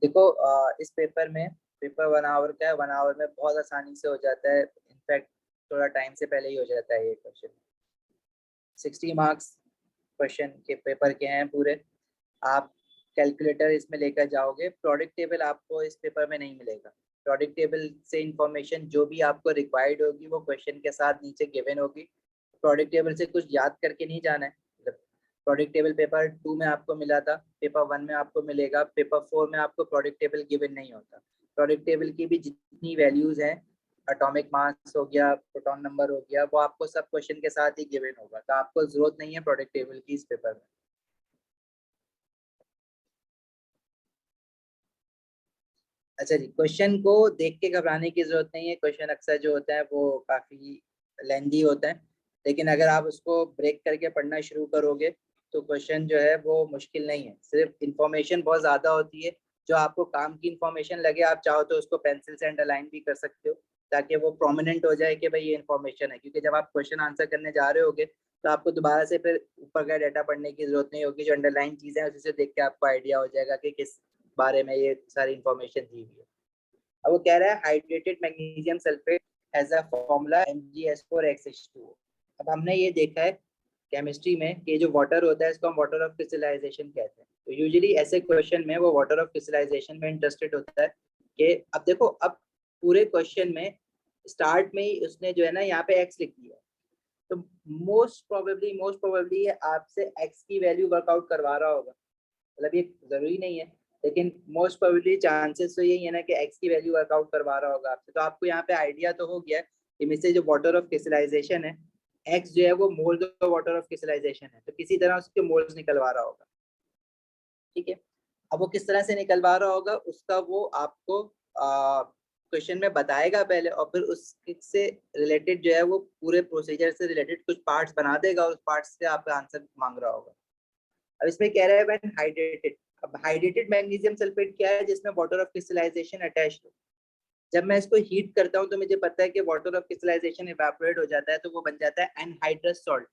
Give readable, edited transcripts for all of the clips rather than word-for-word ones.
देखो इस पेपर में, पेपर 1 आवर का है, 1 आवर में बहुत आसानी से हो जाता है। इनफैक्ट थोड़ा टाइम से पहले ही हो जाता है ये क्वेश्चन। 60 मार्क्स क्वेश्चन के पेपर के हैं पूरे। आप कैलकुलेटर इसमें लेकर जाओगे। प्रोडक्ट टेबल आपको इस पेपर में नहीं मिलेगा। प्रोडक्ट टेबल से इंफॉर्मेशन जो भी आपको रिक्वायर्ड होगी वो क्वेश्चन के साथ नीचे गिवन होगी। प्रोडक्ट टेबल से कुछ याद करके नहीं जाना है। प्रोडक्ट टेबल पेपर 2 में आपको मिला था, पेपर 1 में आपको मिलेगा, पेपर 4 में आपको प्रोडक्ट टेबल गिवन नहीं होता। प्रोडक्ट टेबल की भी जितनी वैल्यूज हैं, एटॉमिक मास हो गया, प्रोटॉन नंबर हो गया, वो आपको सब क्वेश्चन के साथ ही गिवन होगा, तो आपको जरूरत नहीं है प्रोडक्ट टेबल की इस पेपर में। अच्छा जी, क्वेश्चन को देख के घबराने की जरूरत नहीं है। क्वेश्चन अक्सर जो होता है वो काफी लेंदी होता है, लेकिन अगर आप उसको ब्रेक करके पढ़ना शुरू करोगे तो क्वेश्चन जो है वो मुश्किल नहीं है। सिर्फ इंफॉर्मेशन बहुत ज्यादा होती है, जो आपको काम की इंफॉर्मेशन लगे आप चाहो तो उसको पेंसिल से अंडरलाइन भी कर सकते हो, ताकि वो प्रोमिनेंट हो जाए कि भाई ये इन्फॉर्मेशन है। क्योंकि जब आप क्वेश्चन आंसर करने जा रहे होगे तो आपको दोबारा से फिर ऊपर का डाटा पढ़ने की जरूरत नहीं होगी। जो अंडरलाइन चीजें हैं उसी से देख के आपको आइडिया हो जाएगा कि किस बारे में ये सारी इंफॉर्मेशन दी हुई है। अब वो कह रहा है hydrated magnesium sulphate has a formula MgS4xH2O। अब हमने ये देखा है केमिस्ट्री में कि जो वाटर होता है इसको हम वाटर ऑफ क्रिस्टलाइजेशन कहते हैं। तो यूजुअली ऐसे क्वेश्चन में वो वाटर ऑफ क्रिस्टलाइजेशन में इंटरेस्टेड होता है कि अब देखो, अब पूरे क्वेश्चन में स्टार्ट में ही उसने जो है ना यहाँ पे एक्स लिख दिया, तो मोस्ट प्रोबेबली आपसे एक्स की वैल्यू वर्कआउट करवा रहा होगा। मतलब ये जरूरी नहीं है, लेकिन मोस्ट प्रोबेबली चांसेस तो यही है ना कि एक्स की वैल्यू वर्कआउट करवा रहा होगा आपसे। तो आपको यहाँ पे आइडिया तो हो गया कि इसमें जो वाटर ऑफ क्रिस्टलाइजेशन है, एक्स जो है वो moles of water of crystallization है, तो किसी तरह उसके मोल्स निकलवा रहा होगा। ठीक है, अब वो किस तरह से निकलवा रहा होगा उसका वो आपको क्वेश्चन में बताएगा पहले, और फिर उससे रिलेटेड जो है वो पूरे प्रोसीजर से रिलेटेड कुछ पार्ट्स बना देगा और उस पार्ट्स से आपका आंसर मांग रहा होगा। अब इसमें कह रहा है व्हेन हाइड्रेटेड। अब हाइड्रेटेड मैग्नीशियम सल्फेट क्या है? जिसमें वाटर ऑफ क्रिस्टलाइजेशन अटैच्ड हो। जब मैं इसको हीट करता हूँ तो मुझे पता है कि वाटर ऑफ क्रिस्टलाइजेशन इवेपोरेट हो जाता है, तो वो बन जाता है एनहाइड्रस सॉल्ट।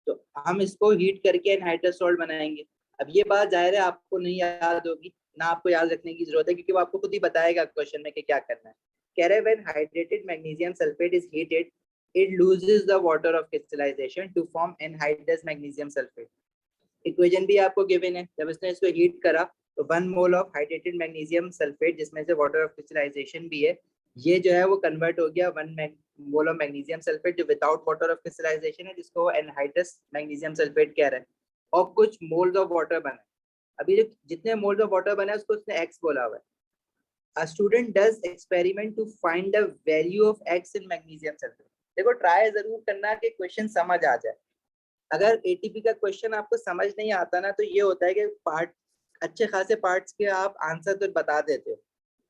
तो हम इसको हीट करके एनहाइड्रस सॉल्ट बनाएंगे। अब ये बात जाहिर है आपको नहीं याद होगी, ना आपको याद रखने की जरूरत है, क्योंकि वो आपको खुद ही बताएगा क्वेश्चन में कि क्या करना है। कह रहे when hydrated magnesium sulphate is heated it loses the water of crystallization to form anhydrous magnesium sulfate। Equation भी आपको गिवन है। जब इसने इसको हीट करा तो 1 mole of hydrated magnesium sulphate, जिसमें से वाटर ऑफ क्रिस्टलाइजेशन भी है, ये जो है वो कन्वर्ट हो गया 1 मोल ऑफ मैग्नीशियम सल्फेट जो विदाउट वाटर ऑफ क्रिस्टलाइजेशन है, जिसको एनहाइड्रस मैग्नीशियम सल्फेट कह रहा है, और कुछ मोल्स ऑफ वाटर बना। अभी जो जितने मोल्स ऑफ वाटर बना है उसको उसने एक्स बोला हुआ है। A student does experiment to find the value of x in magnesium sulfate। देखो, ट्राई जरूर करना कि क्वेश्चन समझ आ जाए। अगर एटीपी का क्वेश्चन आपको समझ नहीं आता ना, तो ये होता है कि पार्ट अच्छे खासे पार्ट्स के आप आंसर तो बता देते हो,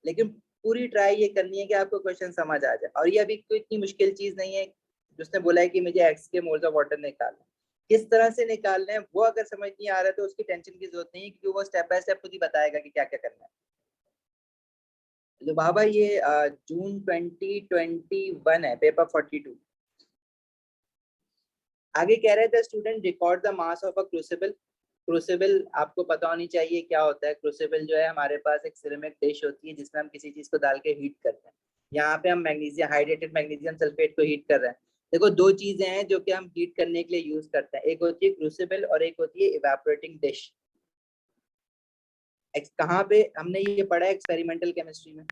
लेकिन पूरी ट्राई ये करनी है कि आपको क्वेश्चन समझ आ जाए। और ये अभी कोई इतनी मुश्किल चीज नहीं है। जिसने बोला है कि मुझे एक्स के मोल्स ऑफ वाटर निकालना, किस तरह से निकालना है वो अगर समझ नहीं आ रहा है तो उसकी टेंशन की जरूरत नहीं है, क्योंकि वो स्टेप बाय स्टेप खुद ही बताएगा कि क्या क्या करना है। तो बाबा ये जून 2021 है, पेपर 42। आगे कह रहे थे student record the mass of a crucible. Crucible आपको पता होनी चाहिए क्या होता है। क्रूसिबल जो है, हमारे पास एक सिरेमिक डिश होती है जिसमें हम किसी चीज को डाल के हीट करते हैं। यहाँ पे हम मैग्नीशियम, हाइड्रेटेड मैग्नीशियम सल्फेट को हीट कर रहे हैं। देखो, दो चीजें हैं जो कि हम हीट करने के लिए यूज करते हैं, एक होती है क्रूसिबल और एक होती है इवेपोरेटिंग डिश। कहाँ पे हमने ये पढ़ा है? एक्सपेरिमेंटल केमिस्ट्री में।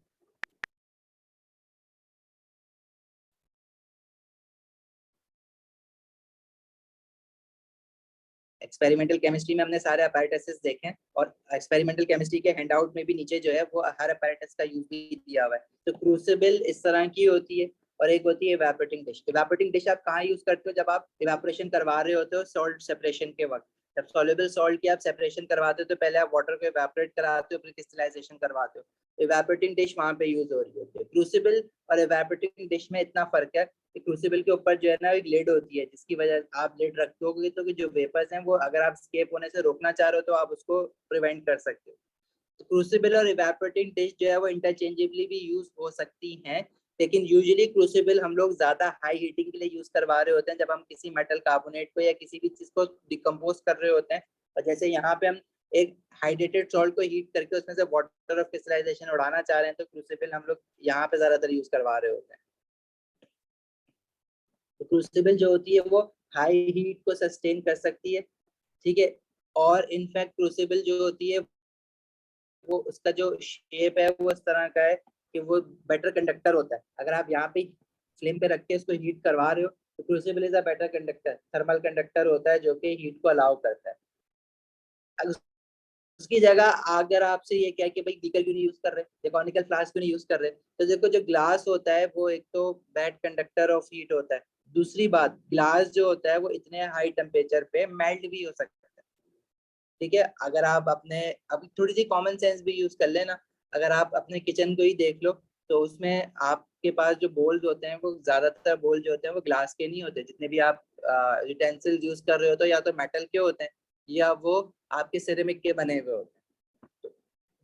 एक्सपेरिमेंटल केमिस्ट्री में हमने सारे अपैरेटसेस देखे हैं, और एक्सपेरिमेंटल केमिस्ट्री के हैंडआउट में भी नीचे जो है वो हर अपैरेटस का यूज भी दिया हुआ है। तो क्रूसिबल इस तरह की होती है, और एक होती है इवेपोरेटिंग डिश। इवेपोरेटिंग डिश आप कहाँ यूज करते हो? जब आप इवेपोरेशन करवा रहे होते हो सॉल्ट सेपरेशन के वक्त। जब सॉल्युबल सॉल्ट की आप सेपरेशन करवाते हो तो पहले आप वाटर को इवेपोरेट कराते हो, फिर क्रिस्टलाइजेशन करवाते हो। तो इवेपोरेटिंग डिश वहां पे यूज हो रही होती है। क्रूसिबल और इवेपोरेटिंग डिश में इतना फर्क है, क्रूसिबल के ऊपर जो है ना एक लिड होती है, जिसकी वजह आप लिड रखोगे तो कि जो वेपर्स हैं वो अगर आप स्केप होने से रोकना चाह रहे हो तो आप उसको प्रिवेंट कर सकते हो। तो क्रूसिबल और इवेपोरेटिंग डिश जो है वो इंटरचेंजेबली भी यूज हो सकती हैं, लेकिन यूजुअली क्रूसिबल हम लोग ज्यादा हाई हीटिंग के लिए यूज करवा रहे होते हैं, जब हम किसी मेटल कार्बोनेट को या किसी भी चीज को डिकम्पोज कर रहे होते हैं। और जैसे यहाँ पे हम एक हाइड्रेटेड सॉल्ट को हीट करके उसमें से वाटर ऑफ क्रिस्टलाइजेशन उड़ाना चाह रहे हैं, तो क्रूसिबल हम लोग यहाँ पे ज्यादातर यूज करवा रहे होते हैं। तो क्रूसिबल जो होती है वो हाई हीट को सस्टेन कर सकती है, ठीक है। और इनफैक्ट क्रूसिबल जो होती है वो उसका जो शेप है वो इस तरह का है कि वो बेटर कंडक्टर होता है। अगर आप यहाँ पे फ्लेम पे रख के इसको हीट करवा रहे हो तो crucible is a better conductor, thermal conductor होता है जो कि हीट को अलाउ करता है। उसकी जगह अगर आपसे ये क्या कि भाई बीकर क्यों नहीं यूज कर रहे या कॉनिकल फ्लास्क क्यों नहीं यूज कर रहे, तो देखो जो ग्लास होता है वो एक तो बैड कंडक्टर ऑफ हीट होता है, दूसरी बात ग्लास जो होता है वो इतने हाई टेम्परेचर पे मेल्ट भी हो सकता है, ठीक है। अगर आप अपने अभी थोड़ी सी कॉमन सेंस भी यूज कर लेना, अगर आप अपने किचन को ही देख लो तो उसमें आपके पास जो बोल्स होते हैं वो ज्यादातर बोल जो होते हैं वो ग्लास के नहीं होते, जितने भी आप यूटेंसिल्स यूज कर रहे हो तो या तो मेटल के होते हैं या वो आपके सिरेमिक के बने हुए होते हैं।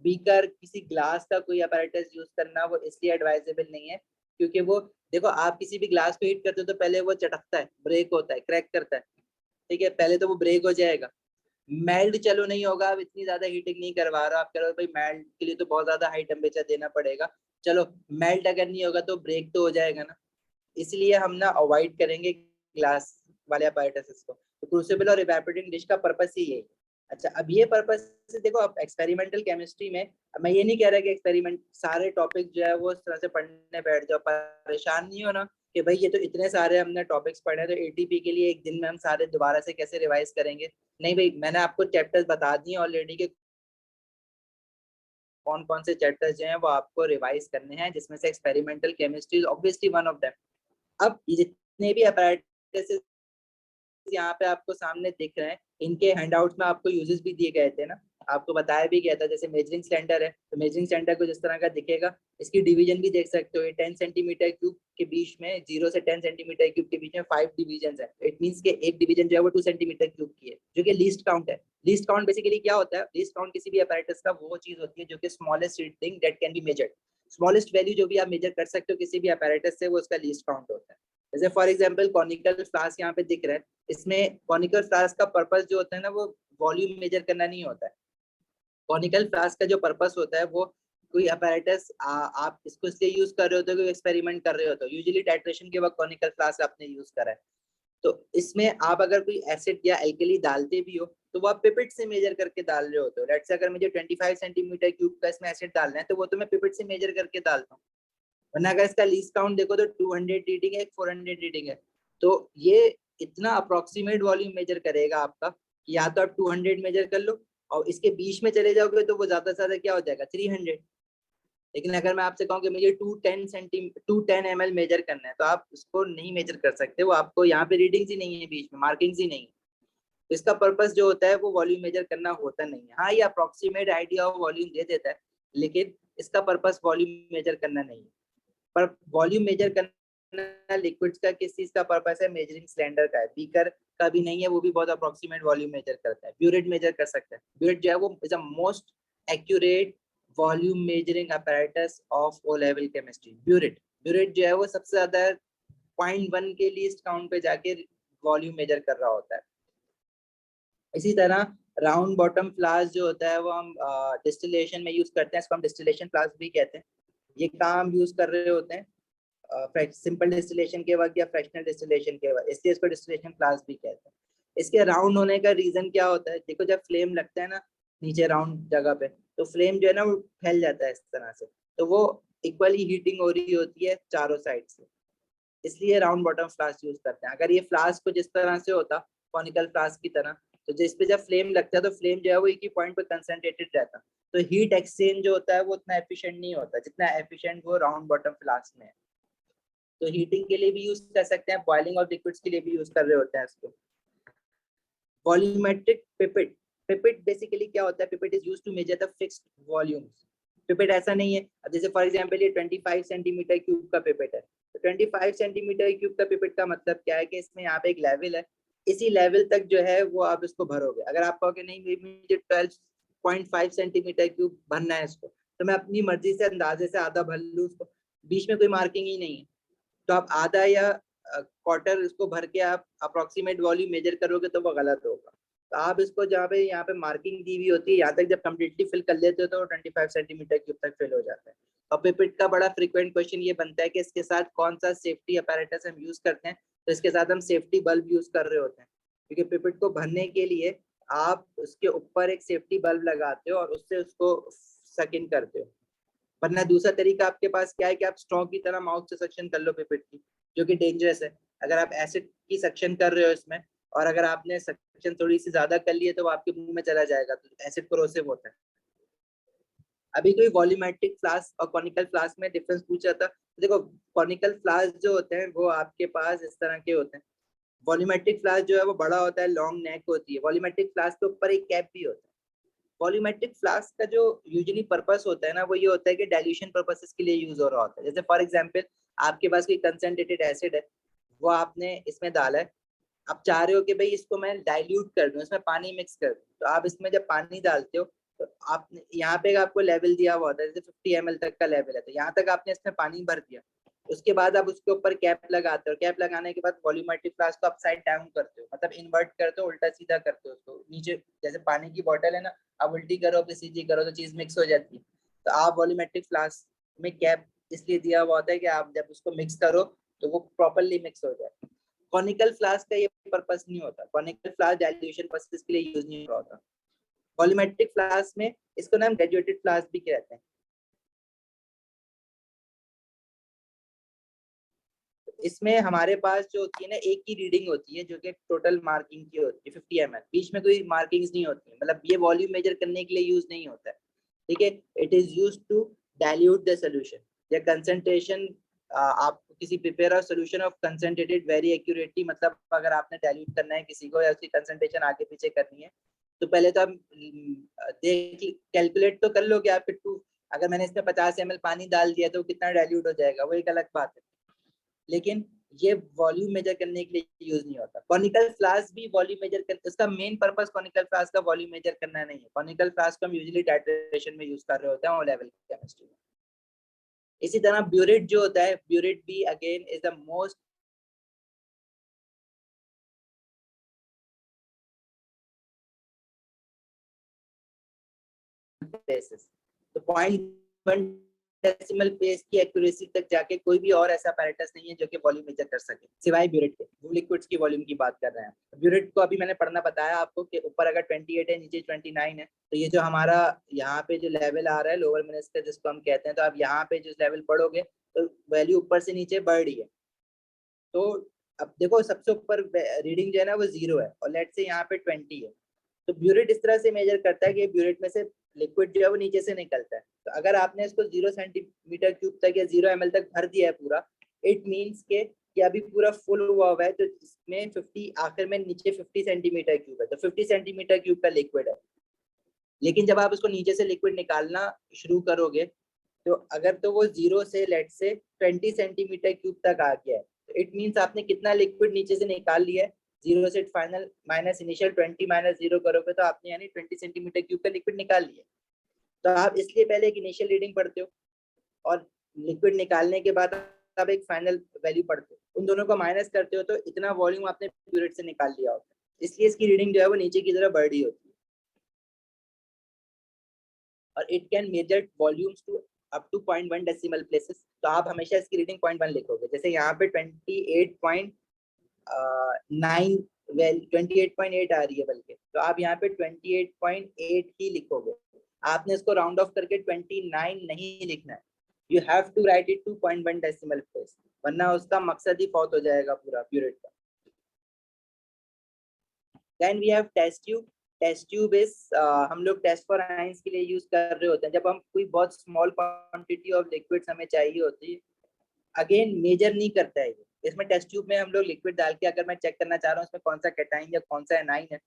बीकर किसी ग्लास का कोई अपैरेटस यूज करना वो इसलिए एडवाइजेबल नहीं है क्योंकि वो देखो आप किसी भी ग्लास को हीट करते हो तो पहले वो चटकता है, ब्रेक होता है, क्रैक करता है, ठीक है, पहले तो वो ब्रेक हो जाएगा। मेल्ट चलो नहीं होगा, अब इतनी ज्यादा हीटिंग नहीं करवा रहा, आप कह रहे हो भाई मेल्ट के लिए तो बहुत ज्यादा हाई टेम्परेचर देना पड़ेगा, चलो मेल्ट अगर नहीं होगा तो ब्रेक तो हो जाएगा ना, इसलिए हम ना अवॉइड करेंगे ग्लास वाले अपैरेटस को। तो क्रूसिबल और इवेपोरेटिंग डिश का पर्पस ही यही। अच्छा अब ये पर्पस से देखो, आप एक्सपेरिमेंटल केमिस्ट्री में, मैं ये नहीं कह रहा कि एक्सपेरिमेंट सारे टॉपिक जो है वो इस तरह से पढ़ने बैठ जाओ, परेशान नहीं हो ना कि भाई ये तो इतने सारे हमने टॉपिक्स पढ़े हैं तो एटीपी के लिए एक दिन में हम सारे दोबारा से कैसे रिवाइज करेंगे। नहीं भाई, मैंने आपको चैप्टर्स बता दिए ऑलरेडी के कौन कौन से चैप्टर्स जो हैं वो आपको रिवाइज करने हैं, जिसमें से experimental chemistry is obviously one of them. अब ये जितने भी अपैरेटस यहाँ पे आपको सामने दिख रहे हैं, इनके हैंडआउट्स में आपको यूजेस भी दिए गए थे ना, आपको बताया भी गया था। जैसे मेजरिंग सिलेंडर है तो मेजरिंग सिलेंडर को जिस तरह का दिखेगा, इसकी डिवीजन भी देख सकते हो, ये 10 सेंटीमीटर क्यूब के बीच में 0 से 10 सेंटीमीटर क्यूब के बीच में 5 डिवीजन है। इट मींस के एक डिवीजन जो है वो 2 सेंटीमीटर क्यूब की है, जो कि लीस्ट काउंट है। लीस्ट काउंट बेसिकली क्या होता है, लीस्ट काउंट किसी भी अपैरेटस का वो चीज होती है जो कि smallest reading that can be measured, smallest value जो भी आप मेजर कर सकते हो किसी भी अपैरेटस से, वो उसका लीस्ट काउंट होता है। जैसे फॉर एग्जांपल कॉनिकल फ्लास्क यहाँ पे दिख रहा है, इसमें कॉनिकल फ्लास्क का पर्पस जो होता है ना वो वॉल्यूम मेजर करना नहीं होता है। कॉनिकल फ्लास्क का जो पर्पस होता है वो कोई अपैरेटस आप इसको इसलिए यूज कर रहे होते हो, कोई एक्सपेरिमेंट कर रहे हो तो यूजुअली टाइट्रेशन के वक्त कॉनिकल फ्लास्क आपने यूज करा है, तो इसमें आप अगर कोई एसिड या एल्कली डालते भी हो तो वो आप पिपेट से मेजर करके डाल रहे होते हो। लेट्स से अगर मुझे 25 सेंटीमीटर क्यूब का इसमें एसिड डालना है तो वो तो मैं पिपेट से मेजर करके डालता हूँ, वरना अगर इसका लीस्ट काउंट देखो तो 200 रीडिंग है, 400 रीडिंग है, तो ये इतना अप्रोक्सीमेट वॉल्यूम मेजर करेगा आपका कि या तो आप 200 मेजर कर लो और इसके बीच में चले जाओगे तो वो ज्यादा से ज्यादा क्या हो जाएगा 300। लेकिन अगर मैं आपसे कहूँ कि मुझे 210 ml मेजर करना है तो आप उसको नहीं मेजर कर सकते, वो आपको यहाँ पे रीडिंग्स ही नहीं है, बीच में मार्किंग्स ही नहीं है। तो इसका पर्पस जो होता है वो वॉल्यूम मेजर करना होता नहीं है। हाँ ये अप्रोक्सीमेट आइडिया ऑफ वॉल्यूम दे देता है, लेकिन इसका पर्पस वॉल्यूम मेजर करना नहीं है। पर वॉल्यूम मेजर करना लिक्विड्स का किस चीज का पर्पस है, मेजरिंग सिलेंडर का है, बीकर का भी नहीं है, वो भी बहुत अप्रोक्सीमेट वॉल्यूम मेजर करता है। ब्यूरेट मेजर कर सकता है, ब्यूरेट जो है वो is a most accurate volume measuring apparatus of O level chemistry. Burette burette जो है वो सबसे ज्यादा 0.1 के लीस्ट काउंट पे जाके वॉल्यूम मेजर कर रहा होता है। इसी तरह राउंड बॉटम फ्लास्क जो होता है वो हम डिस्टिलेशन में यूज करते हैं, इसको हम डिस्टिलेशन फ्लास्क भी कहते हैं। ये काम यूज कर रहे होते हैं सिंपल डिस्टिलेशन के वक्त या फ्रैक्शनल डिस्टिलेशन के वक्त, इसलिए इसको डिस्टिलेशन फ्लास्क भी कहते हैं। इसके राउंड होने का रीजन क्या होता है, देखो जब फ्लेम लगता है ना नीचे राउंड जगह पे, तो फ्लेम जो है ना वो फैल जाता है इस तरह से, तो वो इक्वली हीटिंग हो रही होती है चारों साइड से, इसलिए राउंड बॉटम फ्लास्क यूज करते हैं। अगर ये फ्लास्क को जिस तरह से होता कॉनिकल फ्लास्क की तरह, तो जिस पे जब फ्लेम लगता है तो फ्लेम जो है वो एक ही पॉइंट पे कंसंट्रेटेड रहता, तो हीट एक्सचेंज जो होता है वो उतना एफिशिएंट नहीं होता जितना एफिशिएंट वो राउंड बॉटम फ्लास्क में है। तो हीटिंग के लिए भी यूज कर सकते हैं, बॉइलिंग ऑफ लिक्विड्स के लिए भी यूज कर रहे होते हैं इसको। वॉल्यूमेट्रिक पिपेट, पिपेट बेसिकली क्या होता है, pipette is used to measure the fixed volumes. Pipette ऐसा नहीं है, अब जैसे फॉर एग्जांपल ये 25 सेंटीमीटर क्यूब का पिपेट है, तो 25 सेंटीमीटर क्यूब का पिपेट का मतलब क्या है कि इसमें यहाँ पे एक लेवल है, इसी लेवल तक जो है वो आप इसको भरोगे। अगर आप कहोगे नहीं मुझे 12.5 सेंटीमीटर क्यूब भरना है इसको, तो मैं अपनी मर्जी से अंदाजे से आधा भर लूँ उसको, बीच में कोई मार्किंग ही नहीं है, तो आप आधा या क्वार्टर इसको भर के आप अप्रोक्सीमेट वॉल्यूम मेजर करोगे तो वो गलत होगा। तो आप इसको जहाँ पे यहाँ पे मार्किंग दी हुई होती है, यहाँ तक जब कम्प्लीटली फिल कर लेते हो तो 25 सेंटीमीटर क्यूब तक फिल हो जाता है। और पिपेट का बड़ा फ्रीक्वेंट क्वेश्चन ये बनता है कि इसके साथ कौन सा सेफ्टी अपैरेटस हम यूज करते हैं, तो इसके साथ हम सेफ्टी बल्ब यूज कर रहे होते हैं, क्योंकि पिपेट को भरने के लिए आप उसके ऊपर एक सेफ्टी बल्ब लगाते हो और उससे उसको सक इन करते हो। वरना दूसरा तरीका आपके पास क्या है कि आप स्ट्रॉ की तरह माउथ से सक्शन कर लो पिपेट की, जो कि डेंजरस है। अगर आप एसिड की सक्शन कर रहे हो इसमें, और अगर आपने सक्शन थोड़ी सी ज्यादा कर ली है तो वो आपके मुंह में चला जाएगा, तो एसिड कोरोसिव होता है। अभी कोई वॉल्यूमेट्रिक फ्लास्क और कॉनिकल फ्लास्क में डिफरेंस पूछा था, तो देखो कॉनिकल फ्लास्क जो होते हैं वो आपके पास इस तरह के होते हैं। वॉल्यूमेट्रिक फ्लास्क जो है वो बड़ा होता है, लॉन्ग नेक होती है। वॉल्यूमेट्रिक फ्लास्क के ऊपर एक कैप भी होता है। वॉल्यूमेट्रिक फ्लास्क का जो यूजुअली पर्पस होता है ना, वो ये होता है कि डाइल्यूशन पर्पसेस के लिए यूज हो रहा होता है। जैसे फॉर एग्जांपल आपके पास कोई कंसंट्रेटेड एसिड है, वो आपने इसमें डाला है, आप चाह रहे हो कि भाई इसको मैं डाइल्यूट कर दूं, इसमें पानी मिक्स कर दूं, तो आप इसमें जब पानी डालते हो तो आपने यहाँ पे आपको लेवल दिया हुआ होता है, जैसे 50 ml तक का लेवल है, तो यहाँ तक आपने इसमें पानी भर दिया। उसके बाद आप उसके ऊपर कैप लगाते हो, कैप लगाने के बाद वॉल्यूमेट्रिक फ्लास्क को अपसाइड डाउन करते हो, मतलब इन्वर्ट करते हो, उल्टा सीधा करते हो उसको नीचे। जैसे पानी की बोतल है ना, आप उल्टी करो फिर सीधी करो तो चीज मिक्स हो जाती है। तो आप वॉल्यूमेट्रिक फ्लास्क में कैप इसलिए दिया हुआ होता है कि आप जब उसको मिक्स करो तो वो प्रॉपरली मिक्स हो जाए। कॉनिकल फ्लास्क का ये पर्पस नहीं होता, कॉनिकल फ्लास्क डाइल्यूशन पर्पस के लिए यूज नहीं हो रहा होता। वॉल्यूमेट्रिक फ्लास्क में इसको नाम ग्रेजुएटेड फ्लास्क भी कहते हैं। इसमें हमारे पास जो होती है ना, एक ही रीडिंग होती है जो कि टोटल मार्किंग की होती है 50 ml, बीच में कोई मार्किंग्स नहीं होती है, मतलब ये वॉल्यूम मेजर करने के लिए यूज नहीं होता है। ठीक है, it is used to dilute the solution या कंसंट्रेशन। आप किसी prepare of solution of concentrated very accurately, मतलब अगर आपने डाइल्यूट करना है किसी को या उसकी कंसंट्रेशन आगे पीछे करनी है, तो पहले तो आप देख कैलकुलेट तो कर लो कि आप अगर मैंने इसमें 50 ml पानी डाल दिया तो कितना डाइल्यूट हो जाएगा, वो एक अलग बात है। लेकिन ये वॉल्यूम मेजर करने के लिए यूज नहीं होता। कॉनिकल फ्लास्क भी वॉल्यूम मेजर कर, इसका मेन पर्पस कॉनिकल फ्लास्क का वॉल्यूम मेजर करना नहीं है। कॉनिकल फ्लास्क को हम यूजुअली टाइट्रेशन में यूज कर रहे होते हैं, वो लेवल की केमिस्ट्री में। इसी तरह ब्यूरेट जो होता है, ब्यूरेट भी again is the most places. तो 0.1 डेसिमल प्लेस की एक्यूरेसी तक जाके कोई भी और ऐसा apparatus नहीं है जो कि वॉल्यूम मेजर कर सके सिवाय ब्यूरेट के। वो लिक्विड्स की वॉल्यूम की बात कर रहे हैं। ब्यूरेट को अभी मैंने पढ़ना बताया आपको कि ऊपर अगर 28 है नीचे 29 है, तो ये जो हमारा यहाँ पे जो लेवल आ रहा है लोअर मिनिस्टर जिसको हम कहते हैं, तो आप यहाँ पे जिस लेवल पढ़ोगे तो वैल्यू ऊपर से नीचे बढ़ रही है। तो अब देखो सबसे ऊपर रीडिंग जो है ना वो 0 है और लेट से यहाँ पे 20 है। तो ब्यूरेट इस तरह से मेजर करता है कि ब्यूरेट में से लिक्विड जो है वो नीचे से निकलता है। तो अगर आपने इसको 0 सेंटीमीटर क्यूब तक या 0 ml तक भर दिया है पूरा, इट मीन्स के कि अभी पूरा फुल हुआ है, तो इसमें 50 आखिर में नीचे 50 सेंटीमीटर क्यूब है, तो 50 सेंटीमीटर क्यूब का लिक्विड है। लेकिन जब आप उसको नीचे से लिक्विड निकालना शुरू करोगे, तो अगर तो वो 0 से लेट से 20 सेंटीमीटर क्यूब तक आ गया है, तो इट मीन्स आपने कितना लिक्विड नीचे से निकाल लिया है। 0 से फाइनल माइनस इनिशियल 20 माइनस 0 करोगे तो आपने यानी 20 सेंटीमीटर क्यूब का लिक्विड निकाल लिया। तो आप इसलिए पहले एक इनिशियल रीडिंग पढ़ते हो और लिक्विड निकालने के बाद आप एक फाइनल वैल्यू पढ़ते हो, उन दोनों को माइनस करते हो तो इतना वॉल्यूम आपने ब्यूरेट से निकाल लिया होता है। इसलिए इसकी रीडिंग जो है वो नीचे की तरफ बढ़ रही होती है। और it can measure volumes to up to 0.1 decimal places. तो आप हमेशा इसकी रीडिंग 0.1 लिखोगे। जैसे यहाँ पे 28.8 आ रही है, बल्कि तो आप यहाँ पे 28.8 ही लिखोगे। आपने इसको राउंड ऑफ करके 29 नहीं लिखना है। You have to write it to 0.1 decimal place, वरना उसका मकसद ही फौत हो जाएगा पूरा ब्यूरेट का। Then we have test tube. Test tube is हम लोग टेस्ट फॉर आयंस के लिए यूज कर रहे होते हैं जब हम कोई बहुत स्मॉल क्वांटिटी ऑफ लिक्विड्स हमें चाहिए होती है। अगेन मेजर नहीं करता है ये। इसमें टेस्ट ट्यूब में हम लोग लिक्विड डाल के अगर मैं चेक करना चाह रहा हूँ इसमें कौन सा कैटाइन या कौन सा एनाइन है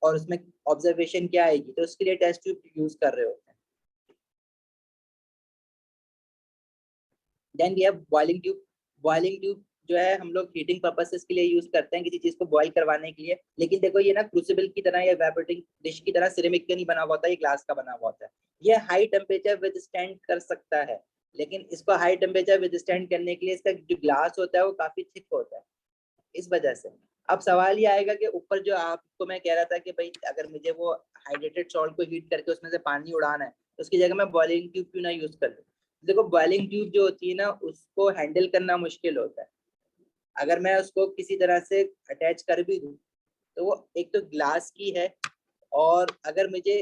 और उसमें ऑब्जर्वेशन क्या आएगी, तो उसके लिए टेस्ट ट्यूब यूज कर रहे होते हैं। Then we have boiling tube. Boiling tube जो है हम लोग हीटिंग पर्पसेस के लिए यूज करते हैं किसी चीज को बॉईल करवाने के लिए। लेकिन देखो ये ना क्रूसिबल की तरह या इवेपोरेटिंग डिश की तरह सिरेमिक का नहीं बना हुआ होता, ये ग्लास का बना हुआ होता है। ये हाई टेम्परेचर विदस्टैंड कर सकता है, लेकिन इसको हाई टेम्परेचर विदस्टैंड करने के लिए इसका जो ग्लास होता है वो काफी थिक होता है। इस वजह से अब सवाल ये आएगा कि ऊपर जो आपको मैं कह रहा था कि भाई अगर मुझे वो हाइड्रेटेड सॉल्ट को हीट करके उसमें से पानी उड़ाना है तो उसकी जगह मैं बॉइलिंग ट्यूब क्यों ना यूज कर लूं। देखो बॉइलिंग ट्यूब जो होती है ना उसको हैंडल करना मुश्किल होता है। अगर मैं उसको किसी तरह से अटैच कर भी दूं तो वो एक तो ग्लास की है, और अगर मुझे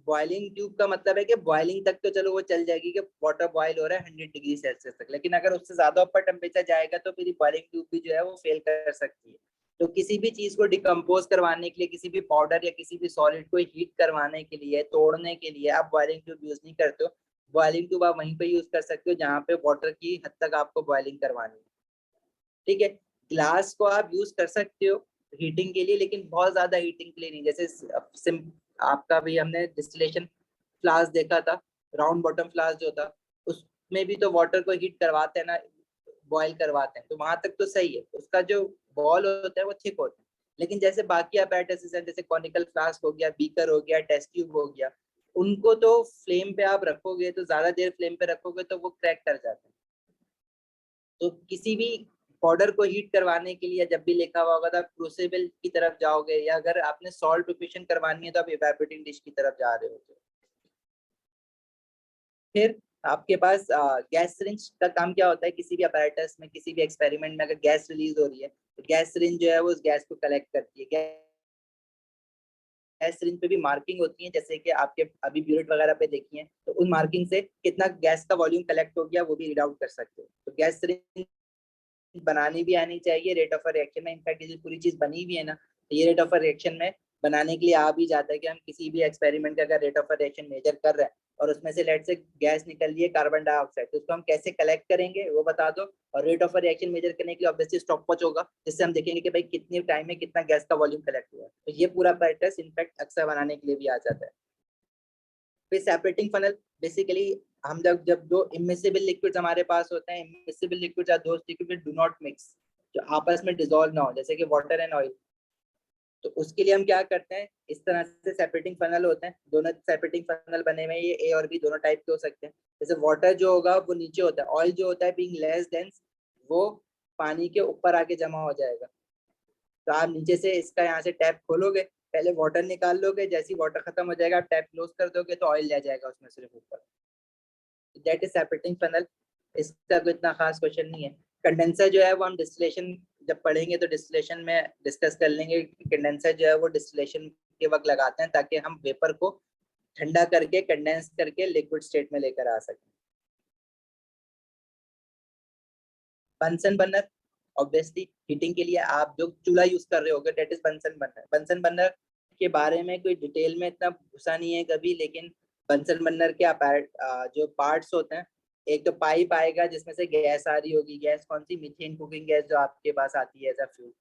बॉइलिंग ट्यूब का मतलब है कि बॉइलिंग तक तो चलो वो चल जाएगी कि वाटर बॉइल हो रहा है 100 डिग्री सेल्सियस तक, लेकिन अगर उससे ज्यादा ऊपर टेम्परेचर जाएगा तो मेरी बॉइलिंग ट्यूब भी जो है वो फेल कर सकती है। तो किसी भी चीज को डिकम्पोज करवाने के लिए, किसी भी पाउडर या किसी भी सॉलिड को हीट करवाने के लिए, तोड़ने के लिए आप बॉइलिंग ट्यूब यूज नहीं करते हो। बॉइलिंग ट्यूब आप वहीं पे यूज कर सकते हो जहाँ पे वाटर की हद तक आपको बॉइलिंग करवानी है। ठीक है, ग्लास को आप यूज कर सकते हो हीटिंग के लिए, लेकिन बहुत ज्यादा हीटिंग के लिए नहीं। जैसे आपका भी हमने डिस्टिलेशन फ्लास्क देखा था, राउंड बॉटम फ्लास्क जो था, उसमें भी तो वाटर को हीट करवाते हैं ना, बॉईल करवाते हैं, तो वहां तक तो सही है, उसका जो बॉल होता है वो थिक होता है। लेकिन जैसे बाकी अपैरेटसेस हैं, जैसे कॉनिकल फ्लास्क हो गया, बीकर हो गया, टेस्ट ट्यूब हो गया, उनको तो फ्लेम पे आप रखोगे तो ज्यादा देर फ्लेम पे रखोगे तो वो क्रैक कर जाते हैं। तो किसी भी पाउडर को हीट करवाने के लिए जब भी लिखा हुआ होगा तो आप क्रूसिबल की तरफ जाओगे, या अगर आपने सॉल्ट प्रिपरेशन करवानी है तो आप इवेपोरेटिंग डिश की तरफ जा रहे हो। फिर आपके पास गैस सिरिंज का काम क्या होता है, किसी भी अपैरेटस में, किसी भी एक्सपेरिमेंट में अगर गैस रिलीज हो रही है तो गैस सिरिंज जो है वो उस गैस को कलेक्ट करती है। गैस सिरिंज पे भी मार्किंग होती है, जैसे कि आपके अभी ब्यूरेट वगैरह पे देखी है, तो उन मार्किंग से कितना गैस का वॉल्यूम कलेक्ट हो गया वो भी रीड आउट कर सकते हो। तो गैस सिरिंज बनानी भी आनी चाहिए रेट ऑफ रिएक्शन में। इनफैक्ट ये पूरी चीज बनी भी है ना, तो ये रेट ऑफ रिएक्शन में बनाने के लिए आ भी जाता है कि हम किसी भी एक्सपेरिमेंट का अगर रेट ऑफ रिएक्शन मेजर कर रहे हैं और उसमें से लेट से गैस निकल रही है कार्बन डाइऑक्साइड, तो उसको हम कैसे कलेक्ट करेंगे वो बता दो। और रेट ऑफ रिएक्शन मेजर करने के लिए ऑब्वियसली स्टॉप वॉच होगा, जिससे हम देखेंगे कि भाई कितने टाइम में कितना गैस का वॉल्यूम कलेक्ट हुआ है। तो ये पूरा पैटर्न इनफैक्ट अक्सर बनाने के लिए भी आ जाता है। फिर सेपरेटिंग फनल, बेसिकली हम जब जब दो इमिसिबल लिक्विड्स हमारे पास होते हैं, immiscible liquids are those liquid do not mix, जो आपस में डिसॉल्व ना हो, जैसे कि वाटर एंड ऑयल, तो उसके लिए हम क्या करते हैं, इस तरह से सेपरेटिंग फनल होते हैं। दोनों सेपरेटिंग फनल बने हुए हैं, ये ए और बी दोनों टाइप के हो सकते हैं। जैसे वाटर जो होगा वो नीचे होता है, ऑयल जो होता है बीइंग लेस डेंस वो पानी के ऊपर आके जमा हो जाएगा। तो आप नीचे से इसका यहाँ से टैप खोलोगे, पहले वाटर निकाल लोगे, जैसे ही वाटर खत्म हो जाएगा आप टैप क्लोज कर दोगे तो ऑयल ले जाएगा उसमें सिर्फ ऊपर। That is separating funnel. इसका कोई इतना खास क्वेश्चन नहीं है। कंडेंसर जो है वो हम डिस्टिलेशन जब पढ़ेंगे तो डिस्टिलेशन में डिस्कस कर लेंगे। कंडेंसर जो है वो डिस्टिलेशन के वक्त लगाते हैं ताकि हम वेपर को ठंडा करके कंडेंस करके लिक्विड स्टेट में लेकर आ सकें। बंसन बर्नर, ऑब्वियसली हीटिंग के लिए आप जो चूल्हा यूज कर रहे होगे that is Bunsen burner. Bunsen burner के बारे में कोई डिटेल में इतना घुसा नहीं है कभी, लेकिन बंसन बर्नर के जो पार्ट्स होते हैं, एक तो पाइप आएगा जिसमें से गैस आ रही होगी, गैस कौन सी, मीथेन कुकिंग गैस जो आपके पास आती है एज अ फ्यूल।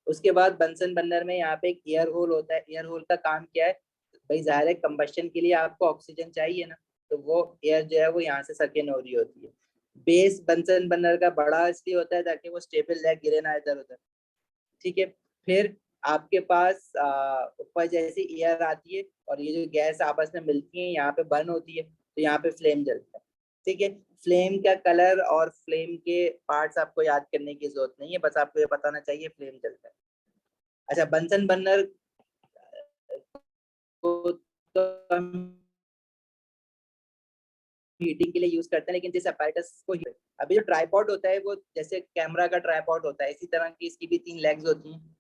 उसके बाद बंसन बर्नर में यहाँ पे एक एयर होल होता है। एयर होल का काम क्या है, भाई जाहिर है कंबशन के लिए आपको ऑक्सीजन चाहिए ना, तो वो एयर जो है वो यहाँ से सकिन हो रही होती है। बेस बंसन बर्नर का बड़ा इसलिए होता है ताकि वो स्टेबल रहे, गिरे ना इधर उधर। ठीक है, फिर आपके पास ऊपर जैसे एयर आती है और ये जो गैस आपस में मिलती है यहाँ पे बर्न होती है, तो यहाँ पे फ्लेम जलता है। ठीक है, फ्लेम का कलर और फ्लेम के पार्ट्स आपको याद करने की जरूरत नहीं है, बस आपको ये बताना चाहिए फ्लेम जलता है। अच्छा, बंसन बर्नर को तो हम हीटिंग के लिए यूज करते हैं, लेकिन जिस अपैरेटस को अभी जो ट्राइपॉड होता है वो जैसे कैमरा का ट्राइपॉड होता है, इसी तरह की इसकी भी 3 लेग्स होती हैं।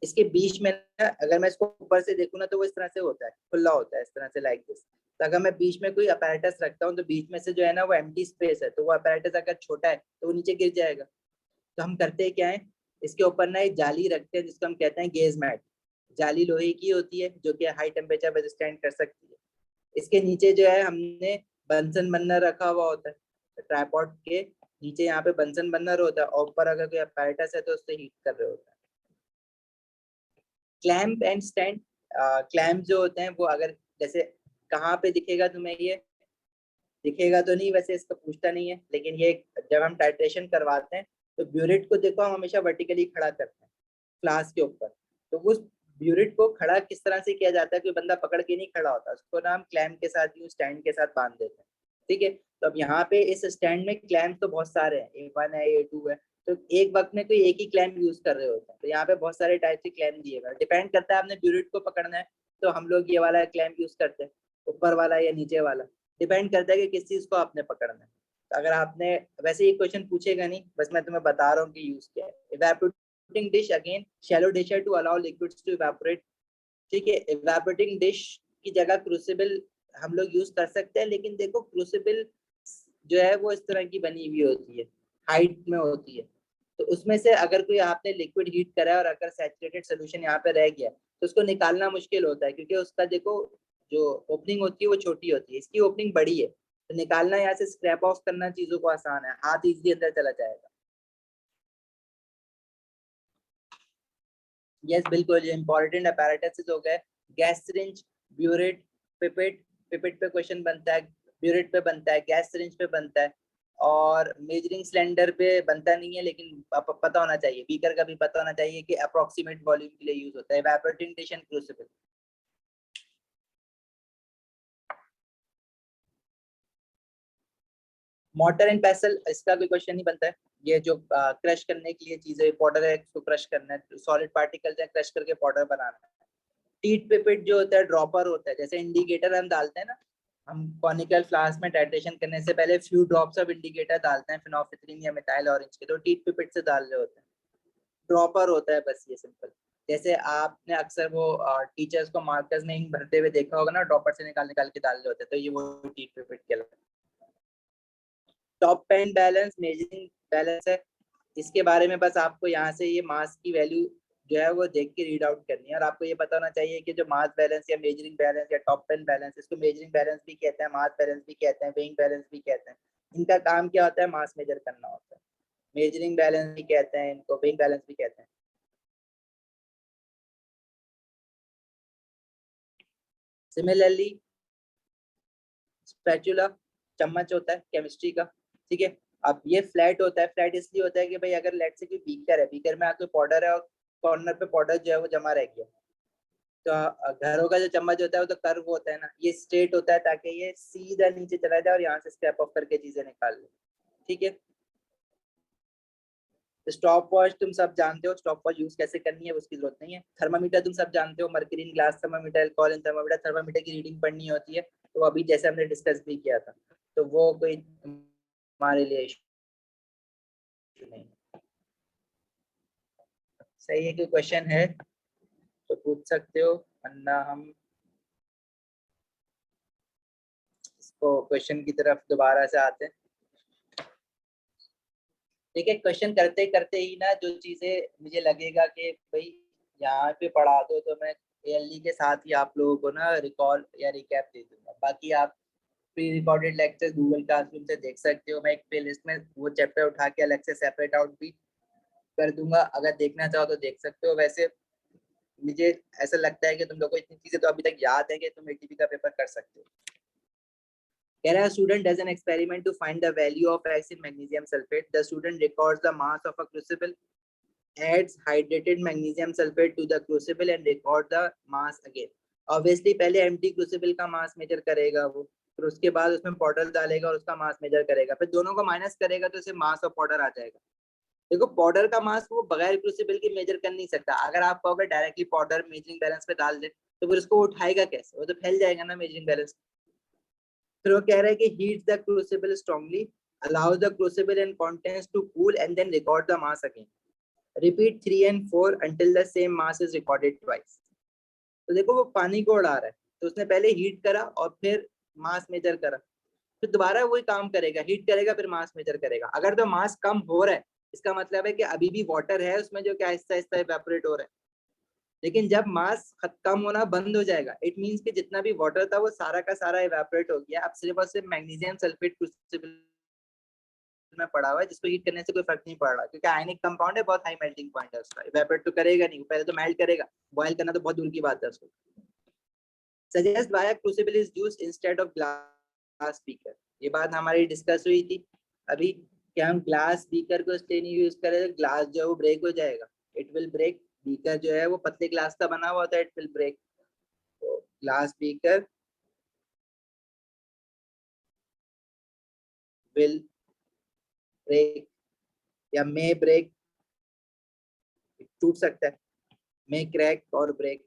इसके बीच में ना, अगर मैं इसको ऊपर से देखूँ ना तो वो इस तरह से होता है, खुला होता है इस तरह से लाइक दिस। तो अगर मैं बीच में कोई अपैरेटस रखता हूँ तो बीच में से जो है ना वो एम्प्टी स्पेस है, तो वो अपैरेटस अगर छोटा है तो वो नीचे गिर जाएगा। तो हम करते क्या है, इसके ऊपर ना एक जाली रखते हैं जिसको हम कहते हैं गेज मैट। जाली लोहे की होती है जो कि हाई टेम्परेचर पर स्टैंड कर सकती है। इसके नीचे जो है हमने बंसन बर्नर रखा हुआ होता है, ट्राइपॉड के नीचे यहाँ पे बंसन बर्नर होता है, और ऊपर अगर कोई अपैरेटस है तो उससे हीट कर रहे होता है। क्लैंप एंड स्टैंड, क्लैंप जो होते हैं वो अगर जैसे कहाँ पे दिखेगा तुम्हें, ये दिखेगा तो नहीं, वैसे इसका पूछता नहीं है, लेकिन ये जब हम टाइट्रेशन करवाते हैं तो ब्यूरेट को देखो हम हमेशा वर्टिकली खड़ा करते हैं फ्लास्क के ऊपर। तो उस ब्यूरेट को खड़ा किस तरह से किया जाता है, कोई बंदा पकड़ के नहीं खड़ा होता, उसको ना हम क्लैंप के साथ यूं स्टैंड के साथ बांध देते हैं। ठीक है, तो अब यहाँ पे इस स्टैंड में क्लैंप तो बहुत सारे हैं, A1 है, A2 है, तो एक वक्त में कोई एक ही क्लैम्प यूज कर रहे होते हैं, तो यहाँ पे बहुत सारे टाइप के क्लैम्प दिए गए, डिपेंड करता है आपने ब्यूरेट को पकड़ना है तो हम लोग ये वाला क्लैम्प यूज करते हैं, ऊपर वाला या नीचे वाला, डिपेंड करता है कि किस चीज को आपने पकड़ना है। तो अगर आपने, वैसे ये क्वेश्चन पूछेगा नहीं, बस मैं तुम्हें बता रहा हूँ कि यूज क्या है। Evaporating dish, again shallow dish to allow liquids to evaporate. ठीक है, इवेपोरेटिंग डिश की जगह क्रूसिबल हम लोग यूज कर सकते हैं, लेकिन देखो क्रूसिबल जो है वो इस तरह की बनी हुई होती है, हाइट में होती है, तो उसमें से अगर कोई आपने लिक्विड हीट करा है और अगर सैचुरेटेड सोल्यूशन यहाँ पे रह गया तो उसको निकालना मुश्किल होता है, क्योंकि उसका देखो जो ओपनिंग होती है वो छोटी होती है, इसकी ओपनिंग बड़ी है, तो निकालना यहाँ से स्क्रैप ऑफ करना चीजों को आसान है, हाथ इजीली अंदर चला जाएगा। यस बिल्कुल, ये इंपॉर्टेंट अपैरेटस हो गए, gas syringe, burette, pipette, pipette पे क्वेश्चन बनता है, ब्यूरेट पे बनता है, गैस सिरिंज पे बनता है, और मेजरिंग सिलेंडर पे बनता नहीं है, लेकिन पता होना चाहिए, बीकर का भी पता होना चाहिए कि अप्रोक्सीमेट वॉल्यूम के लिए यूज होता है, evaporating dish and crucible. Motor and पेसल, इसका कोई क्वेश्चन नहीं बनता है, ये जो क्रश करने के लिए चीजें, पाउडर है उसको क्रश करना है, सॉलिड पार्टिकल्स है क्रश करके पाउडर बनाना है। टीट पिपेट जो होता है ड्रॉपर होता है, जैसे इंडिकेटर हम डालते हैं ना, हम कॉनिकल फ्लास्क में टाइट्रेशन करने से पहले फ्यू ड्रॉप्स ऑफ इंडिकेटर डालते हैं फिनोल्फिथ्रीन या मिथाइल ऑरेंज के, तो टीट पिपेट से डाल रहे होते हैं। ड्रॉपर होता है बस, ये सिंपल। जैसे आपने अक्सर वो टीचर्स को मार्कर्स में इंक भरते हुए देखा होगा ना, ड्रॉपर से निकाल निकाल के डाल रहे होते हैं, तो ये वो टीट पिपेट के अलग। Top pan balance, measuring balance है, इसके बारे में बस आपको यहाँ से ये मास की वैल्यू जो है वो देख के रीड आउट करनी है, और आपको ये पता होना चाहिए कि जो मास बैलेंस या मेजरिंग बैलेंस या टॉप पेन बैलेंस, इसको मेजरिंग बैलेंस भी कहते हैं, मास बैलेंस भी कहते हैं, वेइंग बैलेंस भी कहते हैं, इनका काम क्या होता है, मास मेजर करना होता है, मेजरिंग बैलेंस भी कहते हैं इनको, वेइंग बैलेंस भी कहते हैं। सिमिलरली स्पैचुला, चम्मच होता है केमिस्ट्री का, ठीक है। अब ये फ्लैट होता है, फ्लैट इसलिए होता है कि भाई अगर लेट से कोई बीकर है, बीकर में आपको पाउडर है और कॉर्नर पे पाउडर जो है वो जमा रह गया, तो घरों का जो चम्मच होता है वो तो कर्व होता है ना, ये स्ट्रेट होता है ताकि ये सीधा नीचे चला जाए और यहाँ से स्टेप ऑफ करके चीजें निकाल ले, ठीक है। स्टॉप वॉच तुम सब जानते हो, स्टॉप वॉच यूज कैसे करनी है उसकी जरूरत नहीं है। थर्मामीटर तुम सब जानते हो, mercury in glass thermometer, alcohol in thermometer, thermometer की रीडिंग पढ़नी होती है, तो अभी जैसे हमने डिस्कस भी किया था, तो वो कोई हमारे लिए issue नहीं। सही है, कोई क्वेश्चन है तो पूछ सकते हो, वरना हम इसको क्वेश्चन की तरफ दोबारा से आते हैं। ठीक है, क्वेश्चन करते करते ही ना जो चीजें मुझे लगेगा कि भाई यहाँ पे पढ़ा दो, तो मैं एएलई के साथ ही आप लोगों को ना रिकॉल या रिकैप दे दूंगा, बाकी आप pre recorded lecture Google classroom से देख सकते हो, मैं एक प्लेलिस्ट में वो चैप्टर उठा के अलग से सेपरेट आउट भी कर दूंगा, अगर देखना चाहो तो देख सकते हो। वैसे मुझे ऐसा लगता है कि तुम लोग को इतनी चीजें तो अभी तक याद है कि तुम एटीपी का पेपर कर सकते हो। A student does an experiment to find the value of X in magnesium sulfate. The student records the mass of a crucible, adds hydrated magnesium sulfate to the crucible and record the mass again. Obviously पहले empty crucible का मास major करेगा वो, फिर उसके बाद उसमें powder डालेगा और उसका मास मेजर करेगा, फिर दोनों को माइनस करेगा तो इसे मास और पाउडर आ जाएगा। देखो पाउडर का मास वो बगैर क्रूसिबल के मेजर कर नहीं सकता, अगर आप कहोगे डायरेक्टली पाउडर मेजरिंग बैलेंस पे डाल दे तो फिर उसको उठाएगा कैसे, वो तो फैल जाएगा ना मेजरिंग बैलेंस। फिर वो कह रहा है कि heat the crucible strongly, allows the crucible and contents to cool and then record the mass again. Repeat 3 and 4 until the same mass is recorded twice. तो देखो वो पानी को उड़ा रहा है, तो उसने पहले हीट करा और फिर मास मेजर करा, फिर दोबारा वही काम करेगा, हीट करेगा फिर मास मेजर करेगा। अगर तो मास कम हो रहा है इसका मतलब है कि अभी भी वाटर है उसमें जो कि आहिस्ता आहिस्ता इवेपोरेट हो रहा है, लेकिन जब मास कम होना बंद हो जाएगा इट मींस कि जितना भी वाटर था वो सारा का सारा इवेपोरेट हो गया, अब सिर्फ और सिर्फ मैग्नीशियम सल्फेट क्रूसिबल में पड़ा हुआ है, जिसको हीट करने से कोई फर्क नहीं पड़ रहा, क्योंकि आयनिक कंपाउंड है, बहुत हाई मेल्टिंग पॉइंट है उसका, इवेपोरेट तो करेगा नहीं, पहले तो मेल्ट करेगा, बॉयल करना तो बहुत दूर की बात है उसको। Suggest via crucible is used instead of glass beaker, ये बात हमारी डिस्कस हुई थी अभी कि हम ग्लास बीकर को इसलिए नहीं यूज करें, ग्लास जो है वो ब्रेक हो जाएगा, इट विल ब्रेक। बीकर जो है वो पतले ग्लास का बना हुआ होता है, इट विल ब्रेक, तो ग्लास बीकर विल ब्रेक, या मे ब्रेक, टूट सकता है, मे क्रैक और ब्रेक,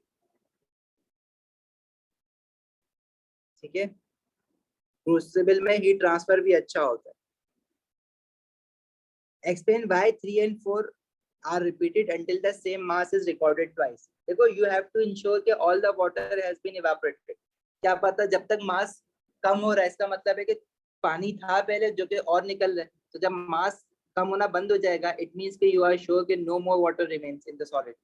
ठीक है। क्रूसिबल में हीट ट्रांसफर भी अच्छा होता है। Explain why 3 and 4 are repeated until the same mass is recorded twice. देखो, you have to ensure कि all the water has been evaporated. क्या पता जब तक मास कम हो रहा है, इसका मतलब है कि पानी था पहले जो कि और निकल रहा है, तो जब मास कम होना बंद हो जाएगा, it means कि you are sure कि no more water remains in the solid.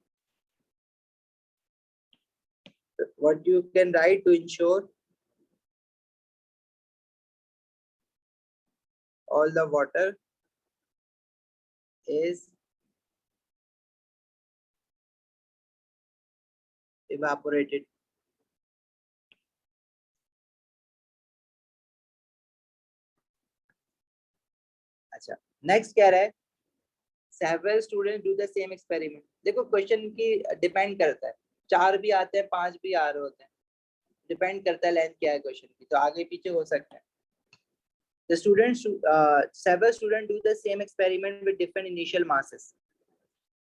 What you can write to ensure all the water is evaporated. अच्छा, नेक्स्ट कह रहा है several students do the same experiment. देखो क्वेश्चन की depend करता है, 4 भी आते हैं, 5 भी आ रहे होते हैं, डिपेंड करता है लेंथ क्या है क्वेश्चन की, तो आगे पीछे हो सकता है। The students, several students do the same experiment with different initial masses.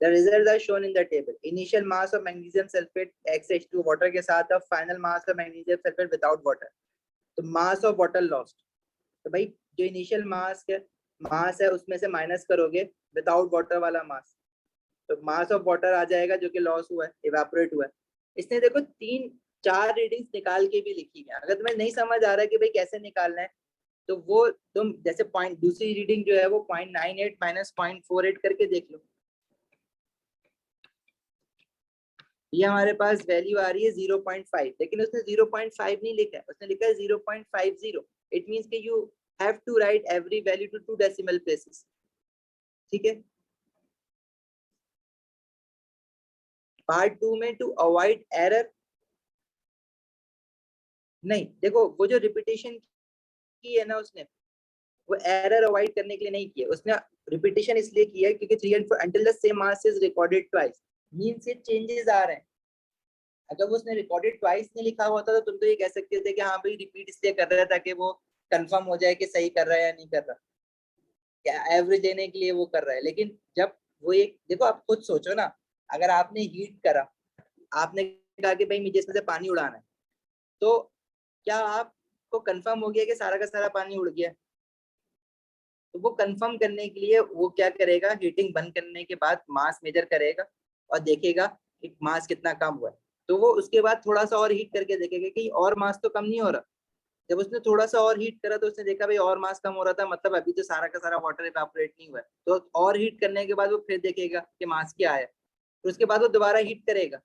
The results are shown in the table. Initial mass of magnesium sulfate XH2 water के साथ और final mass of magnesium sulfate without water. तो mass of water lost. तो भाई जो initial mass है उसमें से माइनस करोगे विदाउट वाटर वाला मास, तो मास ऑफ वाटर आ जाएगा जो कि लॉस हुआ है, इवेपोरेट हुआ है। इसने देखो 3-4 रीडिंग्स निकाल के भी लिखी है। अगर तुम्हें नहीं समझ आ रहा है कि भाई कैसे निकालना है, तो वो तुम जैसे पॉइंट दूसरी रीडिंग जो है वो 0.98 माइनस 0.48 करके देख लो। ये हमारे पास वैल्यू आ रही है 0.5, लेकिन उसने 0.5 नहीं लिखा है, उसने लिखा है 0.50। इट मींस कि you have to write every value to 2 decimal places, ठीक है। पार्ट 2 में टू अवॉइड एरर, नहीं देखो वो जो रिपीटेशन की है ना उसने, वो एरर अवॉइड करने के लिए नहीं किया, उसने रिपीटेशन इसलिए किया है क्योंकि 3 and 4 until the same mass is recorded twice means ये चेंजेस आ रहे हैं। अगर वो उसने रिकॉर्डेड ट्वाइस नहीं लिखा हुआ था तो तुम तो ये कह सकते थे कि हाँ भाई रिपीट इसलिए कर रहा है ताकि वो कंफर्म हो जाए कि सही कर रहा है या नहीं कर रहा, क्या एवरेज लेने के लिए वो कर रहा है। लेकिन जब वो एक देखो, आप खुद सोचो ना, अगर आपने हीट करा, आपने कहा कि भाई मुझे इसमें से पानी उड़ाना है, तो क्या आपको कंफर्म हो गया कि सारा का सारा पानी उड़ गया? तो वो कंफर्म करने के लिए वो क्या करेगा, हीटिंग बंद करने के बाद मास मेजर करेगा और देखेगा कि मास कितना कम हुआ है, तो वो उसके बाद थोड़ा सा और हीट करके देखेगा कि और मास तो कम नहीं हो रहा। जब उसने थोड़ा सा और हीट करा तो उसने देखा भाई और मास कम हो रहा था, मतलब अभी तो सारा का सारा वाटर इवेपोरेट नहीं हुआ है, तो और हीट करने के बाद वो फिर देखेगा कि मास क्या है, तो उसके बाद वो दोबारा हीट करेगा,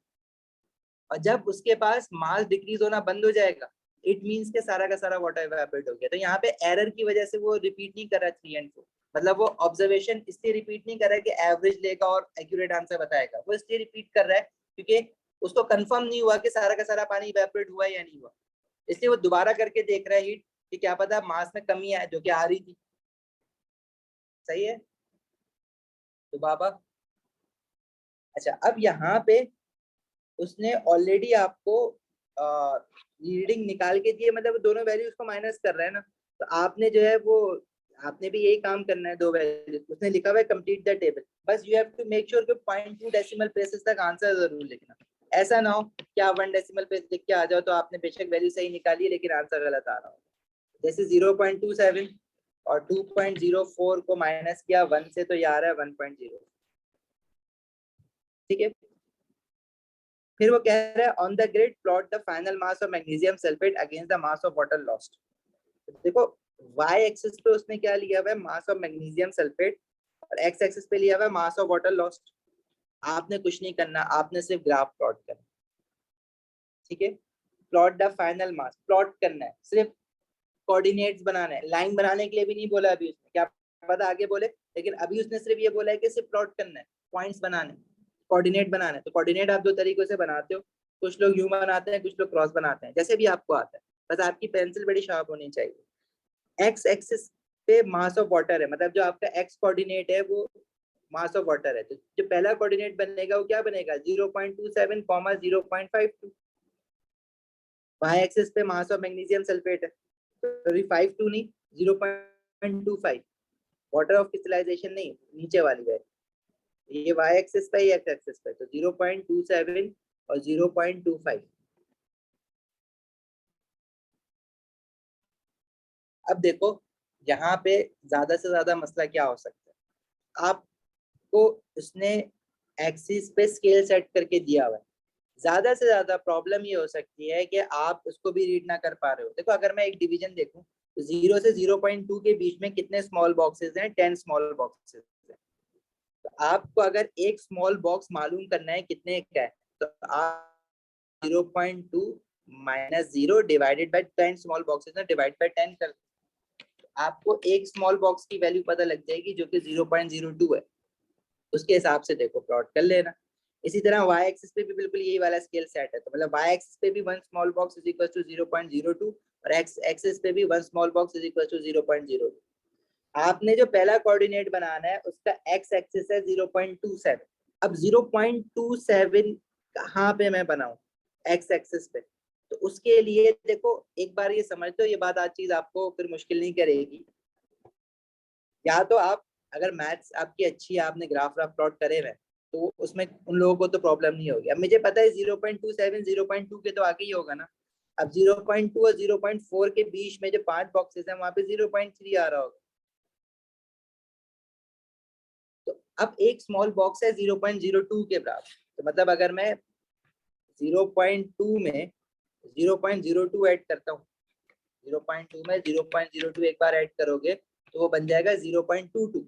और जब उसके पास मास डिक्रीज होना बंद हो जाएगा, इट मींस के सारा का सारा वाटर इवेपोरेट हो गया। तो यहाँ पे एरर की वजह से वो रिपीट नहीं कर रहा 3 and 4, मतलब वो ऑब्जर्वेशन इसलिए रिपीट नहीं कर रहा है कि एवरेज लेगा और एक्यूरेट आंसर बताएगा, वो इसलिए रिपीट कर रहा है क्योंकि उसको कंफर्म नहीं हुआ कि सारा का सारा पानी इवेपोरेट हुआ या नहीं हुआ, इसलिए वो दोबारा करके देख रहा है हीट कि क्या पता मास में कमी है जो कि आ रही थी। सही है तो बाबा। अच्छा, अब यहाँ पे उसने ऑलरेडी आपको रीडिंग निकाल के दिए, मतलब दोनों वैल्यूज को माइनस कर रहा है ना, तो आपने जो है वो आपने भी यही काम करना है, दो वैल्यूज उसने लिखा हुआ है कंप्लीट द टेबल, बस you have to make sure कि 0.2 डेसिमल प्लेसेस तक आंसर जरूर लिखना। ऐसा ना हो कि आप 1 डेसिमल प्लेस लिख के आ जाओ तो आपने बेशक वैल्यू सही निकाली है लेकिन आंसर गलत आ रहा हो। जैसे 0.27 और 2.04 को माइनस किया 1 से तो ये आ रहा है 1.0, ठीक है। फिर वो कह रहा है on the grid plot the final mass of magnesium sulphate against the mass of water lost. देखो वाई एक्सिस पे उसने क्या लिया हुआ है, मास ऑफ मैग्नीशियम सल्फेट, और एक्स एक्सिस पे लिया हुआ है मास ऑफ वाटर लॉस्ट। आपने कुछ नहीं करना, आपने सिर्फ ग्राफ प्लॉट करना, ठीक है। Plot the final mass, plot करना है, सिर्फ कोऑर्डिनेट्स बनाना है, लाइन बनाने के लिए भी नहीं बोला अभी उसने, क्या पता आगे बोले, लेकिन अभी उसने सिर्फ ये बोला है कि सिर्फ प्लॉट करना है, पॉइंट्स बनाने, कोऑर्डिनेट बनाना है। तो कोऑर्डिनेट आप दो तरीकों से बनाते हो, कुछ लोग यू बनाते हैं, कुछ लोग क्रॉस बनाते हैं, जैसे भी आपको आता है, बस आपकी पेंसिल बड़ी शार्प होनी चाहिए। एक्स एक्सिस पे मास ऑफ वाटर है, मतलब जो आपका एक्स कोऑर्डिनेट है वो मास ऑफ वाटर है, तो जो पहला कोऑर्डिनेट बनेगा वो क्या बनेगा 0.27, 0.52। वाई एक्सिस पे मास ऑफ मैग्नीशियम सल्फेट है, सॉरी 52 नहीं 0.25, ऑर्डर ऑफ क्रिस्टलाइजेशन नहीं, नीचे वाली है, ये y एक्सिस पे, x एक्सिस पे, तो 0.27 और 0.25। अब देखो यहाँ पे ज्यादा से ज्यादा मसला क्या हो सकता है, आपको उसने एक्सिस पे स्केल सेट करके दिया हुआ है, ज्यादा से ज्यादा प्रॉब्लम ये हो सकती है कि आप उसको भी रीड ना कर पा रहे हो। देखो अगर मैं एक डिवीजन देखूं तो 0 से 0.2 के बीच में कितने स्मॉल बॉक्सेस हैं, 10 स्मॉल बॉक्सेस हैं। तो आपको अगर एक स्मॉल बॉक्स मालूम करना है कितने का है, तो आप 0.2 minus 0 divided by 10 small boxes में डिवाइड बाय 10 कर, आपको एक स्मॉल बॉक्स की वैल्यू पता लग जाएगी जो कि 0.02 है। उसके हिसाब से देखो प्लॉट कर लेना। इसी तरह y एक्सिस पे भी बिल्कुल यही वाला स्केल सेट है, तो मतलब y एक्सिस पे भी one small box is equal to 0.02 और x एक्सिस पे भी one small box is equal to 0.02। आपने जो पहला कोऑर्डिनेट बनाना है उसका x एक्सिस है 0.27। अब 0.27 कहाँ पे मैं बनाऊं x एक्सिस पे, तो उसके लिए देखो एक बार ये समझ लो, ये बात आज चीज आपको फिर मुश्किल नहीं करेगी। या तो आप अगर मैथ्स आपकी अच्छी है, आपने ग्राफ प्लॉट करे हुए, तो उसमें उन लोगों को तो प्रॉब्लम नहीं होगी। अब मुझे पता है 0.27 0.2 के तो आगे ही होगा ना। अब 0.2 और 0.4 के बीच में जो 5 बॉक्सेस हैं वहां पे 0.3 आ रहा होगा। तो अब एक स्मॉल बॉक्स है 0.02 के बराबर, तो मतलब अगर मैं 0.2 में 0.02 ऐड करता हूँ, 0.2 में 0.02 एक बार ऐड करोगे तो वो बन जाएगा 0.22।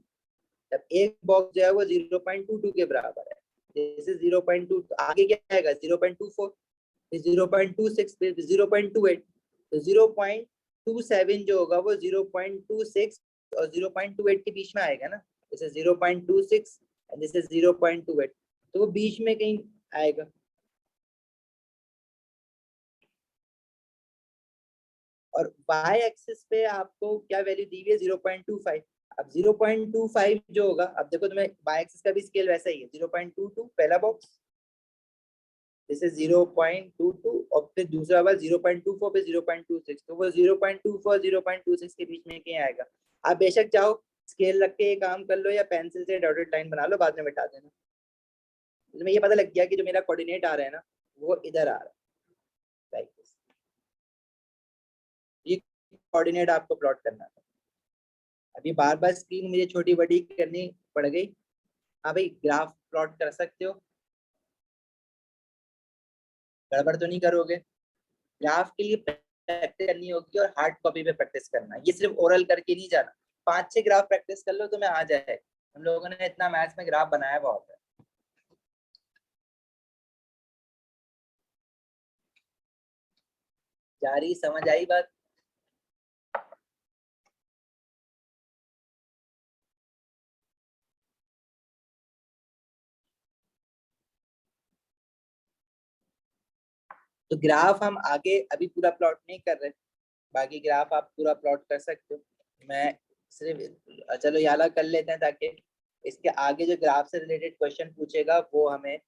तब एक बॉक्स जो है वो 0.22 के बराबर है, जैसे 0.2 आगे क्या आएगा 0.24, 0.26, 0.28, तो 0.27 जो होगा वो 0.26 और 0.28 के बीच में आएगा ना, जैसे 0.26 जैसे 0.28, तो वो बीच में कहीं आएगा। और y एक्सिस पे आपको क्या वैल्यू दी हुई है 0.25। अब 0.25 जो होगा, अब देखो तुम्हें y एक्सिस का भी स्केल वैसा ही है 0.22 पहला बॉक्स, जैसे 0.22 और फिर दूसरा बार 0.24 पे 0.26, तो वो 0.24 0.26 के बीच में कहीं आएगा। आप बेशक चाहो स्केल रख के ये काम कर लो या पेंसिल से डॉटेड लाइन बना लो, बाद में मिटा देना। तुम्हें ये पता लग गया कि जो मेरा कोऑर्डिनेट आ रहा है ना वो इधर आ रहा है, लाइक दिस। ये कोऑर्डिनेट आपको प्लॉट करना है। अभी बार बार स्क्रीन मुझे छोटी बड़ी करनी पड़ गई। हाँ भाई, ग्राफ प्लॉट कर सकते हो, गड़बड़ तो नहीं करोगे। ग्राफ के लिए प्रैक्टिस करनी होगी और हार्ड कॉपी पे प्रैक्टिस करना है, ये सिर्फ ओरल करके नहीं जाना। 5-6 ग्राफ प्रैक्टिस कर लो तो मैं आ जाए। हम लोगों ने इतना मैथ्स में ग्राफ बनाया बहुत है। जारी समझ आई बात? तो ग्राफ हम आगे अभी पूरा प्लॉट नहीं कर रहे, बाकी ग्राफ आप पूरा प्लॉट कर सकते हो। मैं सिर्फ चलो याला कर लेते हैं ताकि इसके आगे जो ग्राफ से रिलेटेड क्वेश्चन पूछेगा वो हमें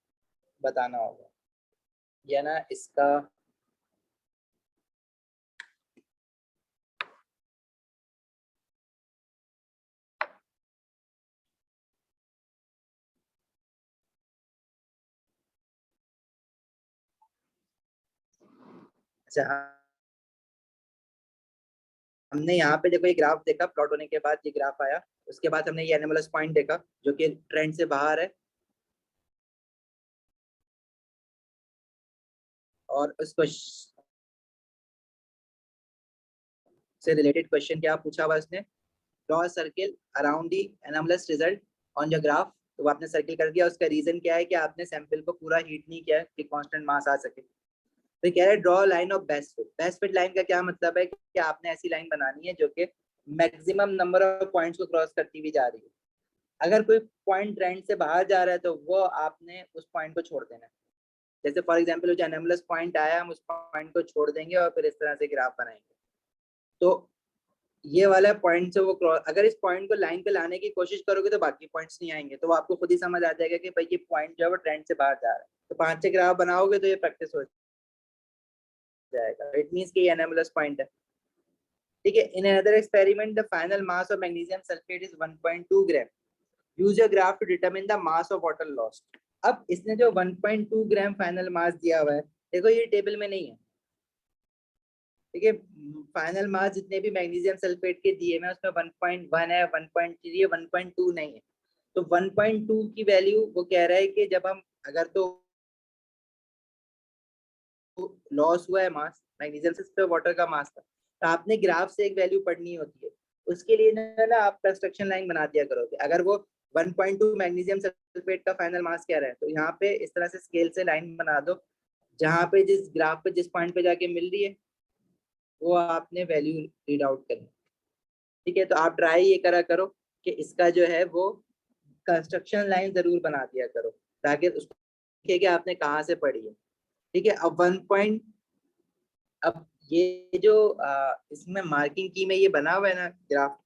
बताना होगा, या ना इसका। अच्छा हमने यहाँ पे देखो ये ग्राफ देखा, प्लॉट होने के बाद ये ग्राफ आया, उसके बाद हमने ये एनोमलस पॉइंट देखा जो कि ट्रेंड से बाहर है, और उस से रिलेटेड क्वेश्चन क्या पूछा हुआ इसने, draw circle around the anomalous result on your graph. तो वो आपने सर्किल कर दिया, उसका रीजन क्या है कि आपने सैंपल को पूरा हीट नहीं किया कि कांस्टेंट मास आ सके। तो कह रहे draw line of best fit. Best fit line का क्या मतलब है कि आपने ऐसी लाइन बनानी है जो कि मैक्सिमम नंबर ऑफ पॉइंट्स को क्रॉस करती हुई जा रही है। अगर कोई पॉइंट ट्रेंड से बाहर जा रहा है तो वो आपने उस पॉइंट को छोड़ देना है। जैसे फॉर एग्जांपल जो एनोमलस पॉइंट आया, हम उस पॉइंट को छोड़ देंगे और फिर इस तरह से ग्राफ बनाएंगे। तो ये वाला पॉइंट से वो क्रॉस, अगर इस पॉइंट को लाइन पे लाने की कोशिश करोगे तो बाकी पॉइंट्स नहीं आएंगे, तो वो आपको खुद ही समझ आ जाएगा कि भाई ये पॉइंट जो है वो ट्रेंड से बाहर जा रहा है। तो 5-6 ग्राफ बनाओगे तो ये प्रैक्टिस हो जाएगा। इट मींस कि ये एनोमलस पॉइंट है। ठीक है। In another experiment the final mass of magnesium sulphate is 1.2 gram. Use a graph to determine the mass of water lost. अब इसने जो 1.2 ग्राम फाइनल मास दिया हुआ है, देखो ये टेबल में नहीं है, ठीक है। फाइनल मास जितने भी मैग्नीशियम सल्फेट के दिए हैं उसमें 1.1 है, 1.3 है, 1.2 नहीं है। तो 1.2 की वैल्यू वो कह रहा है कि जब हम अगर तो लॉस हुआ है मास मैग्नीशियम से वाटर का मास था, तो आपने ग्राफ से एक वैल्यू पढ़नी होती है। उसके लिए ना आप कंस्ट्रक्शन लाइन बना दिया करोगे। अगर वो 1.2 मैग्नीशियम सल्फेट का फाइनल मास कह रहा है, तो यहाँ पे इस तरह से स्केल से लाइन बना दो, जहाँ पे जिस ग्राफ पे जिस पॉइंट पे जाके मिल रही है वो आपने वैल्यू रीड आउट करनी। ठीक है, तो आप ट्राई ये करा करो कि इसका जो है वो कंस्ट्रक्शन लाइन जरूर बना दिया करो, ताकि उसको देखिए कि आपने कहाँ से पढ़ी है। ठीक है, अब अब ये जो इसमें मार्किंग की में ये बना हुआ है ना ग्राफ,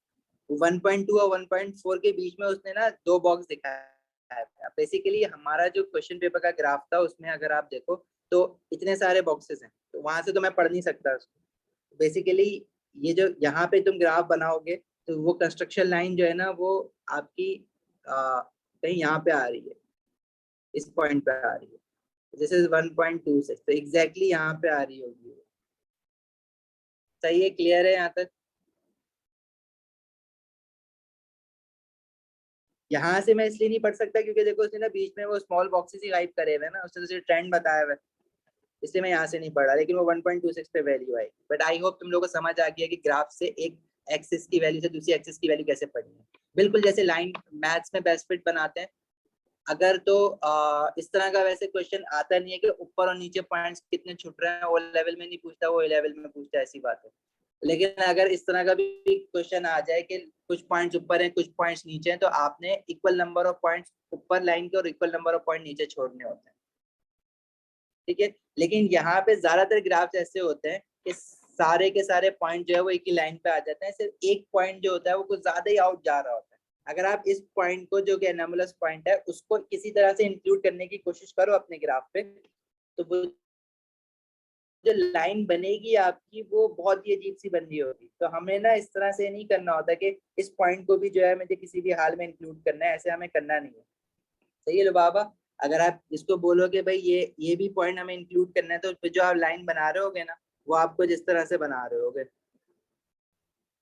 1.2 और 1.4 के बीच में उसने ना दो बॉक्स दिखाया है। बेसिकली हमारा जो क्वेश्चन पेपर का ग्राफ था उसमें अगर आप देखो तो इतने सारे बॉक्सेस हैं, तो वहां से तो मैं पढ़ नहीं सकता उसको। बेसिकली ये जो यहाँ पे तुम ग्राफ बनाओगे तो वो कंस्ट्रक्शन लाइन जो है ना वो आपकी कहीं यहाँ पे आ रही है, इस पॉइंट पे आ रही है। दिस इज 1.26, तो एग्जैक्टली यहाँ पे आ रही होगी। सही है, क्लियर है यहाँ तक? यहाँ से मैं इसलिए नहीं पढ़ सकता क्योंकि देखो उसने ना बीच में वो स्मॉल बॉक्सेस ही गाइड करे हुए ना, उसने तो ट्रेंड बताया हुआ है, इसलिए मैं यहाँ से नहीं पढ़ा। लेकिन वो 1.26 पे value I. But I hope तुम लोगों को समझ आ गया कि ग्राफ से एक एक्सिस की वैल्यू से दूसरी एक्सिस की वैल्यू कैसे पढ़नी है। बिल्कुल जैसे लाइन मैथ्स में बेस्ट फिट बनाते हैं। अगर तो इस तरह का वैसे क्वेश्चन आता नहीं है कि ऊपर और नीचे पॉइंट्स कितने छुट रहे हैं, वो लेवल में नहीं पूछता, वो लेवल में पूछता है, ऐसी बात है। लेकिन अगर इस तरह का भी क्वेश्चन आ जाए कि कुछ पॉइंट्स ऊपर हैं कुछ पॉइंट्स नीचे हैं, तो आपने इक्वल नंबर ऑफ पॉइंट्स ऊपर लाइन के और इक्वल नंबर ऑफ पॉइंट नीचे छोड़ने होते हैं। ठीक है, लेकिन यहाँ पे ज्यादातर ग्राफ्स ऐसे होते हैं कि सारे के सारे पॉइंट जो है वो एक ही लाइन पे आ जाते हैं, सिर्फ एक पॉइंट जो होता है वो कुछ ज्यादा ही आउट जा रहा होता है। अगर आप इस पॉइंट को जो कि एनोमलस पॉइंट है उसको किसी तरह से इंक्लूड करने की कोशिश करो अपने ग्राफ पे, तो वो जो लाइन बनेगी आपकी वो बहुत ही अजीब सी बन रही होगी। तो हमें ना इस तरह से नहीं करना होता कि इस पॉइंट को भी जो है मुझे किसी भी हाल में इंक्लूड करना है, ऐसे हमें करना नहीं है। सही है लुबाबा? अगर आप इसको बोलोगे भाई ये भी पॉइंट हमें इंक्लूड करना है, तो फिर जो आप लाइन बना रहे होगे ना वो आपको जिस तरह से बना रहे होगे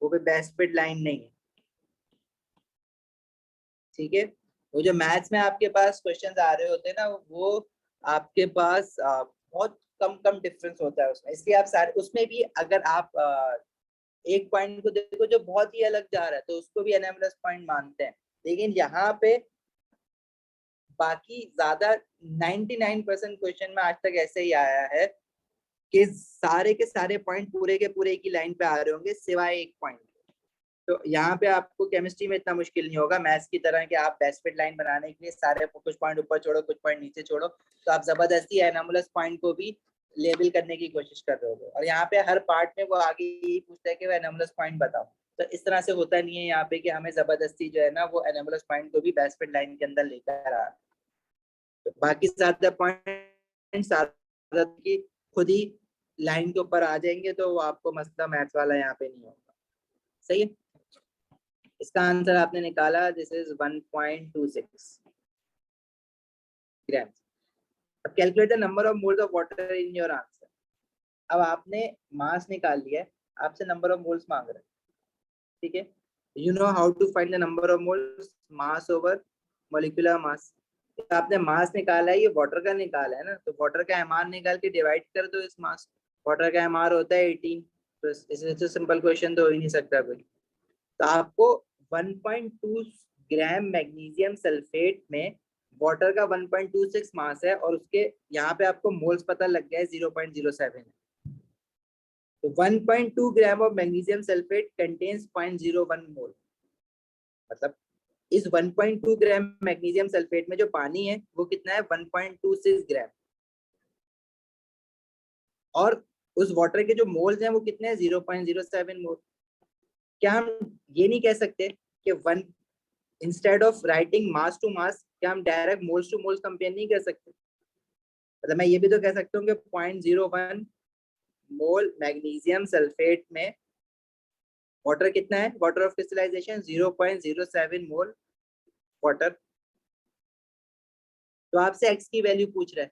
वो भी बेस्ट फिट लाइन नहीं है। ठीक है, वो जो मैथ्स में आपके पास क्वेश्चंस आ रहे होते हैं ना वो आपके पास बहुत कम कम डिफरेंस होता है उसमें, इसलिए आप सारे उसमें भी अगर आप एक पॉइंट को देखो जो बहुत ही अलग जा रहा है तो उसको भी एनामलस पॉइंट मानते हैं। लेकिन यहाँ पे बाकी ज्यादा 99% क्वेश्चन में आज तक ऐसे ही आया है कि सारे के सारे पॉइंट पूरे के पूरे की लाइन पे आ रहे होंगे सिवाय एक पॉइंट। तो यहाँ पे आपको केमिस्ट्री में इतना मुश्किल नहीं होगा मैथ्स की तरह कि आप बेस्ट फिट लाइन बनाने के लिए सारे कुछ पॉइंट ऊपर छोड़ो कुछ पॉइंट नीचे छोड़ो, तो आप जबरदस्ती एनामुलस पॉइंट को भी लेबल करने की कोशिश कर रहे हो। और यहाँ पे हर पार्ट में वो आगे यही पूछता है कि वो एनामुलस पॉइंट बताओ। तो इस तरह से होता नहीं है यहाँ पे कि हमें जबरदस्ती जो है ना वो एनामुलस पॉइंट को भी बेस्ट फिट लाइन के अंदर लेकर आ। तो बाकी सारे पॉइंट सारा की खुद ही लाइन के ऊपर आ जाएंगे, तो वो आपको मसला मैथ्स वाला यहाँ पे नहीं होगा। सही है, इसका आंसर आपने निकाला, दिस इज 1.26 ग्राम। अब calculate the number of moles of water in your answer. अब आपने मास निकाल लिया है, आपसे नंबर ऑफ मोल्स मांग रहे हैं। ठीक है, you know how to find the number of moles, mass over molecular mass. आपने मास निकाला है, ये वाटर का निकाला है ना, तो वाटर का एमआर निकाल के डिवाइड कर दो इस मास। वाटर का एमआर होता है 18, तो इससे तो सिंपल क्वेश्चन तो हो ही नहीं सकता कोई। तो आपको 1.2 ग्राम मैग्नीशियम सल्फेट में वाटर का 1.26 मास है और उसके यहाँ पे आपको मोल्स पता लग गया है 0.07 है। तो 1.2 gram of magnesium sulphate contains 0.01 मोल। मतलब इस 1.2 ग्राम मैग्नीशियम सल्फेट में जो पानी है वो कितना है, 1.26 ग्राम। और उस वाटर के जो मोल्स हैं वो कितने हैं, 0.07 मोल। क्या हम ये नहीं कह सकते कि one instead of writing mass to mass क्या हम direct moles to moles compare नहीं कर सकते? मतलब मैं ये भी तो कह सकता हूँ कि 0.01 मोल मैग्नीशियम सल्फेट में वाटर कितना है, water of crystallization 0.07 mole water. तो आपसे एक्स की वैल्यू पूछ रहा है।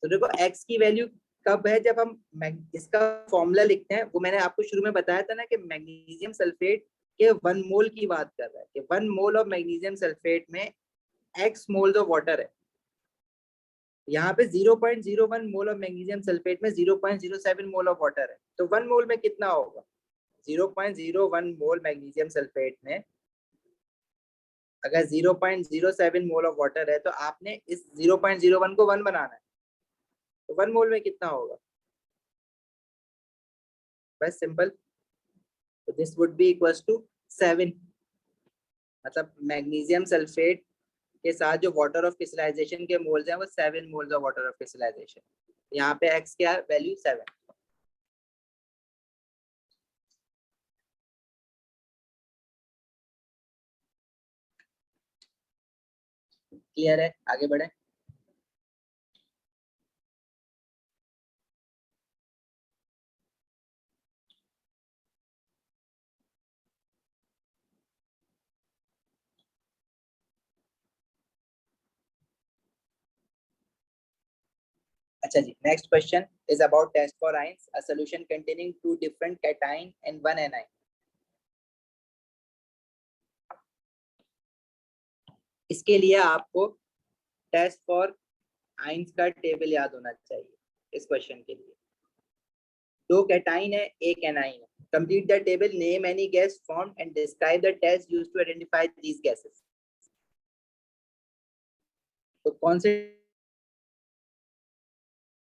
तो देखो एक्स की वैल्यू कब है, जब हम इसका फॉर्मूला लिखते हैं, वो मैंने आपको शुरू में बताया था ना कि मैग्नीशियम सल्फेट के 1 मोल की बात कर रहा है कि 1 मोल ऑफ मैग्नीशियम सल्फेट में x मोल्स ऑफ वाटर है। यहाँ पे 0.01 मोल ऑफ मैग्नीशियम सल्फेट में 0.07 मोल ऑफ वाटर है। तो 1 मोल में कितना होगा, 0.01 मोल मैग्नीशियम सल्फेट में अगर 0.07 मोल ऑफ वाटर है, तो आपने इस 0.01 को 1 बनाना है। तो 1 मोल में कितना होगा, बस सिंपल। तो this would be equals to 7। मतलब मैग्नीशियम सल्फेट के साथ जो वाटर ऑफ क्रिस्टलाइजेशन के मोल्स हैं वो 7 moles of water of crystallization. यहाँ पे x क्या है, वैल्यू 7। क्लियर है, आगे बढ़े। अच्छा जी, next question is about test for ions, a solution containing 2 different cation and 1 anion. इसके लिए आपको टेस्ट फॉर आयंस का टेबल याद होना चाहिए इस क्वेश्चन के लिए। 2 कैटाइन है, 1 एनाइन है। Complete the table, name any gas formed and describe the test used to identify these gases. तो कौन से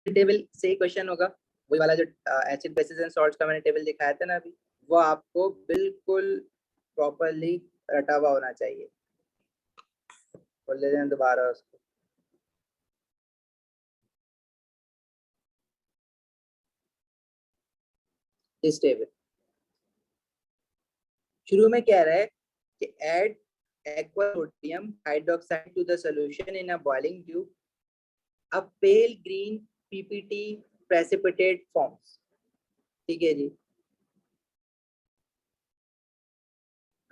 टेबल से क्वेश्चन होगा, वही वाला जो एसिड बेसिस एंड सॉल्ट्स का मैंने टेबल दिखाया था ना अभी, वो आपको बिल्कुल प्रॉपरली रटा हुआ होना चाहिए। बोल लेते हैं दोबारा उसको। इस टेबल शुरू में कह रहा है कि add aqueous sodium hydroxide to the solution in a boiling tube, a pale green ppt precipitate forms। ठीक है जी।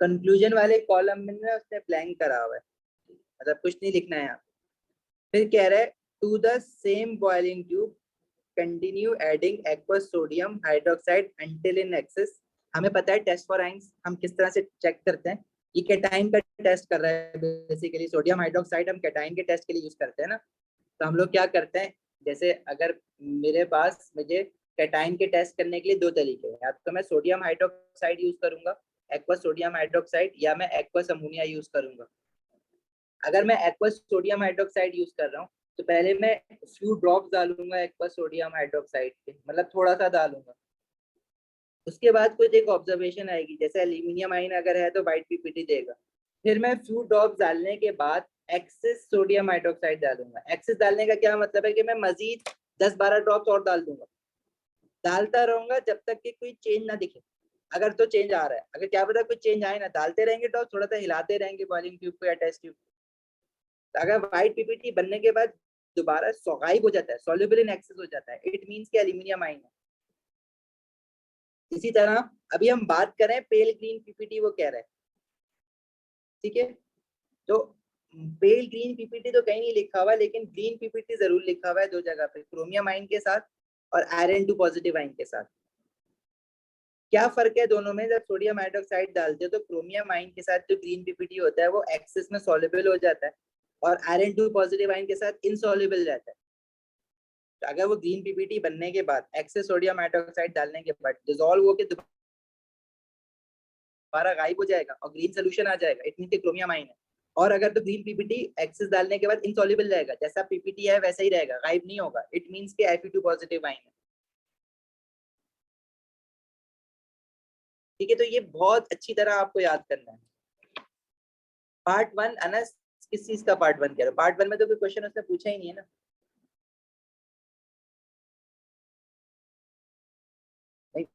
कंक्लूजन वाले कॉलम में ना उसने ब्लैंक करा हुआ है, मतलब कुछ नहीं लिखना है यहाँ। फिर कह रहा है to the same boiling tube continue adding aqueous sodium hydroxide until in excess. हमें पता है टेस्ट फॉर आयंस हम किस तरह से चेक करते हैं। ये कैटाइन का टेस्ट कर रहा है बेसिकली, सोडियम हाइड्रोक्साइड हम कैटाइन के टेस्ट के लिए यूज करते हैं ना। तो हम लोग क्या करते हैं, जैसे अगर मेरे पास मुझे कैटाइन के टेस्ट करने के लिए 2 तरीके हैं, या तो मैं सोडियम हाइड्रोक्साइड यूज करूंगा एक्वस सोडियम हाइड्रोक्साइड, या मैं एक्वस अमोनिया यूज करूंगा। अगर मैं एक्वस सोडियम हाइड्रोक्साइड यूज कर रहा हूँ तो पहले मैं फ्यू ड्रॉप्स डालूंगा एक्वस सोडियम हाइड्रोक्साइड के, मतलब थोड़ा सा डालूंगा। उसके बाद कुछ एक ऑब्जर्वेशन आएगी, जैसे एल्यूमिनियम आयन अगर है तो वाइट पीपीटी देगा। फिर मैं फ्यू ड्रॉप्स डालने के बाद एक्सेस सोडियम हाइड्रोक्साइड डालूंगा। एक्सेस डालने का क्या मतलब है कि मैं मजीद 10-12 ड्रॉप्स और डाल दूंगा, डालता रहूंगा जब तक कि कोई चेंज ना दिखे। अगर तो चेंज आ रहा है, अगर क्या पता कोई चेंज आए ना, डालते रहेंगे ड्रॉप, थोड़ा सा हिलाते रहेंगे बॉइलिंग ट्यूब को या टेस्ट ट्यूब। अगर व्हाइट पीपीटी बनने के बाद दोबारा गायब हो जाता है, सॉल्युबल इन एक्सेस हो जाता है, इट मींस कि एल्यूमिनियम आयन है। इसी तरह अभी हम बात करें पेल ग्रीन पीपीटी, वो कह रहा है, ठीक है। तो पेल ग्रीन पीपीटी तो कहीं नहीं लिखा हुआ, लेकिन ग्रीन पीपीटी जरूर लिखा हुआ है 2 जगह पे, क्रोमियम आयन के साथ और आयरन 2 पॉजिटिव आयन के साथ। क्या फर्क है दोनों में, जब सोडियम हाइड्रोक्साइड डालते हो तो क्रोमियम आयन के साथ जो ग्रीन पीपीटी होता है वो एक्सेस में सॉल्युबल हो जाता है, और आयरन 2 पॉजिटिव आयन के साथ इनसॉल्युबल रहता है। तो अगर वो ग्रीन पीपीटी बनने के बाद एक्सेस सोडियम हाइड्रोक्साइड डालने के बाद डिसॉल्व होकर दोबारा गायब हो जाएगा और ग्रीन सोल्यूशन आ जाएगा, इट मींस क्रोमियम आयन है। और अगर तो ग्रीन पीपीटी एक्सेस डालने के बाद इनसॉल्युबल रहेगा, जैसा पीपीटी है वैसा ही रहेगा, गायब नहीं होगा, इट मींस कि Fe2 पॉजिटिव आयन है। ठीक है, तो ये बहुत अच्छी तरह आपको याद करना है। पार्ट 1 अनस किस चीज का पार्ट 1 कह रहे हो, पार्ट 1 में तो कोई क्वेश्चन उसने पूछा ही नहीं है ना। नहीं,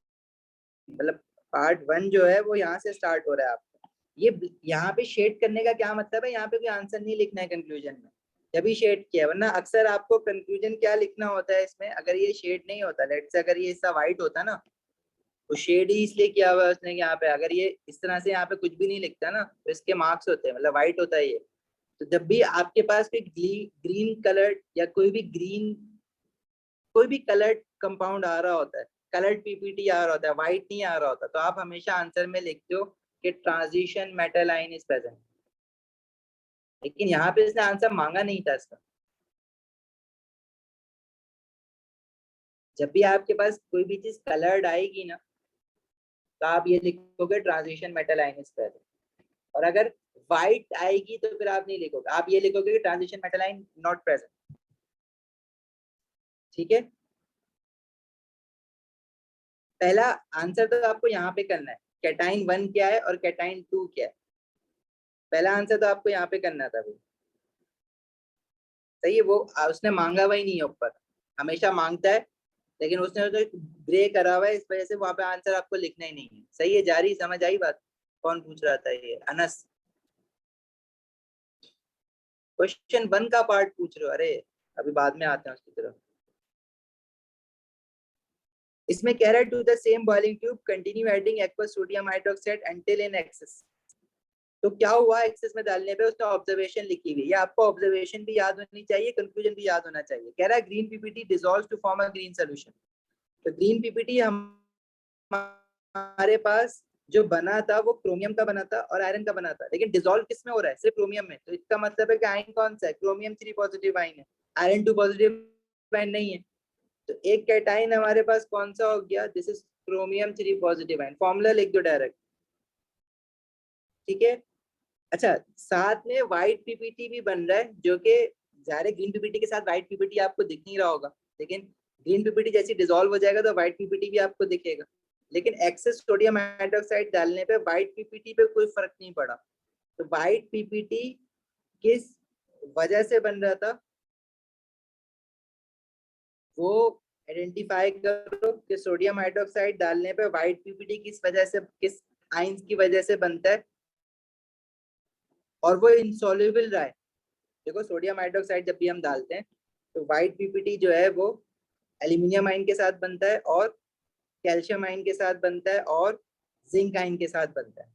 मतलब पार्ट 1 जो है वो यहाँ से स्टार्ट हो रहा है आपका। ये यहाँ पे शेड करने का क्या मतलब है, यहाँ पे कोई आंसर नहीं लिखना है कंक्लूजन में, जब शेड किया। वरना अक्सर आपको कंक्लूजन क्या लिखना होता है इसमें, अगर ये शेड नहीं होता, लेट से अगर ये हिस्सा व्हाइट होता ना, वो शेड ही इसलिए किया हुआ है उसने यहाँ पे। अगर ये इस तरह से यहाँ पे कुछ भी नहीं लिखता ना तो इसके मार्क्स होते हैं, मतलब व्हाइट होता है ये। तो जब भी आपके पास कोई ग्रीन कलर या कोई भी कलर्ड कंपाउंड आ रहा होता है, कलर्ड पीपीटी आ रहा होता है, व्हाइट नहीं आ रहा होता, तो आप हमेशा आंसर में लिखते हो कि transition metal ion is present. लेकिन यहाँ पे इसने आंसर मांगा नहीं था इसका। जब भी आपके पास कोई भी चीज कलर्ड आएगी ना तो आप ये लिखोगे transition metal ion is present. और अगर व्हाइट आएगी तो फिर आप नहीं लिखोगे, आप ये लिखोगे कि transition metal ion not present. ठीक है, पहला आंसर तो आपको यहाँ पे करना है, कैटाइन 1 क्या है और कैटाइन 2 क्या है। पहला आंसर तो आपको यहाँ पे करना था भाई। सही है, वो उसने मांगा हुआ ही नहीं है ऊपर, हमेशा मांगता है, लेकिन उसने तो ग्रे करा हुआ है, इस वजह से वहां पे आंसर आपको लिखना ही नहीं है। सही है, जारी समझ आई बात। कौन पूछ रहा था ये, अनस? क्वेश्चन 1 का पार्ट पूछ रहे हो? अरे अभी बाद में आते हैं उसकी तरफ। इसमें कह रहा है to the same boiling tube continue adding aqueous sodium hydroxide until in excess. तो क्या हुआ एक्सेस में डालने पे, उसने ऑब्जर्वेशन लिखी हुई है। आपको ऑब्जर्वेशन भी याद होनी चाहिए, कंक्लूजन भी याद होना चाहिए। कह रहा है green PPT dissolves to form a green solution. तो ग्रीन पीपीटी हमारे पास जो बना था वो क्रोमियम का बना था और आयरन का बना था, लेकिन डिसॉल्व किस में हो रहा है? सिर्फ क्रोमियम में। तो इसका मतलब है कि आयन कौन सा है? क्रोमियम 3 पॉजिटिव आयन है, आयरन 2 पॉजिटिव आयन नहीं है। तो एक कैटाइन हमारे पास कौन सा हो गया? This is chromium 3 positive ion. Formula लिख दो डायरेक्ट। ठीक है, अच्छा साथ में व्हाइट पीपीटी भी बन रहा है, जो कि ज़ाहिर है ग्रीन पीपीटी के साथ व्हाइट पीपीटी आपको दिख नहीं रहा होगा, लेकिन ग्रीन पीपीटी जैसी डिसॉल्व हो जाएगा तो व्हाइट पीपीटी भी आपको दिखेगा। लेकिन एक्सेस सोडियम हाइड्रोक्साइड डालने पे व्हाइट पीपीटी पे कोई फर्क नहीं पड़ा। तो व्हाइट पीपीटी किस वजह से बन रहा था वो आइडेंटिफाई करो कि सोडियम हाइड्रोक्साइड डालने पे व्हाइट पीपीटी किस वजह से, किस आयंस की वजह से बनता है, और वो इंसॉल्युबल रहा है। देखो सोडियम हाइड्रोक्साइड जब भी हम डालते हैं तो व्हाइट पीपीटी जो है वो एल्यूमिनियम आयन के साथ बनता है और कैल्शियम आयन के साथ बनता है और जिंक आयन के साथ बनता है।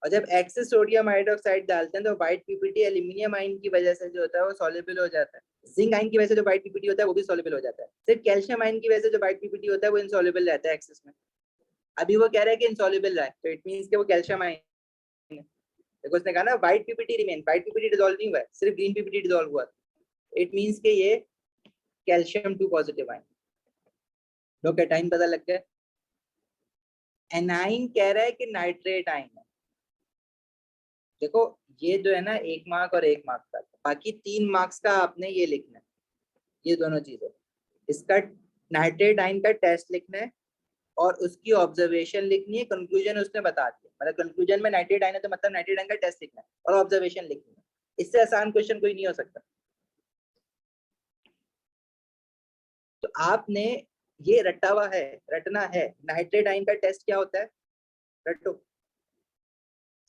और जब एक्सेस सोडियम हाइड्रोक्साइड डालते हैं तो व्हाइट पीपीटी एल्यूमिनियम आयन की वजह से जो होता है वो सॉल्युबल हो जाता है। जिंक आयन की वजह से जो व्हाइट पीपीटी होता है वो भी सॉल्युबल हो जाता है। सिर्फ कैल्शियम आयन की वजह से जो व्हाइट पीपीटी होता है वो इनसॉल्युबल रहता है एक्सेस में। अभी वो कह रहा है कि इनसॉल्युबल रहा है, तो इट मींस कि वो कैल्शियम आयन है। देखो उसने कहा ना white PPT remain, white PPT dissolve नहीं हुआ है, सिर्फ ग्रीन पीपीटी डिसॉल्व हुआ। इट मींस के ये कैल्शियम 2 पॉजिटिव आयन। लो कैटाइन पता लग गया। एनाइन कह रहा है कि नाइट्रेट आयन है। देखो ये जो है ना 1 मार्क और 1 मार्क का, बाकी 3 मार्क्स का आपने ये लिखना है, ये दोनों चीजें। इसका नाइट्रेट आयन का टेस्ट लिखना है और उसकी ऑब्जर्वेशन लिखनी है। कंक्लूजन उसने बता दिया, मतलब कंक्लूजन में नाइट्रेट आयन है तो मतलब नाइट्रेट आयन का टेस्ट लिखना है और ऑब्जर्वेशन लिखनी है। इससे आसान क्वेश्चन कोई नहीं हो सकता। तो आपने ये रटा हुआ है, रटना है। नाइट्रेट आयन का टेस्ट क्या होता है, रटो।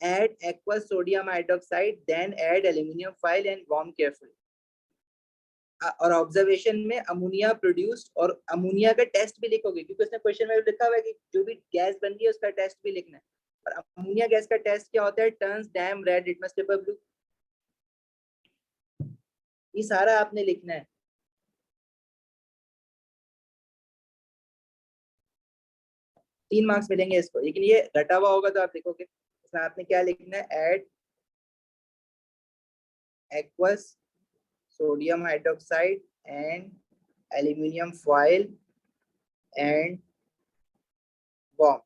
add aqueous sodium hydroxide, then add aluminium foil and warm carefully। और ऑब्जर्वेशन में अमोनिया प्रोड्यूस्ड, और अमोनिया का टेस्ट भी लिखोगे क्योंकि उसने क्वेश्चन में लिखा हुआ है कि जो भी गैस बन रही है उसका टेस्ट भी लिखना है। और अमोनिया गैस का टेस्ट क्या होता है? Turns dam red litmus paper blue. ये सारा आपने लिखना है। तीन मार्क्स मिलेंगे इसको, लेकिन ये रटा हुआ होगा तो आप लिखोगे। इसमें आपने क्या लिखना है? Add aqueous sodium hydroxide and aluminium foil and warm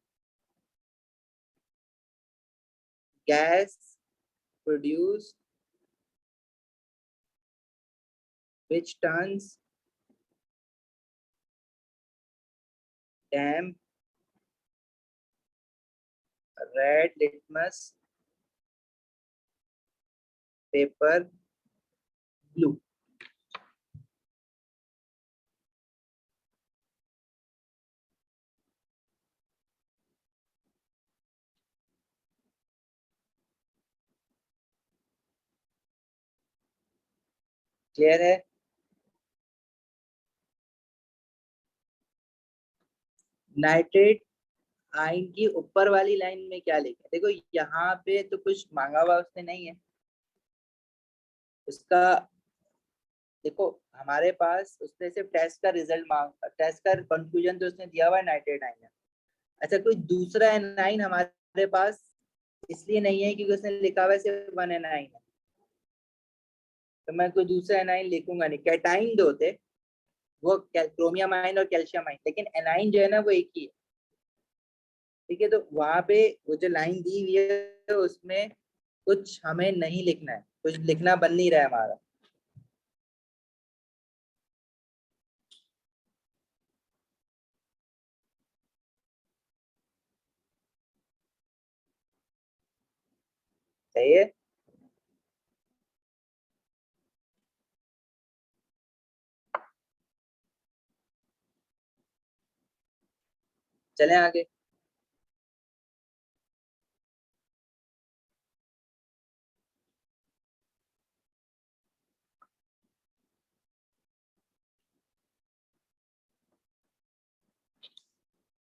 gas produced which turns damp red litmus paper blue। Clear है? नाइट्रेट आइन की ऊपर वाली लाइन में क्या लिखा है? देखो यहाँ पे तो कुछ मांगा हुआ उसने नहीं है उसका। देखो हमारे पास उसने सिर्फ टेस्ट का रिजल्ट मांग, टेस्ट का कंक्लूजन तो उसने दिया हुआ है नाइट्रेट आइन है। अच्छा कोई दूसरा एनाइन हमारे पास इसलिए नहीं है क्योंकि उसने लिखा हुआ है सिर्फ वन एनाइन है, तो मैं कोई दूसरा एनाइन लिखूंगा नहीं। कैटाइन दो थे वो क्रोमियम आइन और कैल्शियम आइन, लेकिन एनाइन जो है ना वो एक ही है। ठीक है, तो वहां पे वो जो लाइन दी हुई है उसमें कुछ हमें नहीं लिखना है, कुछ लिखना बन नहीं रहा है हमारा। सही है। चलें आगे।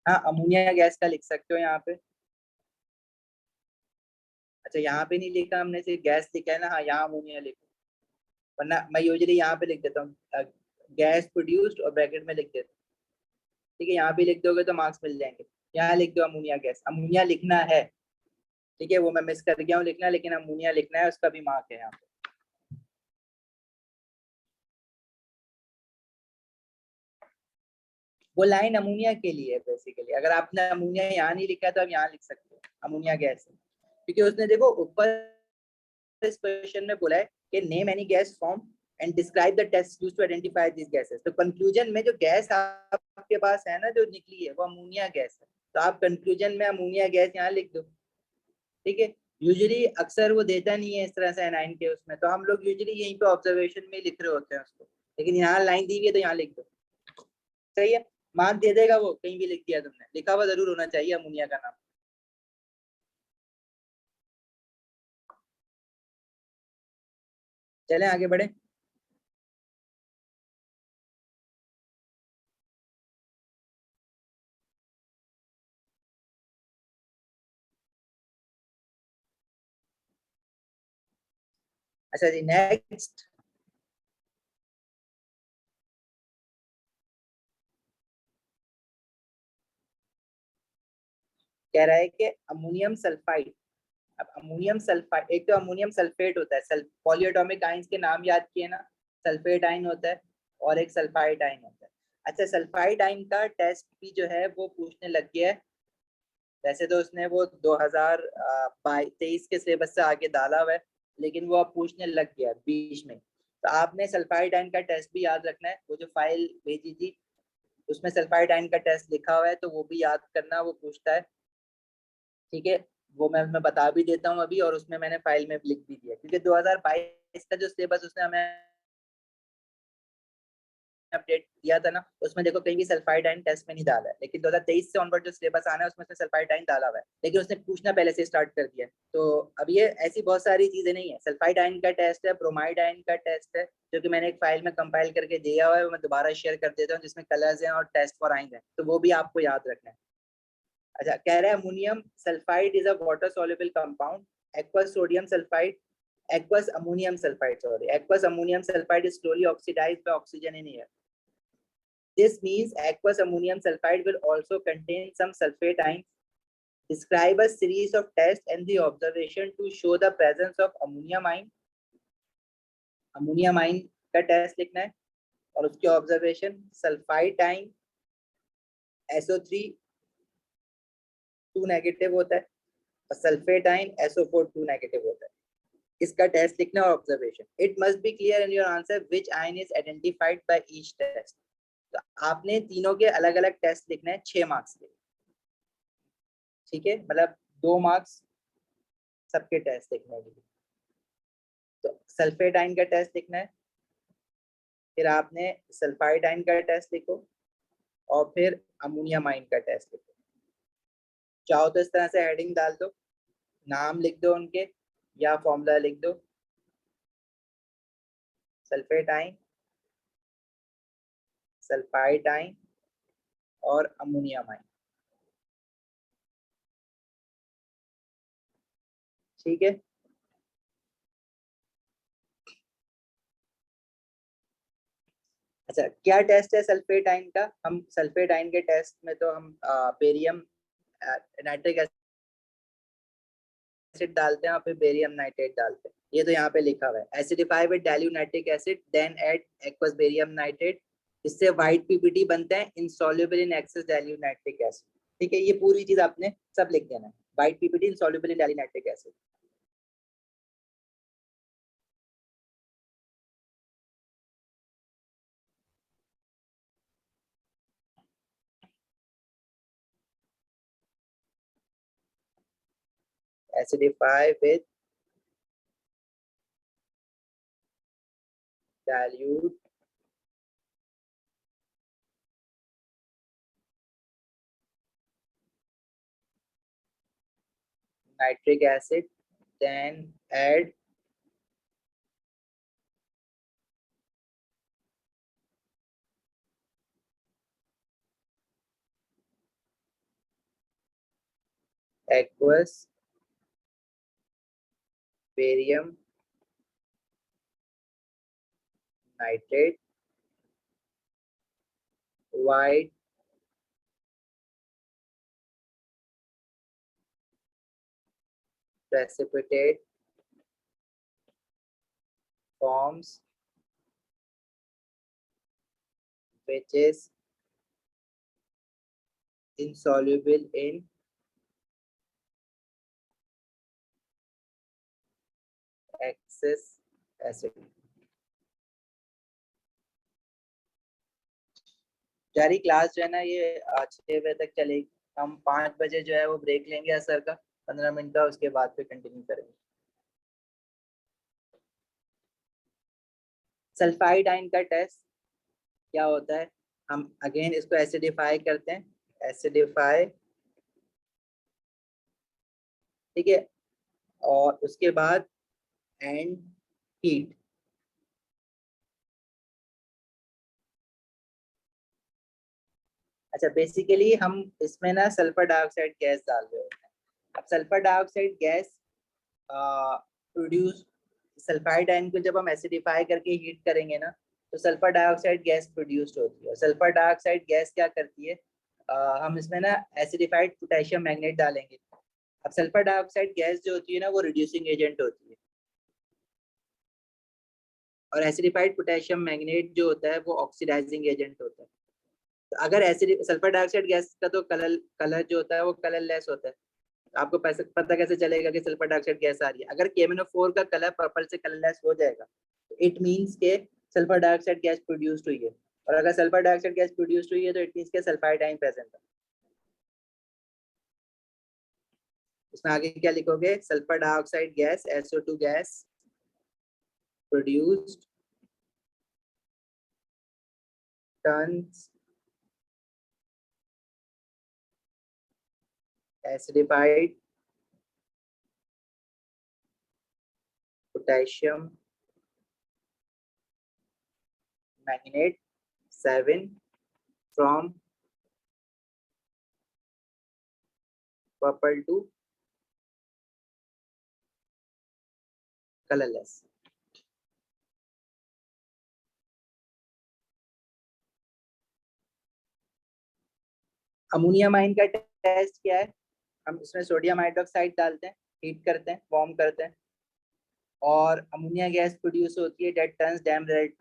हाँ अमोनिया गैस का लिख सकते हो यहाँ पे। अच्छा यहाँ पे नहीं लिखा हमने, सिर्फ गैस लिखा है ना, हाँ यहाँ अमोनिया लिखो, वरना मैं यूजली यहाँ पे लिख देता हूँ गैस प्रोड्यूस्ड और ब्रैकेट में लिख देता हूँ। ठीक है, यहाँ भी लिख दोगे तो मार्क्स मिल जाएंगे। यहाँ लिख दो अमोनिया गैस, अमोनिया लिखना है। ठीक है, वो मैं मिस कर गया हूँ लिखना, लेकिन अमोनिया लिखना है, उसका भी मार्क है यहाँ पे। वो लाइन अमोनिया के लिए है बेसिकली, अगर आपने अमोनिया यहाँ नहीं लिखा है तो आप यहाँ लिख सकते हो अमोनिया गैस है। क्योंकि उसने देखो ऊपर इस क्वेश्चन में बोला है कि name any gas form and describe the test used to identify this gases. तो कंक्लूजन में जो गैस आपके पास है ना जो निकली है वो अमोनिया गैस है, तो आप कंक्लूजन में अमोनिया गैस यहाँ लिख दो। ठीक है, यूजुअली अक्सर वो देता नहीं है इस तरह से एनाइन के उसमें, तो हम लोग यूजुअली यहीं पे ऑब्जर्वेशन में लिख रहे होते हैं उसको, लेकिन यहाँ लाइन दी हुई है तो यहाँ लिख दो। सही है, मार्क दे देगा वो, कहीं भी लिख दिया तुमने, लिखा हुआ जरूर होना चाहिए अमोनिया का नाम। चलें आगे बढ़े। अच्छा जी नेक्स्ट कह रहा है कि अमोनियम सल्फाइड। अब अमोनियम सल्फाइड, एक तो अमोनियम सल्फेट होता है, पॉलीएटॉमिक आइंस के नाम याद किए ना, सल्फेट आइन होता है और एक सल्फाइड आइन होता है। अच्छा सल्फाइड आइन का टेस्ट भी जो है वो पूछने लग गया है। वैसे तो उसने वो 2023 के सिलेबस से आगे डाला हुआ है, लेकिन वो अब पूछने लग गया है बीच में। तो आपने सल्फाइड आइन का टेस्ट भी याद रखना है, वो जो फाइल भेजी थी उसमें सल्फाइड आइन का टेस्ट लिखा हुआ है, तो वो भी याद करना, वो पूछता है। ठीक है, वो मैं बता भी देता हूँ अभी, और उसमें मैंने फाइल में लिख भी दिया, क्योंकि 2022 का जो सिलेबस उसने हमें अपडेट दिया था ना, उसमें देखो कहीं भी सल्फाइड आयन टेस्ट में नहीं डाला है, लेकिन 2023 से ऑनवर्ड जो सिलेबस आना है उसमें से सल्फाइड आयन डाला हुआ है, लेकिन उसने पूछना पहले से स्टार्ट कर दिया है। तो अब ये ऐसी बहुत सारी चीजें नहीं है, सल्फाइड आयन का टेस्ट है, ब्रोमाइड आयन का टेस्ट है, जो कि मैंने एक फाइल में कंपाइल करके दिया हुआ है, वो मैं दोबारा शेयर कर देता हूँ, जिसमें कलर्स हैं और टेस्ट फॉर आयन है, तो वो भी आपको याद रखना है। अच्छा कह रहा है ammonium sulphide is a water soluble compound, aqueous sodium sulfide, aqueous ammonium sulfide, sorry, aqueous ammonium sulfide is slowly oxidized by oxygen in air. This means aqueous ammonium sulfide will also contain some sulfate ions. Describe a series of tests and the observation to show the presence of ammonium ion. Ammonium आइन का test लिखना है और उसकी observation, sulphide आइन SO3 2 negative होता है और सल्फेट आइन SO4 2 नेगेटिव होता है, इसका टेस्ट लिखना और observation. It must be clear in your answer which ion is identified by each test. तो आपने तीनों के अलग अलग टेस्ट लिखना है 6 मार्क्स के। ठीक है, मतलब 2 मार्क्स सबके टेस्ट लिखने के लिए। तो सल्फेट आइन का टेस्ट लिखना है, फिर आपने सल्फाइड आइन का टेस्ट लिखो और फिर अमोनियम आइन का टेस्ट लिखो। चाहो तो इस तरह से हेडिंग डाल दो, नाम लिख दो उनके या फॉर्मूला लिख दो, सल्फेट आइन, सल्फाइड आइन और अमोनियम आइन। ठीक है। अच्छा, क्या टेस्ट है सल्फेट आयन का? हम सल्फेट आयन के टेस्ट में तो हम बेरियम नाइट्रिक एसिड डालते हैं और फिर बेरियम नाइट्रेट डालते हैं। ये तो यहाँ पे लिखा हुआ है, acidify with dilute nitric acid then add aqueous barium nitrate, इससे व्हाइट पीपीटी बनता है insoluble in excess dilute nitric acid. ठीक है, ये पूरी चीज आपने सब लिख देना है, white PPT insoluble in dilute nitric acid. Acidify with dilute nitric acid then add aqueous barium nitrate, white precipitate forms which is insoluble in excess acid। जारी क्लास जो है ना ये 6 बजे तक चलेगी। हम 5 बजे जो है वो ब्रेक लेंगे असर का 15 मिनट का, उसके बाद फिर कंटिन्यू करेंगे। सल्फाइड आयन का टेस्ट क्या होता है? हम अगेन इसको एसिडिफाई करते हैं, एसिडिफाई, ठीक है, और उसके बाद एंड हीट। अच्छा, बेसिकली हम इसमें ना सल्फर डाइऑक्साइड गैस डाल रहे होते हैं। अब sulphur dioxide gas produce, sulphide ion को जब हम एसिडिफाई करके हीट करेंगे ना तो सल्फर डाइऑक्साइड गैस प्रोड्यूस्ड होती है। सल्फर डाइऑक्साइड गैस क्या करती है, हम इसमें ना एसिडिफाइड पोटेशियम मैग्नेट डालेंगे। अब सल्फर डाइऑक्साइड गैस जो होती है ना वो रिड्यूसिंग एजेंट होती है, और एसिडिफाइड पोटेशियम मैग्नेट जो होता है वो ऑक्सीडाइजिंग एजेंट होता है। तो अगर एसिड सल्फर डाइऑक्साइड गैस का तो कलर कलर जो होता है वो कलरलेस होता है। तो आपको पता कैसे चलेगा कि सल्फर डाइऑक्साइड गैस आ रही है? अगर KMnO4 का कलर पर्पल से कलरलेस हो जाएगा तो इट मींस के सल्फर डाइऑक्साइड गैस प्रोड्यूस्ड हुई है, और अगर सल्फर डाइऑक्साइड गैस प्रोड्यूस्ड हुई है तो इट मींस के सल्फाइड आयन प्रेजेंट है। इसमें आगे क्या लिखोगे? Sulphur dioxide gas SO2 gas produced turns acidified potassium magnet 7 from purple to colorless। Ammonium ion का टेस्ट क्या है? हम इसमें सोडियम हाइड्रोक्साइड डालते हैं, हीट करते हैं, वार्म करते हैं, और अमोनिया गैस प्रोड्यूस होती है that turns dam red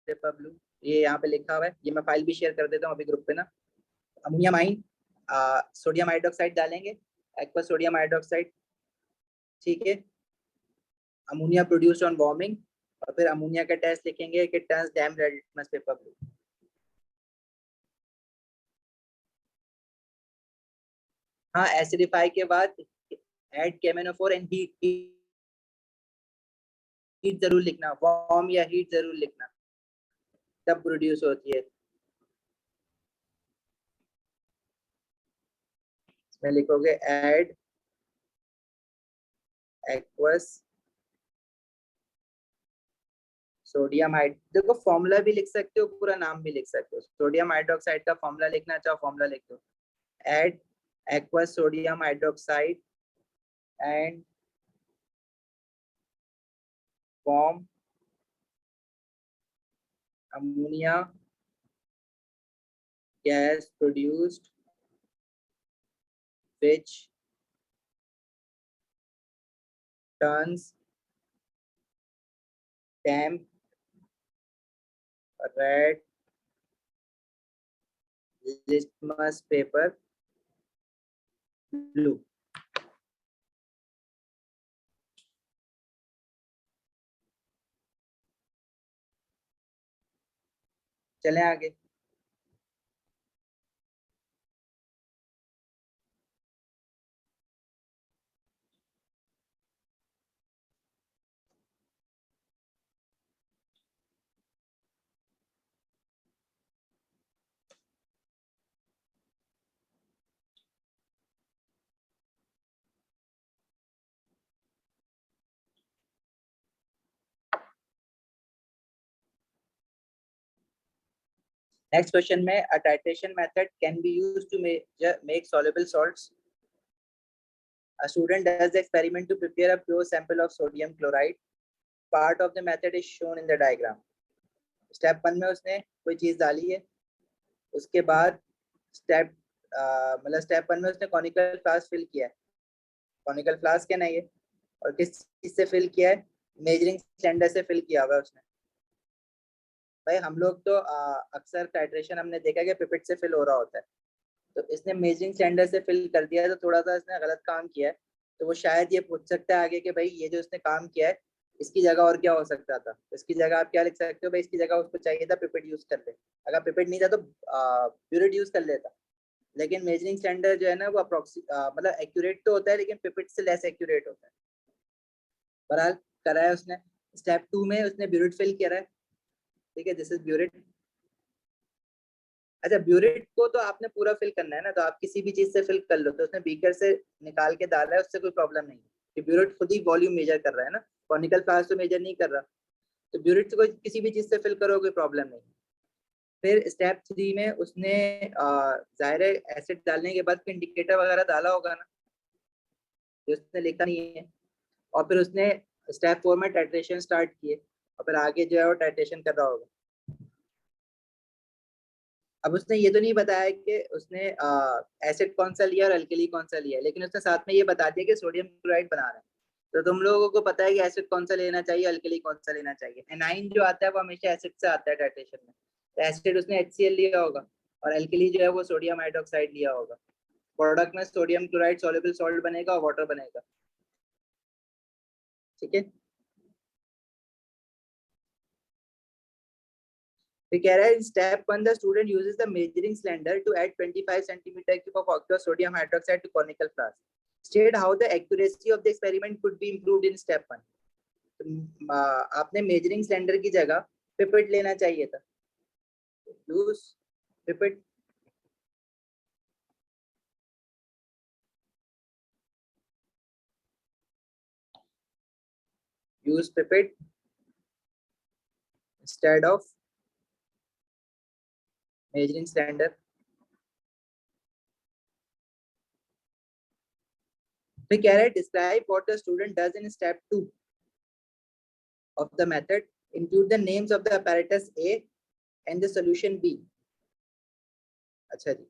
pepper blue. ये यहाँ पे लिखा हुआ है, ये मैं फाइल भी शेयर कर देता हूँ अभी ग्रुप पे ना। अमोनियम आयन, सोडियम हाइड्रोक्साइड डालेंगे, एक्वा सोडियम हाइड्रोक्साइड, ठीक है, अमोनिया प्रोड्यूस्ड ऑन वार्मिंग, और फिर अमोनिया का टेस्ट लिखेंगे कि turns dam red pepper blue. हाँ, एसिडिफाई के बाद add KMnO4 and heat, heat जरूर लिखना, वार्म या हीट जरूर लिखना, तब प्रोड्यूस होती है। इसमें लिखोगे ऐड एक्वस सोडियम हाइड, देखो फॉर्मूला भी लिख सकते हो, पूरा नाम भी लिख सकते हो। सोडियम हाइड्रोक्साइड का फॉर्मूला लिखना चाहो फॉर्मूला लिख दो, add aqueous sodium hydroxide and form ammonia gas produced, which turns damp red litmus paper blue. चलें आगे। नेक्स्ट क्वेश्चन में a titration method can be used to make soluble salts. A student does the experiment to prepare a pure sample of sodium chloride. Part of the method is shown in the diagram. Step 1 में उसने कोई चीज डाली है, उसके बाद step step 1 में उसने कॉनिकल फ्लास्क फिल किया है। कॉनिकल फ्लास्क है ना ये, और किस चीज से फिल किया है? मेजरिंग सिलेंडर से फिल किया हुआ है उसने। भाई हम लोग तो अक्सर टाइट्रेशन हमने देखा कि पिपेट से फिल हो रहा होता है, तो इसने मेजरिंग सिलेंडर से फिल कर दिया है, तो थोड़ा सा इसने गलत काम किया है। तो वो शायद ये पूछ सकता है आगे कि भाई ये जो इसने काम किया है इसकी जगह और क्या हो सकता था। इसकी जगह आप क्या लिख सकते हो? भाई इसकी जगह उसको चाहिए था पिपेट यूज कर ले, अगर पिपेट नहीं था तो ब्यूरेट यूज कर लेता। लेकिन मेजरिंग सिलेंडर जो है ना वो एक्यूरेट तो होता है, लेकिन पिपेट से लेस एक्यूरेट होता है। बहरहाल करा है उसने। स्टेप 2 में उसने ब्यूरेट फिल किया है, ठीक है, दिस इज ब्यूरेट। अच्छा, ब्यूरेट को तो आपने पूरा फिल करना है ना, तो आप किसी भी चीज से फिल कर लो। तो उसने बीकर से निकाल के डाला है, उससे कोई प्रॉब्लम नहीं है कि ब्यूरेट खुद ही वॉल्यूम मेजर कर रहा है ना, कॉनिकल फ्लास्क तो मेजर नहीं कर रहा। तो ब्यूरेट से कोई किसी भी चीज से फिल करो कोई प्रॉब्लम नहीं। फिर स्टेप 3 में उसने जाहिर है एसिड डालने के बाद इंडिकेटर वगैरह डाला होगा ना, जो उसने लिखा नहीं है। और फिर उसने स्टेप 4 में टाइट्रेशन स्टार्ट किए, और फिर आगे जो है वो टाइट्रेशन कर रहा होगा। अब उसने ये तो नहीं बताया कि उसने एसिड कौन सा लिया और अल्कली कौन सा लिया, लेकिन उसने साथ में ये बता दिया कि सोडियम क्लोराइड बना रहा है। तो तुम लोगों को पता है कि एसिड कौन सा लेना चाहिए, अल्कली कौन सा लेना चाहिए। एनाइन जो आता है वो हमेशा एसिड से आता है टाइट्रेशन में। तो एसिड उसने HCl लिया होगा, और अल्कली जो है वो सोडियम हाइड्रोक्साइड लिया होगा। प्रोडक्ट में सोडियम क्लोराइड सॉल्युबल सॉल्ट बनेगा और वाटर बनेगा, ठीक है। फिर कह रहा है step 1 the student uses the measuring cylinder to add 25 centimetre cube of aqueous sodium hydroxide to conical flask. State how the accuracy of the experiment could be improved in step 1. आपने measuring cylinder की जगह pipette लेना चाहिए था। Use pipette. Use pipette instead of measuring cylinder. फिर कह रहा है describe what the student does in step 2 of the method. Include the names of the apparatus A and the solution B. अच्छा जी,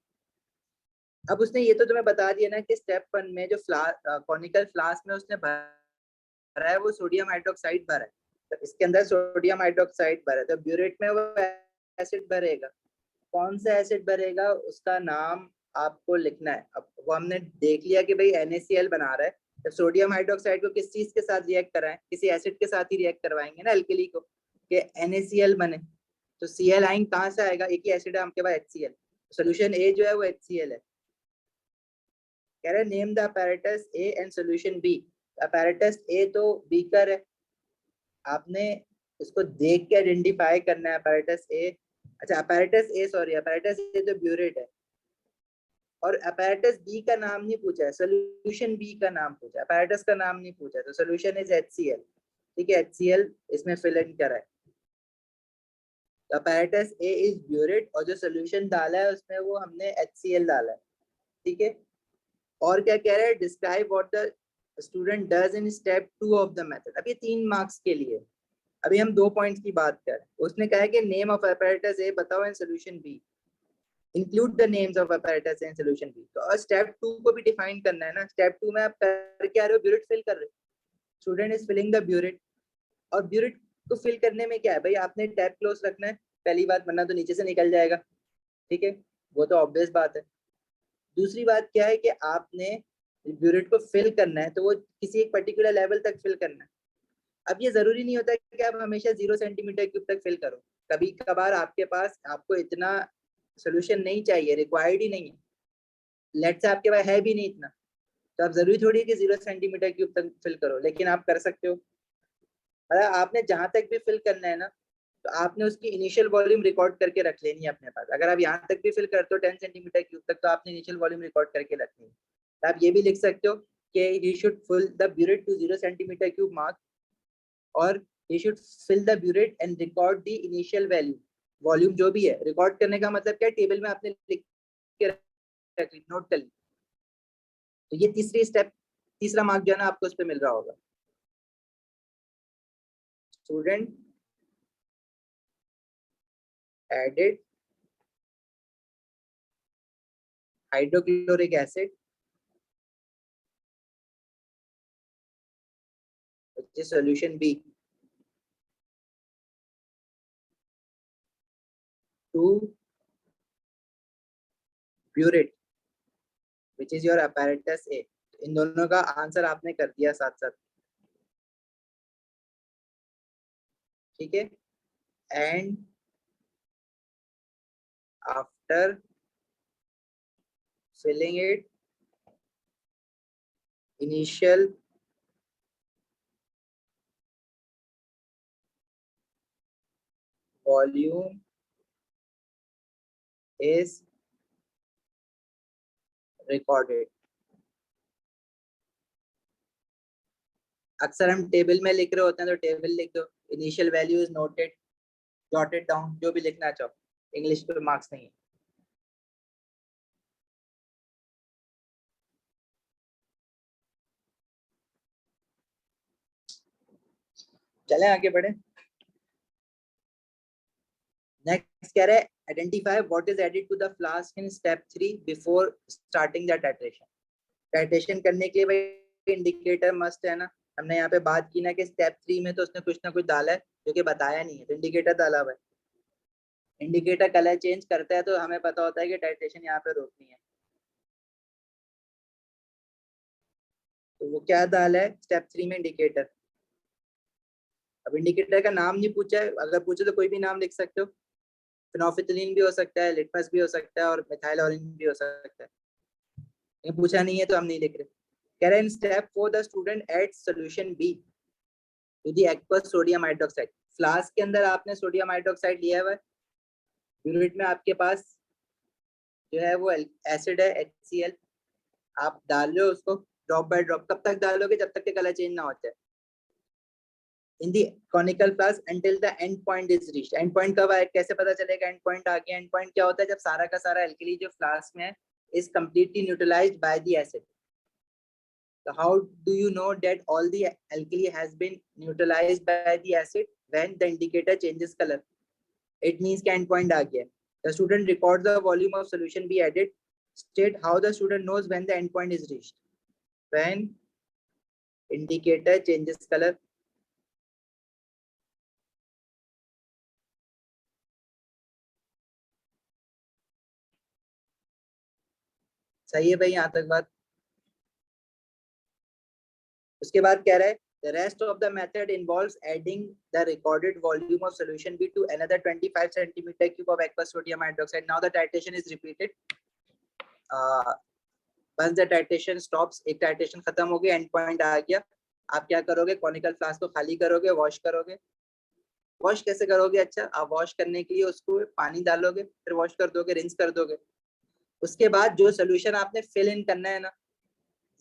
अब उसने ये तो तुम्हें बता दिया ना कि स्टेप 1 में जो कॉनिकल फ्लास्क में उसने भरा है वो सोडियम हाइड्रोक्साइड भरा है, तो इसके अंदर सोडियम हाइड्रोक्साइड भरा है। तो ब्यूरेट में वो एसिड भरेगा। कौन सा एसिड भरेगा उसका नाम आपको लिखना है। अब वो हमने देख लिया कि भाई NaCl बना रहा है, तो सोडियम हाइड्रोक्साइड को किस चीज के साथ रिएक्ट कराएं? किसी एसिड के साथ ही रिएक्ट करवाएंगे ना अल्कली को, कि NaCl बने। तो Cl आइन कहाँ से आएगा? एक ही एसिड है आपके पास HCl। सोल्यूशन A जो है वो HCl है। कह रहे name the apparatus A and solution B। apparatus A तो बीकर है, आपने इसको देख के आइडेंटिफाई करना है apparatus A। अच्छा apparatus A तो ब्यूरेट है, और apparatus B का नाम नहीं पूछा है, सोल्यूशन B का नाम पूछा है, apparatus का नाम नहीं पूछा है। तो सोल्यूशन इज HCl, ठीक है, HCl इसमें फिल इन करा है। तो apparatus A इज ब्यूरेट, और जो सोल्यूशन डाला है उसमें वो हमने HCl डाला है, ठीक है। और क्या कह रहा है, describe what the student does in step 2 of the method. अब ये 3 मार्क्स के लिए, अभी हम 2 पॉइंट्स की बात कर रहे हैं। उसने कहा है कि नेम ऑफ apparatus A बताओ and solution B, include the names of apparatus and solution B। तो स्टेप 2 को भी डिफाइन करना है ना। स्टेप 2 में आप कर क्या रहे हो, ब्यूरेट फिल कर रहे हो, student is filling the burette. और ब्यूरेट को फिल करने में क्या है भाई, आपने टैब क्लोज रखना है पहली बात, वरना तो नीचे से निकल जाएगा, ठीक है, वो तो ऑब्वियस बात है। दूसरी बात क्या है कि आपने ब्यूरेट को फिल करना है तो वो किसी एक पर्टिकुलर लेवल तक फिल करना है। अब ये जरूरी नहीं होता कि आप हमेशा 0 सेंटीमीटर क्यूब तक फिल करो, कभी कभार आपके पास आपको इतना सोल्यूशन नहीं चाहिए, रिक्वायर्ड ही नहीं है, लेट से आपके पास है भी नहीं इतना, तो आप जरूरी थोड़ी है कि 0 सेंटीमीटर क्यूब तक फिल करो, लेकिन आप कर सकते हो। मतलब आपने जहां तक भी फिल करना है ना, तो आपने उसकी इनिशियल वॉल्यूम रिकॉर्ड करके रख लेनी है अपने पास। अगर आप यहाँ तक भी फिल करते हो 10 सेंटीमीटर क्यूब तक, तो आपने इनिशियल वॉल्यूम रिकॉर्ड करके रखनी है। तो आप ये भी लिख सकते हो कि he should fill the burette to 0 centimetre cube mark, और he should fill the burette and record the initial value, volume जो भी है। रिकॉर्ड करने का मतलब क्या है, टेबल में आपने लिख के रख ली, नोट कर ली। तो ये तीसरी स्टेप, तीसरा मार्क जो है ना आपको उस पर मिल रहा होगा। Student added hydrochloric acid which is solution B to burette which is your apparatus A। इन दोनों का आंसर आपने कर दिया साथ साथ, ठीक है। And after filling it, initial volume is recorded। अक्सर हम टेबल में लिख रहे होते हैं तो टेबल लिख दो, initial value is noted, jotted down, जो भी लिखना चाहो, इंग्लिश पे मार्क्स नहीं है। चले आगे बढ़े। नेक्स्ट कह रहा है identify what is added to the flask in step 3 before starting the titration. Titration करने के लिए भाई इंडिकेटर मस्ट है ना। हमने यहाँ पे बात की ना कि स्टेप 3 में तो उसने कुछ ना कुछ डाला है जो कि बताया नहीं है, तो इंडिकेटर डाला हुआ है। इंडिकेटर कलर चेंज करता है तो हमें पता होता है कि टाइट्रेशन यहाँ पे रोकनी है। तो वो क्या डाला है स्टेप 3 में, इंडिकेटर। अब इंडिकेटर का नाम नहीं पूछा है, अगर पूछे तो कोई भी नाम लिख सकते हो, फिनोल्फथलीन भी हो सकता है, लिटमस भी हो सकता है, और मिथाइल ऑरेंज भी हो सकता है। ये पूछा नहीं है तो हम नहीं लिख रहे। कह रहे हैं in step 4 the student add solution B to the aqueous sodium hydroxide. Flask के अंदर आपने सोडियम हाइड्रोक्साइड लिया हुआ है, यूनिट में आपके पास जो है वो एसिड है HCl, आप डाल रहे हो उसको ड्रॉप बाय ड्रॉप। कब तक डालोगे, जब तक के कलर चेंज ना हो जाए। In the conical flask until the end point is reached। End point कब आए, कैसे पता चलेगा एंड पॉइंट आ गया? एंड पॉइंट क्या होता है, जब सारा का सारा एल्कली जो फ्लास्क में है is completely neutralized by the acid। So how do you know that all the alkali has been neutralized by the acid? When the indicator changes color, it means कि end point आ गया। The student records the volume of solution be added। State how the student knows when the end point is reached। When indicator changes color। सही है भाई यहाँ तक बात। उसके बाद कह रहा है the rest of the method involves adding the recorded volume of solution B to another 25 centimeter cube of aqueous sodium hydroxide। Now the titration is repeated। once the titration stops, एक titration खत्म हो गया, end point आ गया, आप क्या करोगे, conical flask को खाली करोगे, वॉश करोगे। वॉश कैसे करोगे, अच्छा आप वॉश करने के लिए उसको पानी डालोगे, फिर वॉश कर दोगे, रिंस कर दोगे। उसके बाद जो सोल्यूशन आपने फिल इन करना है ना,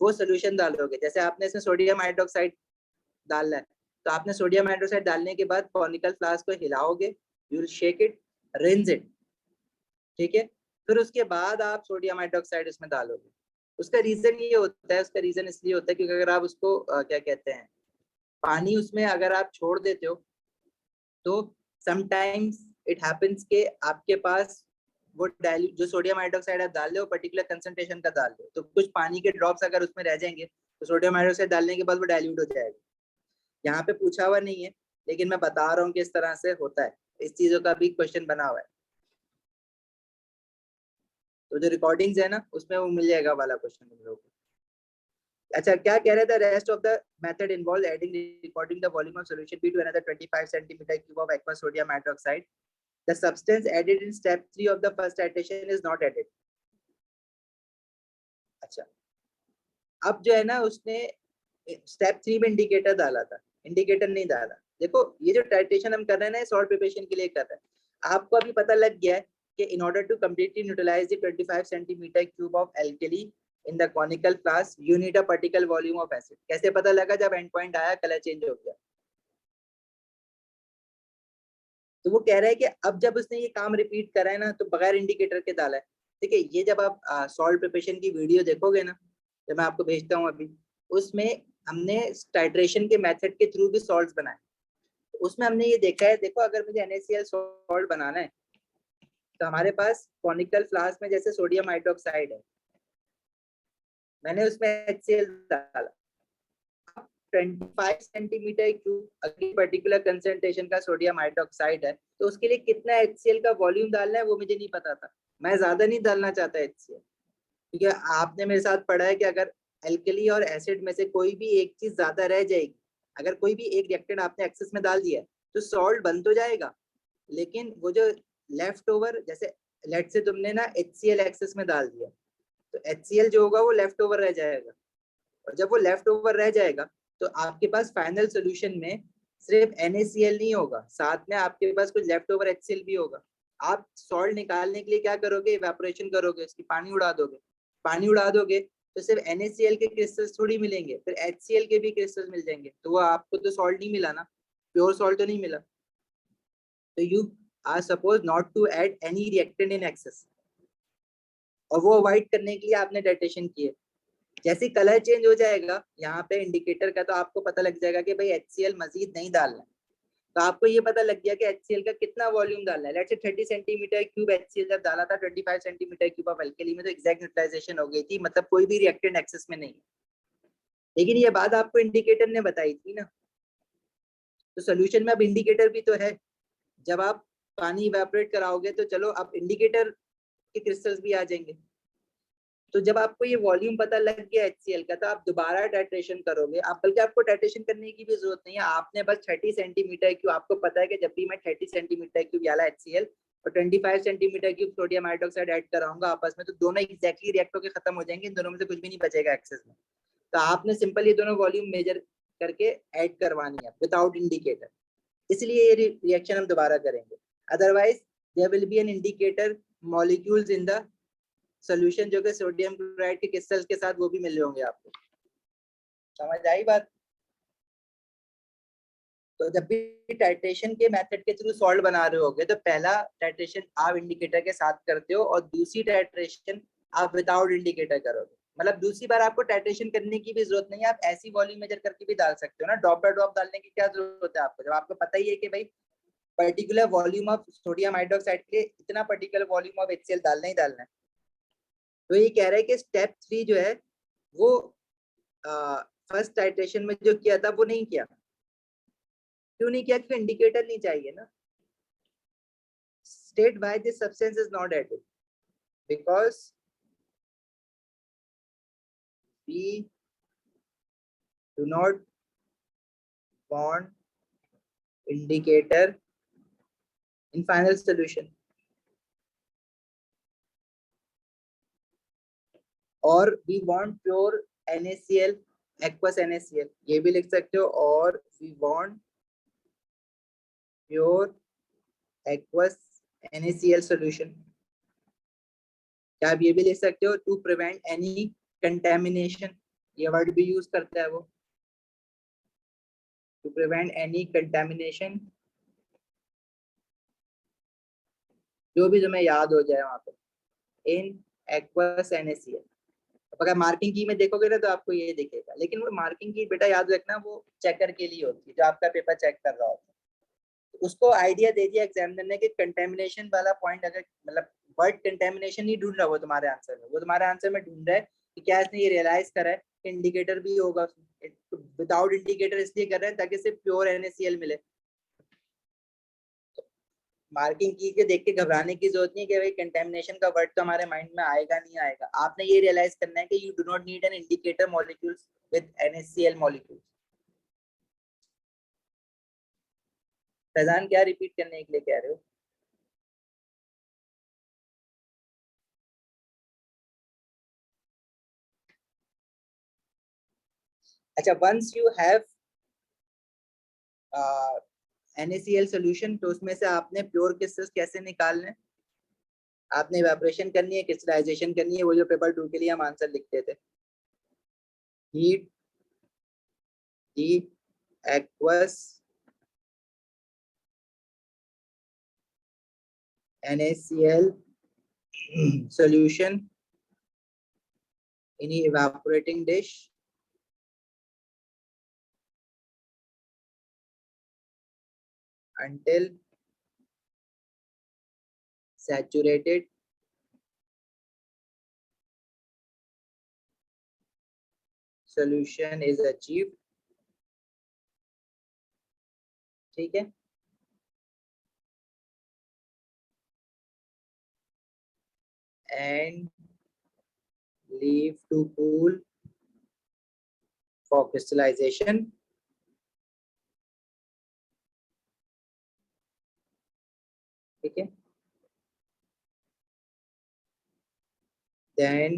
वो सोल्यूशन डालोगे। जैसे आपने इसमें सोडियम हाइड्रोक्साइड डालना है, तो आपने सोडियम हाइड्रोक्साइड डालने के बाद कॉनिकल फ्लास्क को हिलाओगे, you will shake it, rinse it, ठीक है। फिर उसके बाद आप सोडियम हाइड्रोक्साइड इसमें डालोगे। उसका रीजन ये होता है, उसका रीजन इसलिए होता है क्योंकि अगर आप उसको क्या कहते हैं, पानी उसमें अगर आप छोड़ देते हो तो समटाइम्स इट हैपेंस के आपके पास वो डाइल्यूट जो सोडियम हाइड्रोक्साइड आप डाल रहे हो पर्टिकुलर कंसंट्रेशन का डाल रहे हो, तो कुछ पानी के ड्रॉप्स अगर उसमें रह जाएंगे तो सोडियम हाइड्रोक्साइड डालने के बाद वो डाइल्यूट हो जाएगा। यहाँ पे पूछा हुआ नहीं है लेकिन मैं बता रहा हूँ कि इस तरह से होता है, इस चीजों का भी क्वेश्चन बना हुआ है। तो जो रिकॉर्डिंग्स है ना उसमें वो मिल जाएगा वाला क्वेश्चन तुम लोगों को। अच्छा क्या कह रहे थे, rest of the method involve adding recording the volume of solution B to another 25 centimetre cube of aqua sodium hydroxide, the substance added in step 3 of the first titration is not added. अच्छा अब जो है ना उसने step 3 में indicator डाला था, indicator नहीं डाला। देखो ये जो टाइट्रेशन हम कर रहे हैं ना सॉल्ट प्रिपरेशन के लिए कर रहे हैं, आपको अभी पता लग गया है कि in order to completely neutralise the 25 centimetre cube of alkali in the conical flask you need a particle volume of acid. कैसे पता लगा, जब एंड पॉइंट आया कलर चेंज हो गया। तो वो कह रहा है कि अब जब उसने ये काम रिपीट करा है ना तो बगैर इंडिकेटर के डाला है। ठीक है, ये जब आप सॉल्ट प्रिपरेशन की वीडियो देखोगे ना, जब मैं आपको भेजता हूँ अभी, उसमें हमने टाइट्रेशन के मेथड के थ्रू भी सॉल्ट्स बनाए। तो उसमें हमने ये देखा है, देखो अगर मुझे NaCl सॉल्ट बनाना है तो हमारे पास कॉनिकल फ्लास्क में जैसे सोडियम हाइड्रोक्साइड है, मैंने उसमें HCl डाला, 25 सेंटीमीटर क्यूब अगर पर्टिकुलर कंसेंट्रेशन का सोडियम हाइड्रोक्साइड है तो उसके लिए कितना HCl का वॉल्यूम डालना है वो मुझे नहीं पता था। मैं ज्यादा नहीं डालना चाहता HCl, क्योंकि आपने मेरे साथ पढ़ा है कि अगर एल्कली और एसिड में से कोई भी एक चीज ज्यादा रह जाएगी, अगर कोई भी एक रिएक्टेंट आपने एक्सेस में डाल दिया तो सॉल्ट बन तो जाएगा, लेकिन वो जो लेफ्ट ओवर, जैसे लेट से तुमने ना HCl एक्सेस में डाल दिया तो HCl जो होगा वो लेफ्ट ओवर रह जाएगा, और जब वो लेफ्ट ओवर रह जाएगा तो आपके पास फाइनल सोल्यूशन में सिर्फ NaCl नहीं होगा, साथ में आपके पास कुछ लेफ्ट ओवर HCl भी होगा। आप सॉल्ट निकालने के लिए क्या करोगे, इवेपोरेशन करोगे, उसकी पानी उड़ा दोगे, पानी उड़ा दोगे तो सिर्फ NaCl के क्रिस्टल्स थोड़ी मिलेंगे, फिर HCl के भी क्रिस्टल्स मिल जाएंगे, तो वो आपको तो सॉल्ट नहीं मिला ना, प्योर सॉल्ट तो नहीं मिला। तो you are suppose not to add any reactant in excess, और वो अवॉइड करने के लिए आपने टाइट्रेशन किए। जैसे कलर चेंज हो जाएगा यहाँ पे इंडिकेटर का तो आपको पता लग जाएगा कि भाई HCl मजीद नहीं डालना है। तो आपको ये पता लग गया कि HCl का कितना वॉल्यूम डालना है। Let's say 30 centimetre cube HCl जब डाला था 25 सेंटीमीटर क्यूब ऑफ एल्कली में तो एग्जैक्ट न्यूट्रलाइजेशन हो गई थी, मतलब कोई भी रिएक्टेंट एक्सेस में नहीं। लेकिन ये बात आपको इंडिकेटर ने बताई थी ना, तो सोल्यूशन में अब इंडिकेटर भी तो है। जब आप पानी इवेपोरेट कराओगे तो चलो अब इंडिकेटर के क्रिस्टल्स भी आ जाएंगे। तो जब आपको ये वॉल्यूम पता लग गया HCl का तो आप दोबारा टाइट्रेशन करोगे, आप बल्कि आपको टाइट्रेशन करने की भी जरूरत नहीं है, आपने बस 30 सेंटीमीटर क्यूब, आपको पता है कि जब भी मैं 30 सेंटीमीटर क्यूब वाला HCl और 25 centimetre cube sodium hydroxide add कराऊंगा आपस में, तो दोनों एग्जैक्टली रिएक्ट होकर खत्म हो जाएंगे, इन दोनों में से कुछ भी नहीं बचेगा एक्सेस में। तो आपने सिंपल ये दोनों वॉल्यूम मेजर करके ऐड करवानी है विदाउट इंडिकेटर, इसलिए ये रिएक्शन हम दोबारा करेंगे। Otherwise there will be an indicator molecules in the solution जो कि सोडियम क्लोराइड के क्रिस्टल्स के साथ वो भी मिल रहे होंगे आपको। समझ आई बात? तो जब भी टाइट्रेशन के मेथड के थ्रू सॉल्ट बना रहे होगे तो पहला टाइट्रेशन आप इंडिकेटर के साथ करते हो और दूसरी टाइट्रेशन आप विदाउट इंडिकेटर करोगे। मतलब दूसरी बार आपको टाइट्रेशन करने की भी जरूरत नहीं है, आप ऐसी वॉल्यूम मेजर करके भी डाल सकते हो ना, ड्रॉप बाय ड्रॉप डालने की क्या जरूरत है आपको, जब आपको पता ही है कि भाई particular volume of sodium hydroxide के लिए इतना पर्टिकुलर वॉल्यूम ऑफ HCl डालना ही डालना है। तो ये कह रहा है कि स्टेप 3 जो है वो फर्स्ट टाइट्रेशन में जो किया था वो नहीं किया। क्यों नहीं किया? क्योंकि इंडिकेटर नहीं चाहिए ना। State why this substance is not added, because we do not want indicator in final solution, और we want pure NaCl, aqueous NaCl, ये भी लिख सकते हो, और we want pure aqueous NaCl solution. क्या आप ये भी लिख सकते हो, टू प्रिवेंट एनी कंटेमिनेशन, ये वर्ड भी यूज करता है वो, टू प्रिवेंट एनी कंटेमिनेशन, जो भी तुम्हें याद हो जाए वहां पे, इन एक्वस NaCl। अगर मार्किंग की में देखोगे ना तो आपको ये दिखेगा, लेकिन वो मार्किंग की बेटा याद रखना वो चेकर के लिए होती है, जो आपका पेपर चेक कर रहा होता है। उसको आइडिया दे दिया एग्जामिनर ने कि कंटेमिनेशन वाला पॉइंट, अगर मतलब वर्ड कंटेमिनेशन नहीं ढूंढ रहा वो तुम्हारे आंसर में, वो तुम्हारे आंसर में ढूंढ रहा है कि क्या इसने ये रियलाइज करा है कि इंडिकेटर भी होगा, विदाउट इंडिकेटर इसलिए कर रहे हैं ताकि सिर्फ प्योर NaCl मिले। मार्किंग की के देख के घबराने की जरूरत नहीं है कि भाई कंटेमिनेशन का वर्ड तो हमारे माइंड में आएगा नहीं आएगा, आपने ये रियलाइज करना है कि you do not need an indicator molecules with NaCl molecules. Faizan क्या रिपीट करने के लिए कह रहे हो? अच्छा, once you have NaCl solution तो उसमें से आपने प्योर क्रिस्टल्स कैसे निकालने हैं? आपने इवेपोरेशन करनी है, क्रिस्टलाइजेशन करनी है, वो जो पेपर 2 के लिए हम आंसर लिखते थे, heat the aqueous NaCl solution in evaporating dish until saturated solution is achieved। ठीक है, and leave to cool for crystallization। ठीक है, then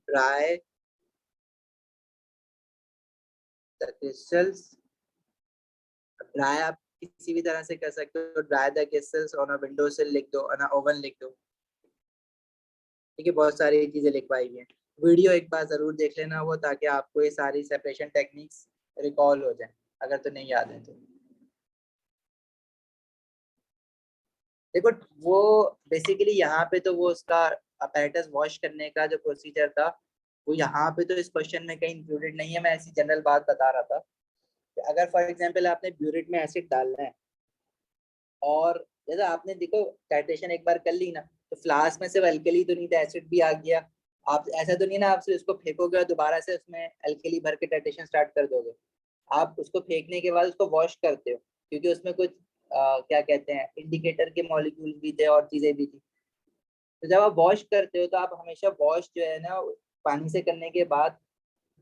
dry the crystals। Dry आप किसी भी तरह से कर सकते हो, dry the crystals on a window सिल लिख दो, ऑन अ ओवन लिख दो। ठीक है, बहुत सारी चीजें लिखवाई हुई हैं। वीडियो एक बार जरूर देख लेना वो, ताकि आपको ये सारी सेपरेशन टेक्निक्स रिकॉल हो जाए अगर तो नहीं याद है तो। देखो वो बेसिकली यहाँ पे तो वो उसका अपैरेटस वॉश करने का जो प्रोसीजर था वो यहाँ पे तो इस क्वेश्चन में कहीं इंक्लूडेड नहीं है। मैं ऐसी जनरल बात बता रहा था कि अगर फॉर एग्जांपल आपने ब्यूरेट में एसिड डालना है और जैसा आपने देखो टाइट्रेशन एक बार कर ली ना, तो फ्लास्क में सिर्फ अल्कली तो नहीं था, एसिड भी आ गया। आप ऐसा तो नहीं ना आप सिर्फ उसको फेंकोगे और दोबारा से उसमें अल्कली भर के टाइट्रेशन स्टार्ट कर दोगे। आप उसको फेंकने के बाद उसको वॉश करते हो, क्योंकि उसमें कुछ क्या कहते हैं इंडिकेटर के मॉलिक्यूल्स भी थे और चीजें भी थी। तो जब आप वॉश करते हो तो आप हमेशा वॉश जो है ना पानी से करने के बाद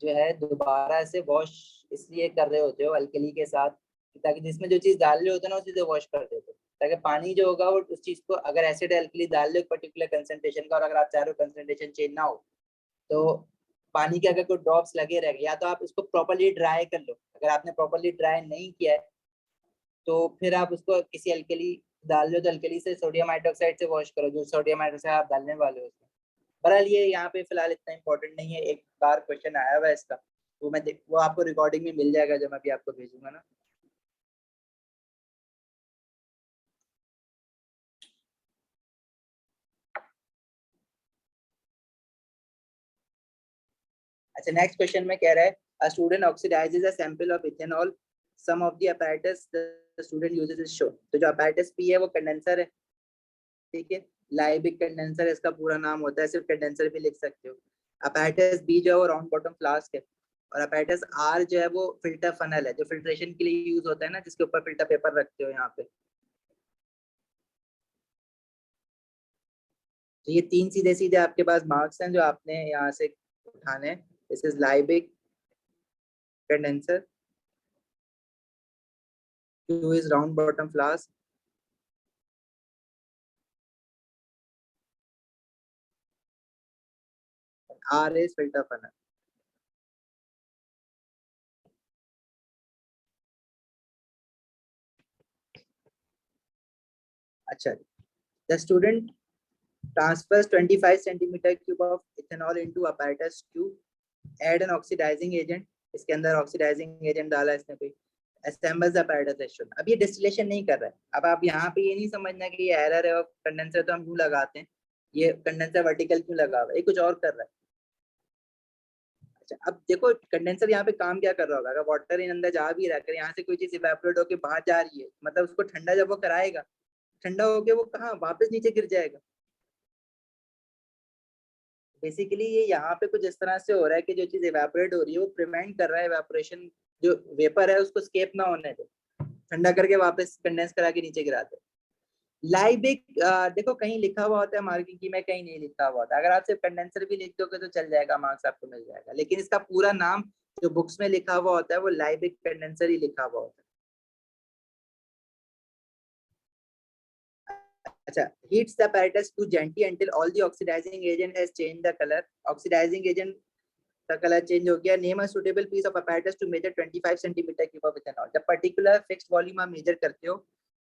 जो है दोबारा से वॉश इसलिए कर रहे होते हो अल्कली के साथ, ताकि जिसमें जो चीज डाल रहे होते हो ना उसी से वॉश कर देते हो, ताकि पानी जो होगा वो उस चीज को, अगर एसिड अल्कली डाल रहे हो पर्टिकुलर कंसंट्रेशन का और अगर आप चाह रहे हो कंसंट्रेशन चेंज ना हो तो पानी के अगर कोई ड्रॉप्स लगे रह गए, या तो आप इसको प्रॉपरली ड्राई कर लो। अगर आपने प्रॉपरली ड्राई नहीं किया है तो फिर आप उसको किसी अल्कली डाल रहे हो तो अल्कली से सोडियम हाइड्रोक्साइड से वॉश करो, जो सोडियम हाइड्रोक्साइड आप डालने वाले हो उसमें। बहरहाल ये यहाँ पे फिलहाल इतना इंपॉर्टेंट नहीं है, एक बार क्वेश्चन आया हुआ है इसका, वो आपको रिकॉर्डिंग में मिल जाएगा जब मैं अभी आपको भेजूंगा ना। अच्छा, नेक्स्ट क्वेश्चन में कह रहा है a student oxidizes a sample of ethanol, some of the apparatus the student uses is shown। तो जो apparatus P है वो कंडेंसर है, ठीक है, लाइबिक कंडेंसर इसका पूरा नाम होता है, सिर्फ कंडेंसर भी लिख सकते हो। apparatus B जो है वो राउंड बॉटम फ्लास्क है, और apparatus R जो है वो फिल्टर फनल है, जो फिल्ट्रेशन के लिए यूज होता है ना, जिसके ऊपर फिल्टर पेपर रखते हो यहाँ पे। तो ये तीन सीधे सीधे आपके पास मार्क्स हैं जो आपने यहाँ से उठाने हैं। This is Liebig condenser, two is round bottom flask, are is filter funnel. अच्छा, the student transfers 25 centimeter cube of ethanol into apparatus Q, add an oxidizing agent, इसके अंदर ऑक्सीडाइजिंग एजेंट डाला इसने कोई, assembles the apparatus as shown। अब ये distillation नहीं कर रहा है। अब आप यहाँ पे ये नहीं समझना कि ये एरर है और कंडेंसर तो हम यूं लगाते हैं, ये कंडेंसर वर्टिकल क्यों लगा हुआ है, ये कुछ और कर रहा है। अच्छा अब देखो कंडेंसर यहाँ पे काम क्या कर रहा होगा, अगर वाटर इन अंदर जा भी रहा है, अगर यहाँ से कोई चीज इवेपोरेट होकर बाहर जा रही है, मतलब उसको ठंडा जब वो कराएगा, ठंडा होके वो कहाँ वापस नीचे गिर जाएगा। बेसिकली ये यहाँ पे कुछ इस तरह से हो रहा है कि जो चीज इवेपोरेट हो रही है वो प्रिवेंट कर रहा है इवेपोरेशन, जो वेपर है उसको स्केप ना होने दे, ठंडा करके वापस कंडेंस करा के नीचे गिराते। लाइबिक देखो कहीं लिखा हुआ होता है मार्किंग की, में कहीं नहीं लिखा हुआ होता, अगर आप सिर्फ कंडेंसर भी लिख दोगे तो चल जाएगा, मार्क्स आपको मिल जाएगा, लेकिन इसका पूरा नाम जो बुक्स में लिखा हुआ होता है वो लाइबिक कंडेंसर ही लिखा हुआ होता है। अच्छा, heats the apparatus to gently until all the oxidizing agent has changed the color. Oxidizing agent का कलर चेंज हो गया। Name a suitable piece of apparatus to measure 25 centimetre cube of ethanol. जब particular fixed volume आप measure करते हो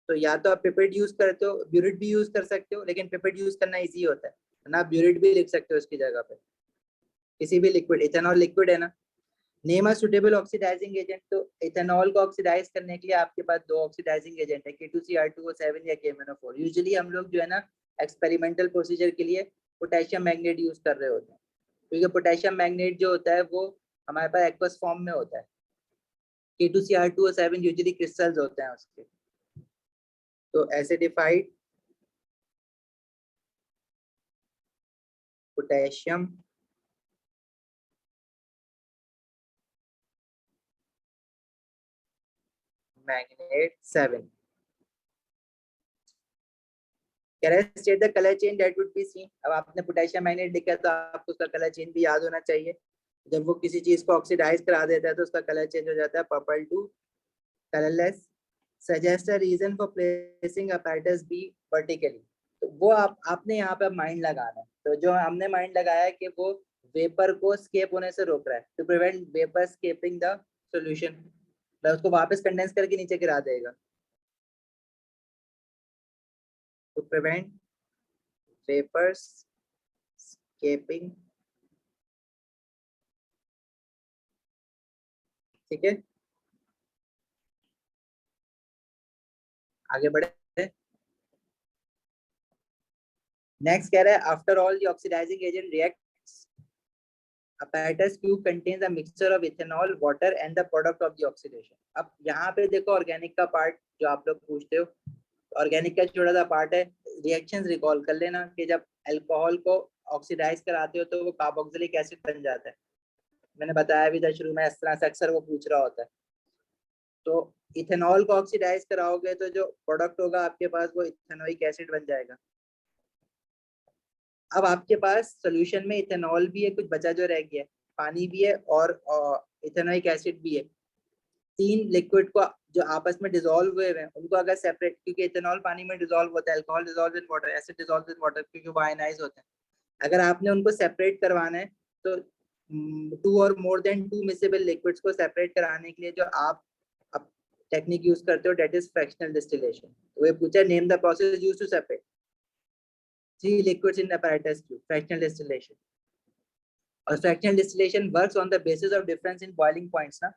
तो या तो आप पिपेट यूज करते हो, ब्यूरिट भी यूज कर सकते हो, लेकिन पिपेट यूज करना इजी होता है ना, ब्यूरिट भी लिख सकते हो उसकी जगह पे, किसी भी लिक्विड, इथेनॉल लिक्विड है ना। Name a suitable oxidising agent, तो इथेनॉल को ऑक्सीडाइज करने के लिए आपके पास दो ऑक्सीडाइजिंग एजेंट है, K2CR2O7 या KMnO4। यूजुअली हम लोग जो है ना एक्सपेरिमेंटल प्रोसीजर के लिए पोटेशियम मैग्नेट यूज कर रहे होते हैं, क्योंकि पोटेशियम मैग्नेट जो होता है वो हमारे पास एक्वस फॉर्म में होता है। K2CR2O7 यूजुअली क्रिस्टल्स होते हैं उसके, तो acidified potassium magnet 7 state the colour change that would be seen. अब आपने पोटेशियम मैग्नेट लिखा तो आपको उसका कलर चेंज भी याद होना चाहिए। जब वो किसी चीज को ऑक्सीडाइज करा देता है तो उसका कलर चेंज हो जाता है purple to colourless. Suggest a reason for placing apparatus B vertically, तो वो आपने यहाँ पे माइंड लगाना है। तो जो हमने माइंड लगाया है कि वो वेपर को स्केप होने से रोक रहा है, to prevent vapour escaping the solution, उसको वापस कंडेंस करके नीचे गिरा देगा, टू प्रिवेंट वेपर्स स्केपिंग। ठीक है, आगे बढ़े। नेक्स्ट कह रहा है after all the oxidising agent reacts apparatus tube contains a mixture of ethanol, water and the product of the oxidation। अब यहाँ पे देखो ऑर्गेनिक का पार्ट जो आप लोग पूछते हो, ऑर्गेनिक का छोटा सा पार्ट है, रिएक्शंस रिकॉल कर लेना कि जब अल्कोहल को ऑक्सीडाइज कराते हो तो वो कार्बोक्सिलिक एसिड बन जाता है। मैंने बताया भी था शुरू में, इस तरह से अक्सर वो पूछ रहा होता है। तो इथेनॉल को ऑक्सीडाइज कराओगे तो जो प्रोडक्ट होगा आपके पास वो इथेनोइक एसिड बन जाएगा। अब आपके पास सोल्यूशन में इथेनॉल भी है, कुछ बचा जो रह गया है, पानी भी है और इथेनोइक एसिड भी है। तीन लिक्विड को जो आपस में डिसॉल्व हुए हैं उनको अगर सेपरेट, क्योंकि इथेनॉल पानी में डिसॉल्व होता है, alcohol dissolve in water, acid dissolve in water, क्योंकि वो आयनाइज होते हैं। अगर आपने उनको सेपरेट करवाना है तो 2 और मोर देन 2 मिसेबल लिक्विड्स को सेपरेट कराने के लिए जो आप टेक्निक यूज करते हो दैट इज फ्रैक्शनल डिस्टिलेशन। तो ये पूछा name the process used to separate 3 liquids in apparatus tube, fractional distillation। और fractional distillation works on the basis of difference in boiling points ना।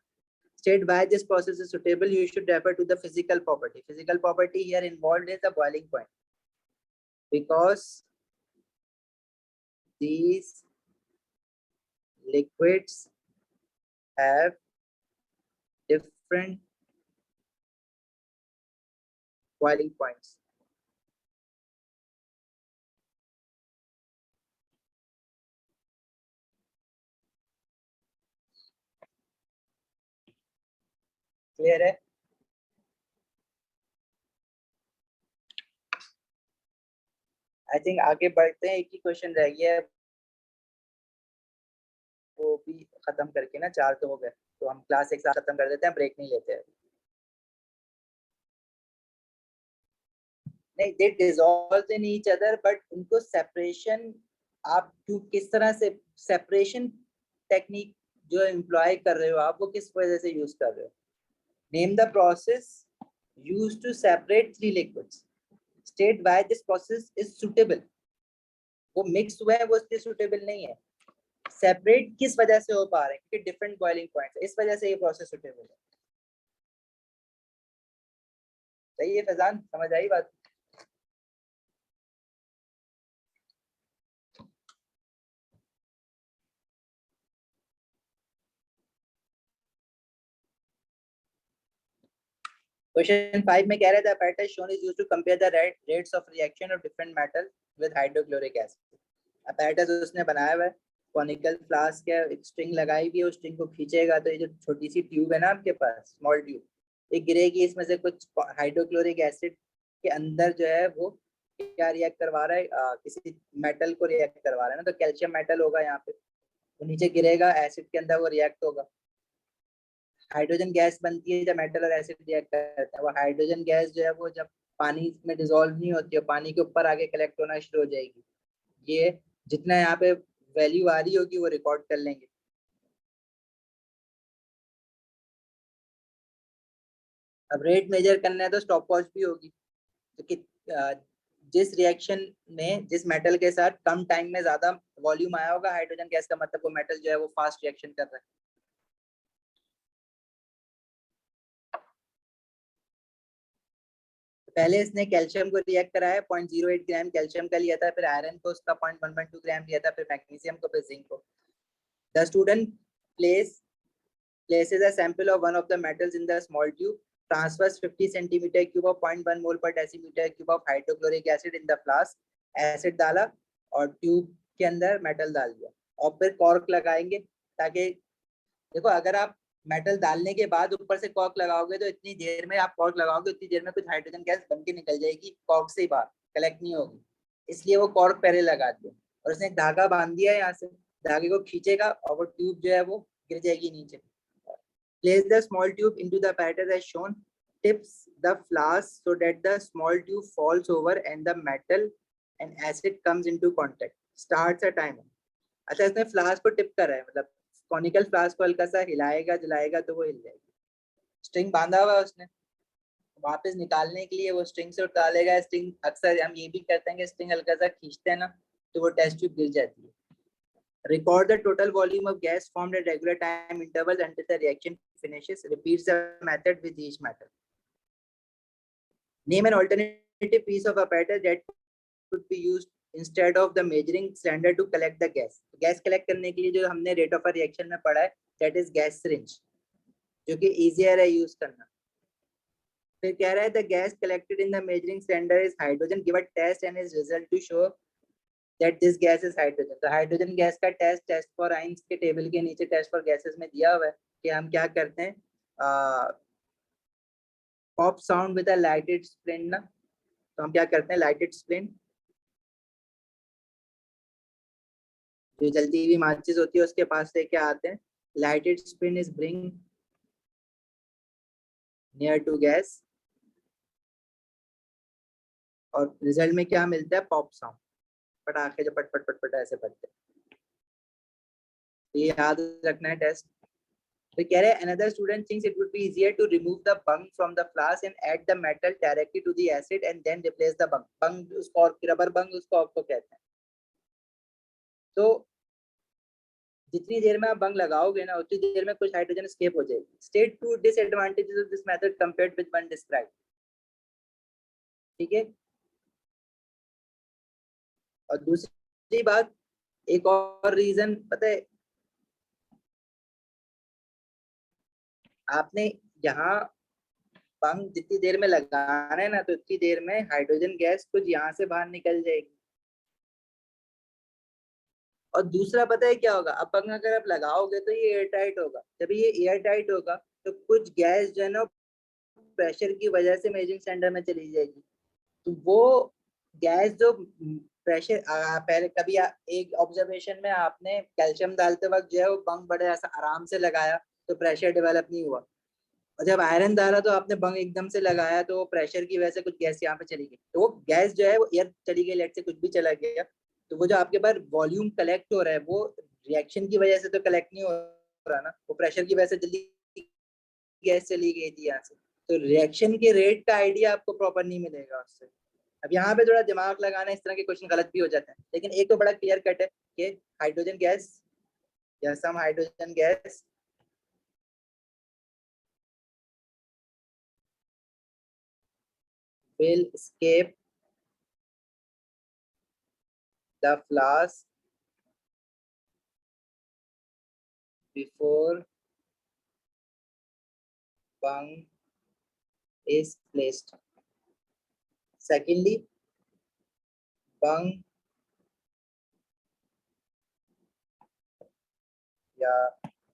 State why this process is suitable, you should refer to the physical property। Physical property here involved is the boiling point, because these liquids have different boiling points। Clear है? I think आगे बढ़ते हैं, एक ही question रह गया है, वो भी खत्म करके ना, 4 तो हो गए, तो हम क्लास एक साथ खत्म कर देते हैं, ब्रेक नहीं लेते हैं। नहीं, they dissolve in each other, but उनको सेपरेशन आप क्यों किस तरह से सेपरेशन टेक्निक जो एम्प्लॉय कर रहे हो आप, वो किस वजह से यूज कर रहे हो। Name the process used to separate 3 liquids, state why this process is suitable. वो मिक्स हुआ है वो इसलिए सुटेबल नहीं है, सेपरेट किस वजह से हो पा रहे हैं, क्योंकि डिफरेंट बॉइलिंग पॉइंट्स, इस वजह से ये प्रोसेस सुटेबल है। सही है फैजान, समझ आई बात? क्वेश्चन 5 में कह रहा था apparatus shown is used to compare the rates of reaction of different metals with hydrochloric acid. apparatus उसने बनाया हुआ है, कॉनिकल फ्लास्क है, एक स्ट्रिंग लगाई हुई है, उस स्ट्रिंग को खींचेगा तो ये जो छोटी सी ट्यूब है ना आपके पास, स्मॉल ट्यूब, ये गिरेगी, इसमें से कुछ हाइड्रोक्लोरिक एसिड के अंदर जो है वो क्या रिएक्ट करवा रहा है, किसी मेटल को रिएक्ट करवा रहा है ना, तो कैल्शियम मेटल होगा यहाँ पे, तो नीचे गिरेगा, एसिड के अंदर वो रिएक्ट होगा। हाइड्रोजन गैस बनती है जब मेटल और एसिड रिएक्ट करते हैं, वो हाइड्रोजन गैस जो है वो जब पानी में डिसॉल्व नहीं होती है, पानी के ऊपर आगे कलेक्ट होना शुरू हो जाएगी। ये जितना यहाँ पे वैल्यू आ रही होगी वो रिकॉर्ड कर लेंगे। अब रेट मेजर करना है तो स्टॉप वॉच भी होगी, तो कि जिस रिएक्शन में जिस मेटल के साथ कम टाइम में ज्यादा वॉल्यूम आया होगा हाइड्रोजन गैस का, मतलब वो मेटल जो है वो फास्ट रिएक्शन कर रहा है। पहले इसने कैल्शियम को रिएक्ट कराया, 0.08 ग्राम कैल्शियम का लिया था, फिर आयरन को उसका 0.112 ग्राम लिया था, फिर मैग्नीशियम को, फिर जिंक को। The student places a sample of one of the metals in the small tube, transfers 50 centimeter cube of 0.1 mole per decimeter cube of hydrochloric acid in the flask, acid डाला और tube के अंदर metal डाल दिया, और फिर cork लगाएंगे, ताकि देखो अगर आप मेटल डालने के बाद ऊपर से कॉर्क लगाओगे तो इतनी देर में आप कॉर्क लगाओगे उतनी देर में कुछ हाइड्रोजन गैस बन के निकल जाएगी, कॉर्क से ही बाहर कलेक्ट नहीं होगी, इसलिए वो कॉर्क पहले लगा दिया, और उसने एक धागा बांध दिया है, यहाँ से धागे को खींचेगा और वो ट्यूब जो है वो गिर जाएगी नीचे। Place the small tube into the apparatus as shown, tips the flask so that the small tube falls over and the metal and acid comes into contact, starts a timer। अच्छा, इसने flask को tip करा है, मतलब conical flask को हल्का सा हिलाएगा जलाएगा तो वो हिल जाएगी। स्ट्रिंग बांधा हुआ है उसने, वापस निकालने के लिए वो स्ट्रिंग से उतारेगा, स्ट्रिंग अक्सर हम ये भी करते हैं कि स्ट्रिंग हल्का सा खींचते हैं ना तो वो टेस्ट ट्यूब गिर जाती है। Record the total volume of gas formed at regular time intervals until the reaction finishes. Repeats the method with each metal. Name an alternative piece of apparatus that could be used instead of the measuring cylinder to collect the gas. Gas collect करने के लिए जो हमने rate of a reaction में पढ़ा है, that is gas syringe, जो कि easier है use करना। फिर कह रहा है the gas collected in the measuring cylinder is hydrogen. Give a test and its result to show that this gas is hydrogen। तो हाइड्रोजन गैस का टेस्ट फॉर आइंस के टेबल के नीचे टेस्ट फॉर गैसेस में दिया हुआ है कि हम क्या करते हैं, pop sound with a lighted splint ना, तो हम क्या करते हैं, लाइटेड स्प्लिंट जो जलती हुई माचिस होती है उसके पास से क्या आते हैं, lighted splint is bring near to gas, और रिजल्ट में क्या मिलता है, पॉप साउंड, पटाखे जो पट पट पट पट ऐसे पड़ते हैं। ये याद रखना है टेस्ट। तो कह रहे हैं another student thinks it would be easier to remove the bung from the flask and add the metal directly to the acid and then replace the bung। bung उसको और रबर बंग उसको आपको कहते हैं। तो जितनी देर में आप बंग लगाओगे ना उतनी देर में कुछ हाइड्रोजन एस्केप हो जाएगी। State two disadvantages of this method compared with one describe. ठीक है, और दूसरी बात, एक और रीजन पता है, आपने यहाँ बंग जितनी देर में लगाना है ना तो उतनी देर में हाइड्रोजन गैस कुछ यहाँ से बाहर निकल जाएगी। और दूसरा पता है क्या होगा, अब बंग अगर आप लगाओगे तो ये एयर टाइट होगा, जब ये एयर टाइट होगा तो कुछ गैस जो है ना प्रेशर की वजह से मेजरिंग सेंटर में चली जाएगी, तो वो गैस जो प्रेशर, पहले कभी एक ऑब्जर्वेशन में आपने कैल्शियम डालते वक्त जो है वो बंग बड़े ऐसा आराम से लगाया तो प्रेशर डेवलप नहीं हुआ, और जब आयरन डाला तो आपने बंग एकदम से लगाया तो प्रेशर की वजह से कुछ गैस यहाँ पे चली गई, तो वो गैस जो है वो एयर चली गई, लेट से कुछ भी चला गया, तो वो जो आपके पास वॉल्यूम कलेक्ट हो रहा है वो रिएक्शन की वजह से तो कलेक्ट नहीं हो रहा ना, वो प्रेशर की वजह से जल्दी गैस चली गई थी यहाँ से, तो रिएक्शन के रेट का आइडिया आपको प्रॉपर नहीं मिलेगा उससे। अब यहाँ पे थोड़ा दिमाग लगाना, इस तरह के क्वेश्चन गलत भी हो जाते हैं, लेकिन एक तो बड़ा क्लियर कट है कि हाइड्रोजन गैस या some hydrogen gas will escape the flask before bung is placed. Secondly, bung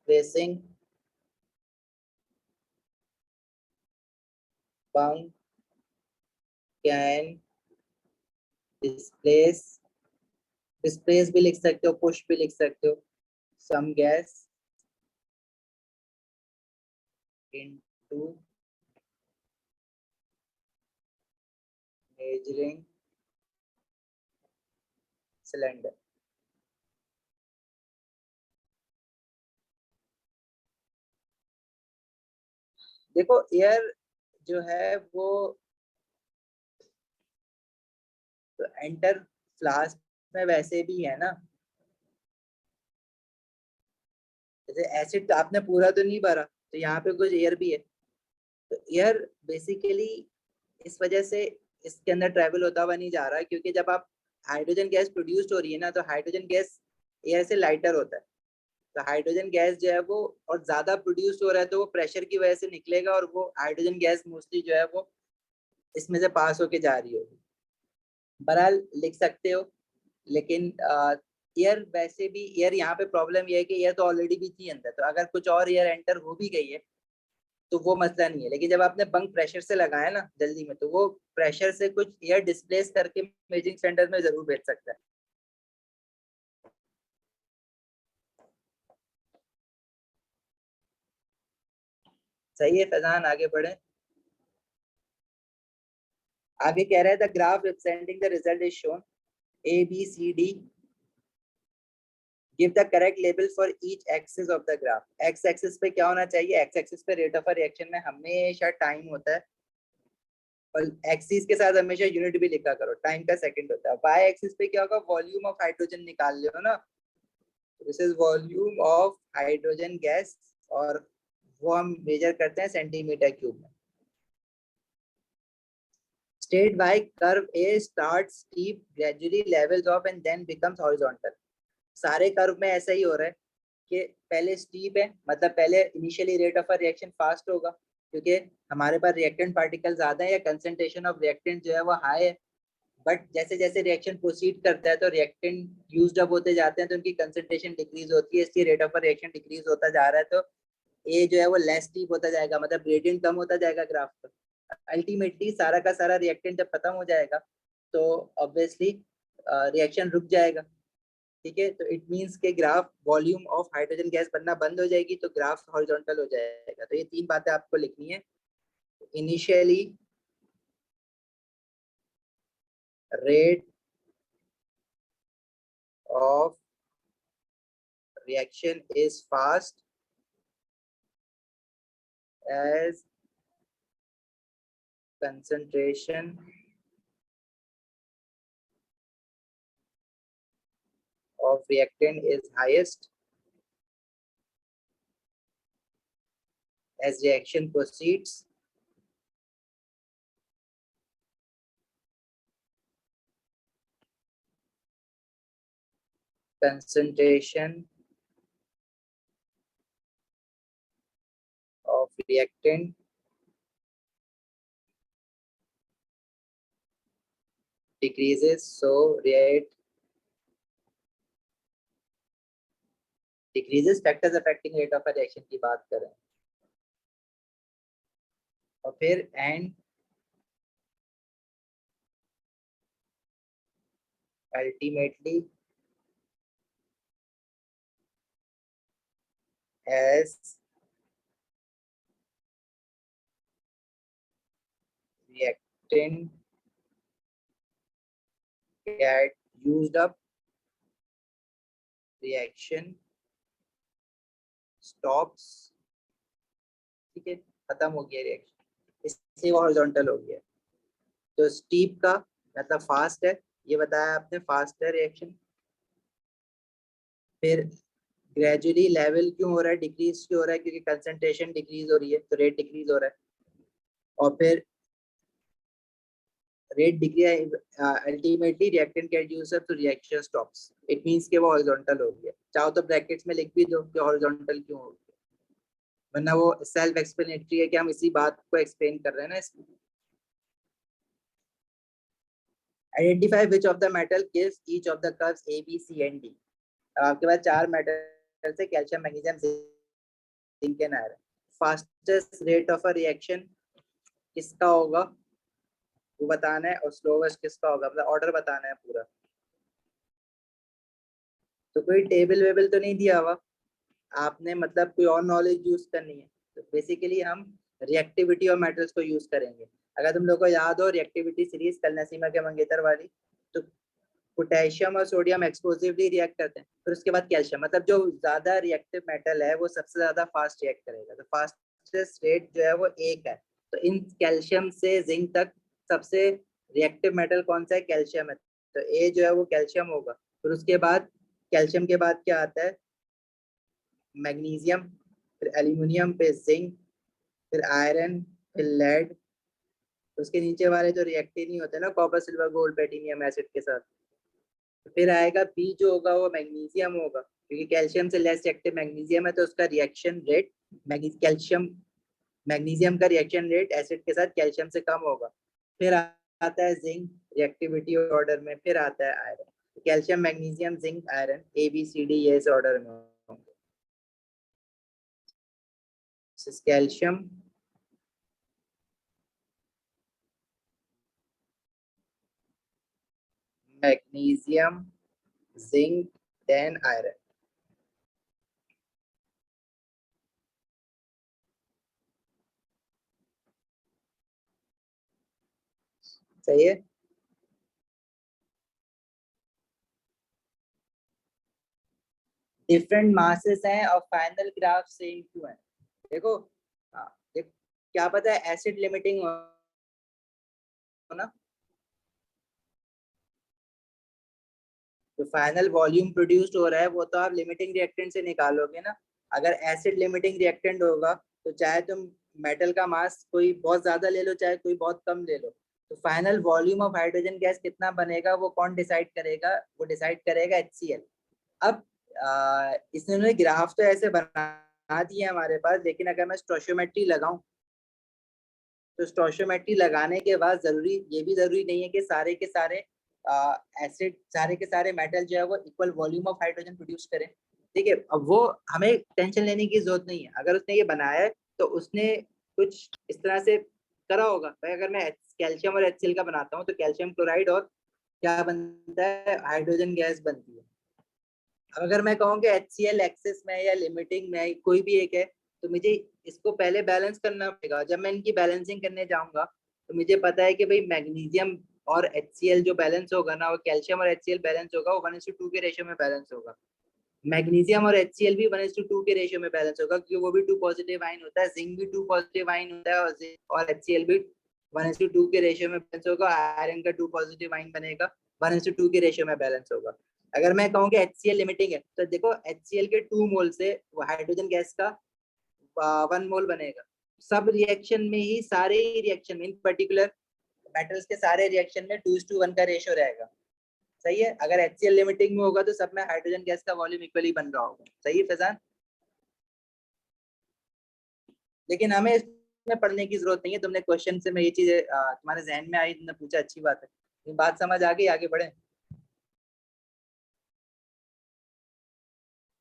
placing bung can displace भी लिख सकते हो, push भी लिख सकते हो, some gas into measuring cylinder. देखो एयर जो है वो तो एंटर फ्लास्क में वैसे भी है ना, जैसे एसिड तो आपने पूरा तो नहीं भरा, तो यहाँ पे कुछ एयर भी है, तो एयर बेसिकली इस वजह से इसके अंदर ट्रेवल होता हुआ नहीं जा रहा है, क्योंकि जब आप हाइड्रोजन गैस प्रोड्यूस हो रही है ना, तो हाइड्रोजन गैस एयर से लाइटर होता है, तो हाइड्रोजन गैस जो है वो और ज्यादा प्रोड्यूस हो रहा है, तो वो प्रेशर की वजह से निकलेगा, और वो हाइड्रोजन गैस मोस्टली जो है वो इसमें से पास होके जा रही होगी। बहरहाल लिख सकते हो, लेकिन एयर वैसे भी, एयर यहाँ पे प्रॉब्लम ये है कि एयर तो ऑलरेडी भी थी अंदर, तो अगर कुछ और एयर एंटर हो भी गई है तो वो मसला नहीं है, लेकिन जब आपने बंक प्रेशर से लगाया ना जल्दी में, तो वो प्रेशर से कुछ एयर डिस्प्लेस करके मेजरिंग सेंटर में जरूर भेज सकता है। सही है फैजान, आगे बढ़े। आगे कह रहा है the graph representing the result is shown A B C D, give the correct label for each axis of the graph. X axis पे क्या होना चाहिए, एक्स एक्सिस पे रेट ऑफ अ रिएक्शन में हमेशा टाइम होता है, और एक्सिस के साथ हमेशा यूनिट भी लिखा करो, टाइम का सेकंड होता है। वाई एक्सिस पे क्या होगा, वॉल्यूम ऑफ हाइड्रोजन निकाल लो ना, this is volume of hydrogen gas, और वो हम मेजर करते हैं सेंटीमीटर क्यूब में। State why curve A start steep, gradually levels off and then becomes horizontal. सारे कर्व में ऐसा ही हो रहा है कि पहले स्टीप है, मतलब पहले initially rate of a reaction fast होगा, क्योंकि हमारे पास रिएक्टेंट पार्टिकल ज्यादा है या कंसंट्रेशन ऑफ रिएक्टेंट जो है वो हाई है, बट जैसे जैसे रिएक्शन प्रोसीड करता है तो रिएक्टेंट यूज्ड अप होते जाते हैं, तो उनकी कंसंट्रेशन डिक्रीज होती है, इसलिए रेट ऑफ रिएक्शन डिक्रीज होता जा रहा है, तो ए जो है वो लेस स्टीप होता जाएगा, मतलब ग्रेडियंट कम होता जाएगा ग्राफ पर। अल्टीमेटली सारा का सारा रिएक्टेंट जब खत्म हो जाएगा तो ऑब्वियसली रिएक्शन रुक जाएगा, ठीक है, तो इट मींस के graph volume of hydrogen gas बनना बंद हो जाएगी, तो ग्राफ हॉरिजॉन्टल हो जाएगा। तो ये तीन बातें आपको लिखनी है। Initially rate of reaction is fast as concentration of reactant is highest as reaction proceeds. Concentration of reactant decreases, so rate decreases, factors affecting rate of a reaction की बात करें, और फिर and ultimately as reactant get used up, reaction stops, ठीक है, खत्म हो गया रिएक्शन, इससे वो हॉरिजॉन्टल हो गया। तो स्टीप का मतलब फास्ट है, ये बताया आपने, फास्ट है रिएक्शन। फिर ग्रेजुअली लेवल क्यों हो रहा है, डिक्रीज क्यों हो रहा है, क्योंकि कंसंट्रेशन डिक्रीज हो रही है, तो रेट डिक्रीज हो रहा है। और फिर rate decrease, ultimately reactant get used up, तो रिएक्शन स्टॉप्स, इट मींस कि वो हॉरिजॉन्टल हो गया। चाहो तो ब्रैकेट्स में लिख भी दो कि हॉरिजॉन्टल क्यों हो गया। वरना वो सेल्फ एक्सप्लेनेटरी है कि हम इसी बात को एक्सप्लेन कर रहे हैं ना इसमें। Identify which of the metal gives each of the curves A B C and D. आपके पास चार मेटल से calcium magnesium zinc and iron. Fastest rate of a reaction किसका होगा वो बताना है, और स्लोवेस्ट किसका होगा, मतलब ऑर्डर बताना है पूरा। तो कोई टेबल वेबल तो नहीं दिया हुआ आपने, मतलब कोई और नॉलेज यूज करनी है। तो बेसिकली हम रिएक्टिविटी ऑफ मेटल्स को यूज करेंगे। अगर तुम लोग को याद हो रिएक्टिविटी सीरीज कल नसीमा के मंगेतर वाली, तो पोटेशियम और सोडियम एक्सप्लोसिवली रिएक्ट करते हैं, फिर उसके बाद कैल्शियम, मतलब जो ज्यादा रिएक्टिव मेटल है वो सबसे ज्यादा फास्ट रिएक्ट करेगा। तो फास्टेस्ट रेट जो है वो एक है। तो इन कैल्शियम से जिंक तक सबसे रिएक्टिव मेटल कौन सा है, कैल्शियम है। तो ए जो है वो कैल्शियम होगा। फिर उसके बाद कैल्शियम के बाद क्या आता है, मैग्नीशियम, फिर एल्यूमिनियम पे जिंक, फिर आयरन, फिर लेड। उसके नीचे वाले जो रिएक्ट ही नहीं होते ना, copper silver gold platinum acid के साथ। फिर आएगा बी जो होगा वो मैग्नीशियम होगा, क्योंकि कैल्शियम से लेस एक्टिव मैग्नीशियम है, तो उसका रिएक्शन रेट कैल्शियम मैग्नीशियम का रिएक्शन रेट एसिड के साथ कैल्शियम से कम होगा। फिर आता है जिंक रिएक्टिविटी ऑर्डर में, फिर आता है iron. Calcium magnesium zinc iron A B C D ये इस ऑर्डर में होंगे। Calcium, magnesium, zinc, then iron. सही है। डिफरेंट मासेस हैं और फाइनल ग्राफ सेम क्यों है। देखो, हाँ, क्या पता है एसिड लिमिटिंग हो ना, जो फाइनल वॉल्यूम प्रोड्यूस्ड हो रहा है वो तो आप लिमिटिंग रिएक्टेंट से निकालोगे ना। अगर एसिड लिमिटिंग रिएक्टेंट होगा तो चाहे तुम मेटल का मास कोई बहुत ज्यादा ले लो चाहे कोई बहुत कम ले लो, तो final volume of hydrogen gas कितना बनेगा वो कौन डिसाइड करेगा, वो डिसाइड करेगा HCl। अब इसने ग्राफ तो ऐसे बना दिए हमारे पास, लेकिन अगर मैं स्टोशियोमेट्री लगाऊं तो स्टोशियोमेट्री लगाने के बाद जरूरी ये भी जरूरी नहीं है कि सारे के सारे एसिड सारे के सारे मेटल जो है वो equal volume of hydrogen produce करें। ठीक है, अब वो हमें टेंशन लेने की जरूरत नहीं है। अगर उसने ये बनाया है तो उसने कुछ इस तरह से करा होगा। भाई अगर मैं कैल्शियम और HCl का बनाता हूँ तो कैल्शियम क्लोराइड और क्या बनता है, हाइड्रोजन गैस बनती है। अब अगर मैं कहूँ कि HCl एक्सेस में या लिमिटिंग में कोई भी एक है, तो मुझे इसको पहले बैलेंस करना पड़ेगा। जब मैं इनकी बैलेंसिंग करने जाऊंगा तो मुझे पता है कि भाई मैग्नीशियम और HCl जो बैलेंस होगा ना, वो कैल्शियम और HCl बैलेंस होगा, वो 1:2 के रेशियो में बैलेंस होगा। मैग्नीशियम और HCl भी 1:2 के रेशियो में बैलेंस होगा, क्योंकि वो भी 2 पॉजिटिव आयन होता है, जिंक भी 2 पॉजिटिव आयन होता है, और HCl भी 1:2 के रेशियो में बैलेंस होगा। आयरन का 2 पॉजिटिव आयन बनेगा, 1:2 के रेशियो में बैलेंस होगा। अगर मैं कहूँ कि HCl लिमिटिंग है तो देखो HCl के 2 मोल से हाइड्रोजन गैस का 1 मोल बनेगा। सब रिएक्शन में ही सारे रिएक्शन में इन पर्टिकुलर मेटल्स के सारे रिएक्शन में 2:1 का रेशियो रहेगा। सही है। अगर HCl लिमिटिंग में होगा तो सब में हाइड्रोजन गैस का वॉल्यूम इक्वली बन रहा होगा। सही है फैजान। लेकिन हमें इसमें पढ़ने की जरूरत नहीं है। तुमने क्वेश्चन से मैं ये चीज तुम्हारे जहन में आई, तुमने पूछा, अच्छी बात है। ये बात समझ आ गई, आगे बढ़े।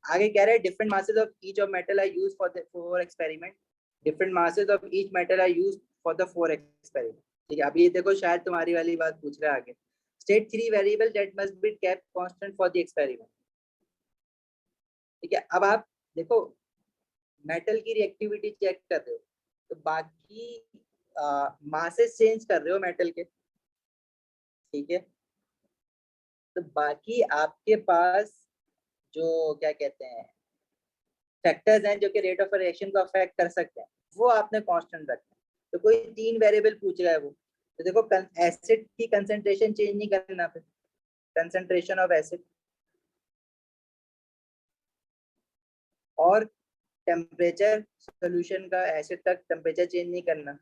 आगे कह रहे हैं different masses of each of metal are used for the four experiment. Different masses of each metal are used for the four experiment. ठीक है, अभी ये देखो शायद तुम्हारी वाली बात पूछ रहा है आगे। State 3 variable that must be kept constant for the experiment. ठीक है, अब आप देखो मेटल की रिएक्टिविटी चेक कर रहे हो, तो बाकी मासेस चेंज कर रहे हो मेटल के। ठीक है, तो बाकी आपके पास जो क्या कहते हैं फैक्टर्स हैं जो कि रेट ऑफ रिएक्शन को अफेक्ट कर सकते हैं, वो आपने कांस्टेंट रखना है। तो कोई 3 वेरिएबल पूछ रहा है वो, तो देखो एसिड की कंसंट्रेशन चेंज नहीं करना, फिर कंसंट्रेशन ऑफ एसिड और टेम्परेचर, सॉल्यूशन का एसिड तक टेम्परेचर चेंज नहीं करना।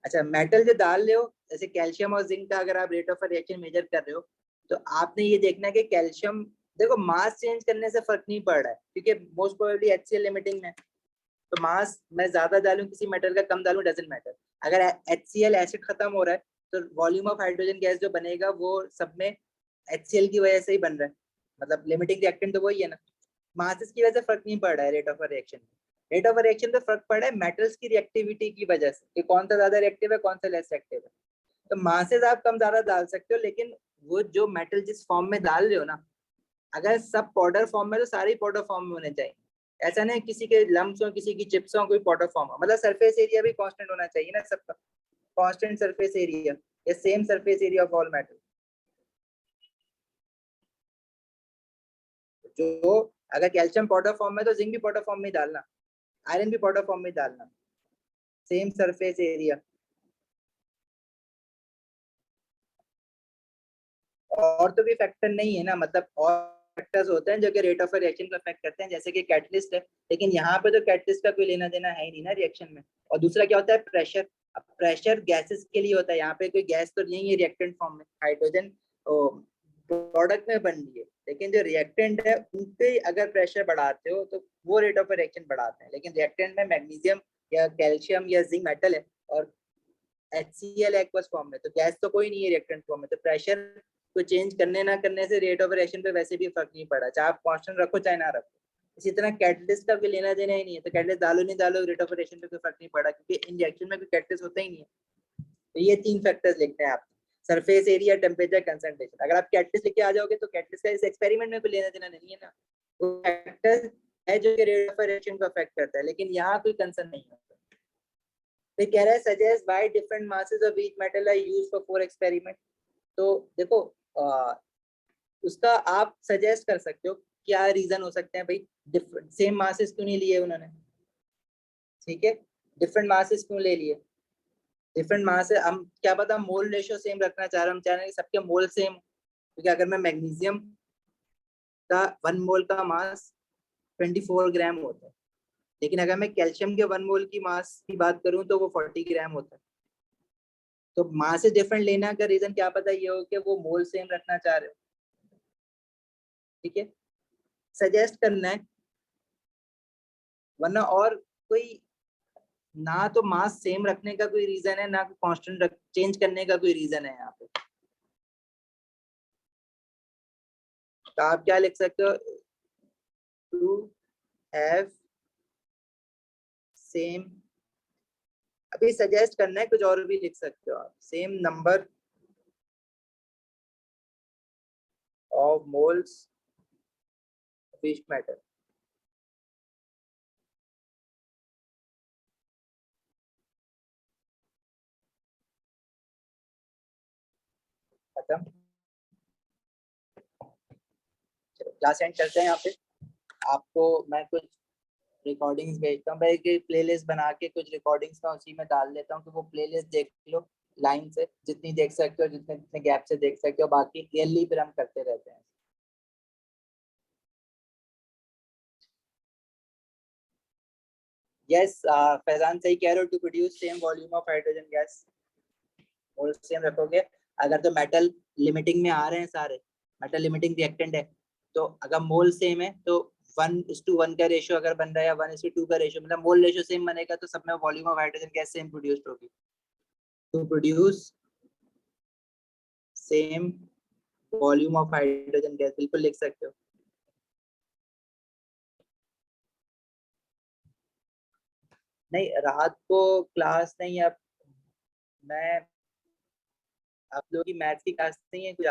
अच्छा, मेटल जो डाल रहे हो जैसे कैल्शियम और जिंक का, अगर आप रेट ऑफ रिएक्शन मेजर कर रहे हो तो आपने ये देखना है कि कैल्शियम देखो मास चेंज करने से फर्क नहीं पड़ रहा है, क्योंकि मोस्ट प्रोबेबली HCl लिमिटिंग में, तो मास मैं ज्यादा डालूं किसी मेटल का, कम डालूं, डजंट मैटर। अगर HCl एसिड खत्म हो रहा है तो वॉल्यूम ऑफ हाइड्रोजन गैस जो बनेगा वो सब में HCl की वजह से ही बन रहा है, मतलब लिमिटिंग रिएक्टेंट तो वही है ना। मासेस की वजह से फर्क नहीं पड़ रहा है रेट ऑफ रिएक्शन में। रेट ऑफ रिएक्शन पे फर्क पड़ रहा है मेटल्स की रिएक्टिविटी की वजह से, कि कौन सा ज्यादा रिएक्टिव है, कौन सा लेस रिएक्टिव है। तो मासेस आप कम ज्यादा डाल सकते हो, लेकिन वो जो मेटल जिस फॉर्म में डाल रहे हो ना, अगर सब पाउडर फॉर्म में तो सारे पाउडर फॉर्म में होने चाहिए। ऐसा नहीं किसी के लम्प्स हो, किसी की चिप्स हो, कोई पाउडर फॉर्म हो, मतलब सरफेस एरिया भी कांस्टेंट होना चाहिए ना सबका, कांस्टेंट सरफेस एरिया या same surface area of all metal. जो अगर कैल्शियम पाउडर फॉर्म में तो जिंक भी पाउडर फॉर्म में ही डालना, आयरन भी पाउडर फॉर्म में ही डालना, सेम सरफेस एरिया। और तो भी फैक्टर नहीं है ना, मतलब और फैक्टर्स होते हैं जो कि रेट ऑफ रिएक्शन को अफेक्ट करते हैं, जैसे कि कैटलिस्ट है, लेकिन यहाँ पे तो कैटलिस्ट का कोई लेना देना है ही नहीं ना रिएक्शन में। और दूसरा क्या होता है, प्रेशर। अब प्रेशर गैसेस के लिए होता है, यहाँ पे कोई गैस तो नहीं है रिएक्टेंट फॉर्म में, हाइड्रोजन प्रोडक्ट में बन रही है, लेकिन जो रिएक्टेंट है उनके अगर प्रेशर बढ़ाते हो तो वो रेट ऑफ रिएक्शन बढ़ाते हैं। लेकिन रिएक्टेंट में मैग्नीशियम या कैल्शियम या जिंक मेटल है, और HCl एक्वस फॉर्म में, तो गैस तो कोई नहीं है रिएक्टेंट फॉर्म में, तो प्रेशर को चेंज करने ना करने से रेट ऑफ रिएक्शन पे वैसे भी फर्क नहीं पड़ा, चाहे आप कांस्टेंट रखो चाहे ना रखो। इसी तरह कैटलिस्ट का भी लेना देना ही नहीं है, तो कैटलिस्ट डालो नहीं डालो रेट ऑफ रिएक्शन पे कोई फर्क नहीं पड़ा, क्योंकि इन रिएक्शन में कोई कैटलिस्ट होता ही नहीं है। तो ये 3 फैक्टर्स लिखते हैं आप, सरफेस एरिया, टेम्परेचर, कंसंट्रेशन। अगर आप कैटलिस्ट लेके आ जाओगे तो कैटलिस्ट का इस एक्सपेरिमेंट में कोई लेना देना नहीं है ना, वो फैक्टर है जो कि रेट ऑफ रिएक्शन को अफेक्ट करता है, लेकिन यहाँ कोई कंसर्न नहीं होता। तो कह रहा है suggest why different masses of each metal are used for 4 experiment. तो देखो उसका आप सजेस्ट कर सकते हो क्या रीजन हो सकते हैं भाई, डिफरेंट सेम मासेस क्यों नहीं लिए उन्होंने, ठीक है, डिफरेंट मासेस क्यों ले लिए। डिफरेंट मास है, हम क्या पता मोल रेशियो सेम रखना चाह रहे हैं, हम चाह रहे हैं कि सबके मोल सेम, क्योंकि अगर मैं मैग्नीशियम का 1 मोल का मास 24 ग्राम होता है, लेकिन अगर मैं कैल्शियम के 1 मोल की मास की बात करूं तो वो 40 ग्राम होता है। तो मास से डिफरेंट लेना का रीजन क्या पता ये हो कि वो मोल सेम रखना चाह रहे हो, ठीक है, सजेस्ट करना है, वरना और कोई ना तो मास सेम रखने का कोई रीजन है, ना कांस्टेंट चेंज करने का कोई रीजन है यहाँ पे। तो आप क्या लिख सकते हो, टू हैव सेम, अभी सजेस्ट करना है, कुछ और भी लिख सकते हो आप, same number of moles of each metal. खत्म, क्लास एंड करते हैं यहाँ पे। आपको मैं कुछ रिकॉर्डिंग्स भेजता हूँ, मैं एक प्लेलिस्ट बना के कुछ रिकॉर्डिंग्स का उसी में डाल देता हूँ, कि वो प्लेलिस्ट देख लो लाइन से, जितनी देख सकते हो, जितने जितने गैप से देख सकते हो, बाकी क्लियरली फिर हम करते रहते हैं। यस फैजान सही कह रहे हो, to produce same volume of hydrogen gas mole same रखोगे, अगर तो मेटल लिमिटिंग में आ रहे हैं सारे, मेटल लिमिटिंग रिएक्टेंट है, तो अगर मोल सेम है तो 1:1 का रेशियो अगर बन रहा है, या 1:2 का रेशियो, मतलब मोल रेशियो सेम बनेगा, तो सब में volume of hydrogen gas same produced होगी। To produce same volume of hydrogen gas बिल्कुल लिख सकते हो। नहीं रात को क्लास नहीं है, अब मैं आप लोगों की मैथ्स की क्लास नहीं है कुछ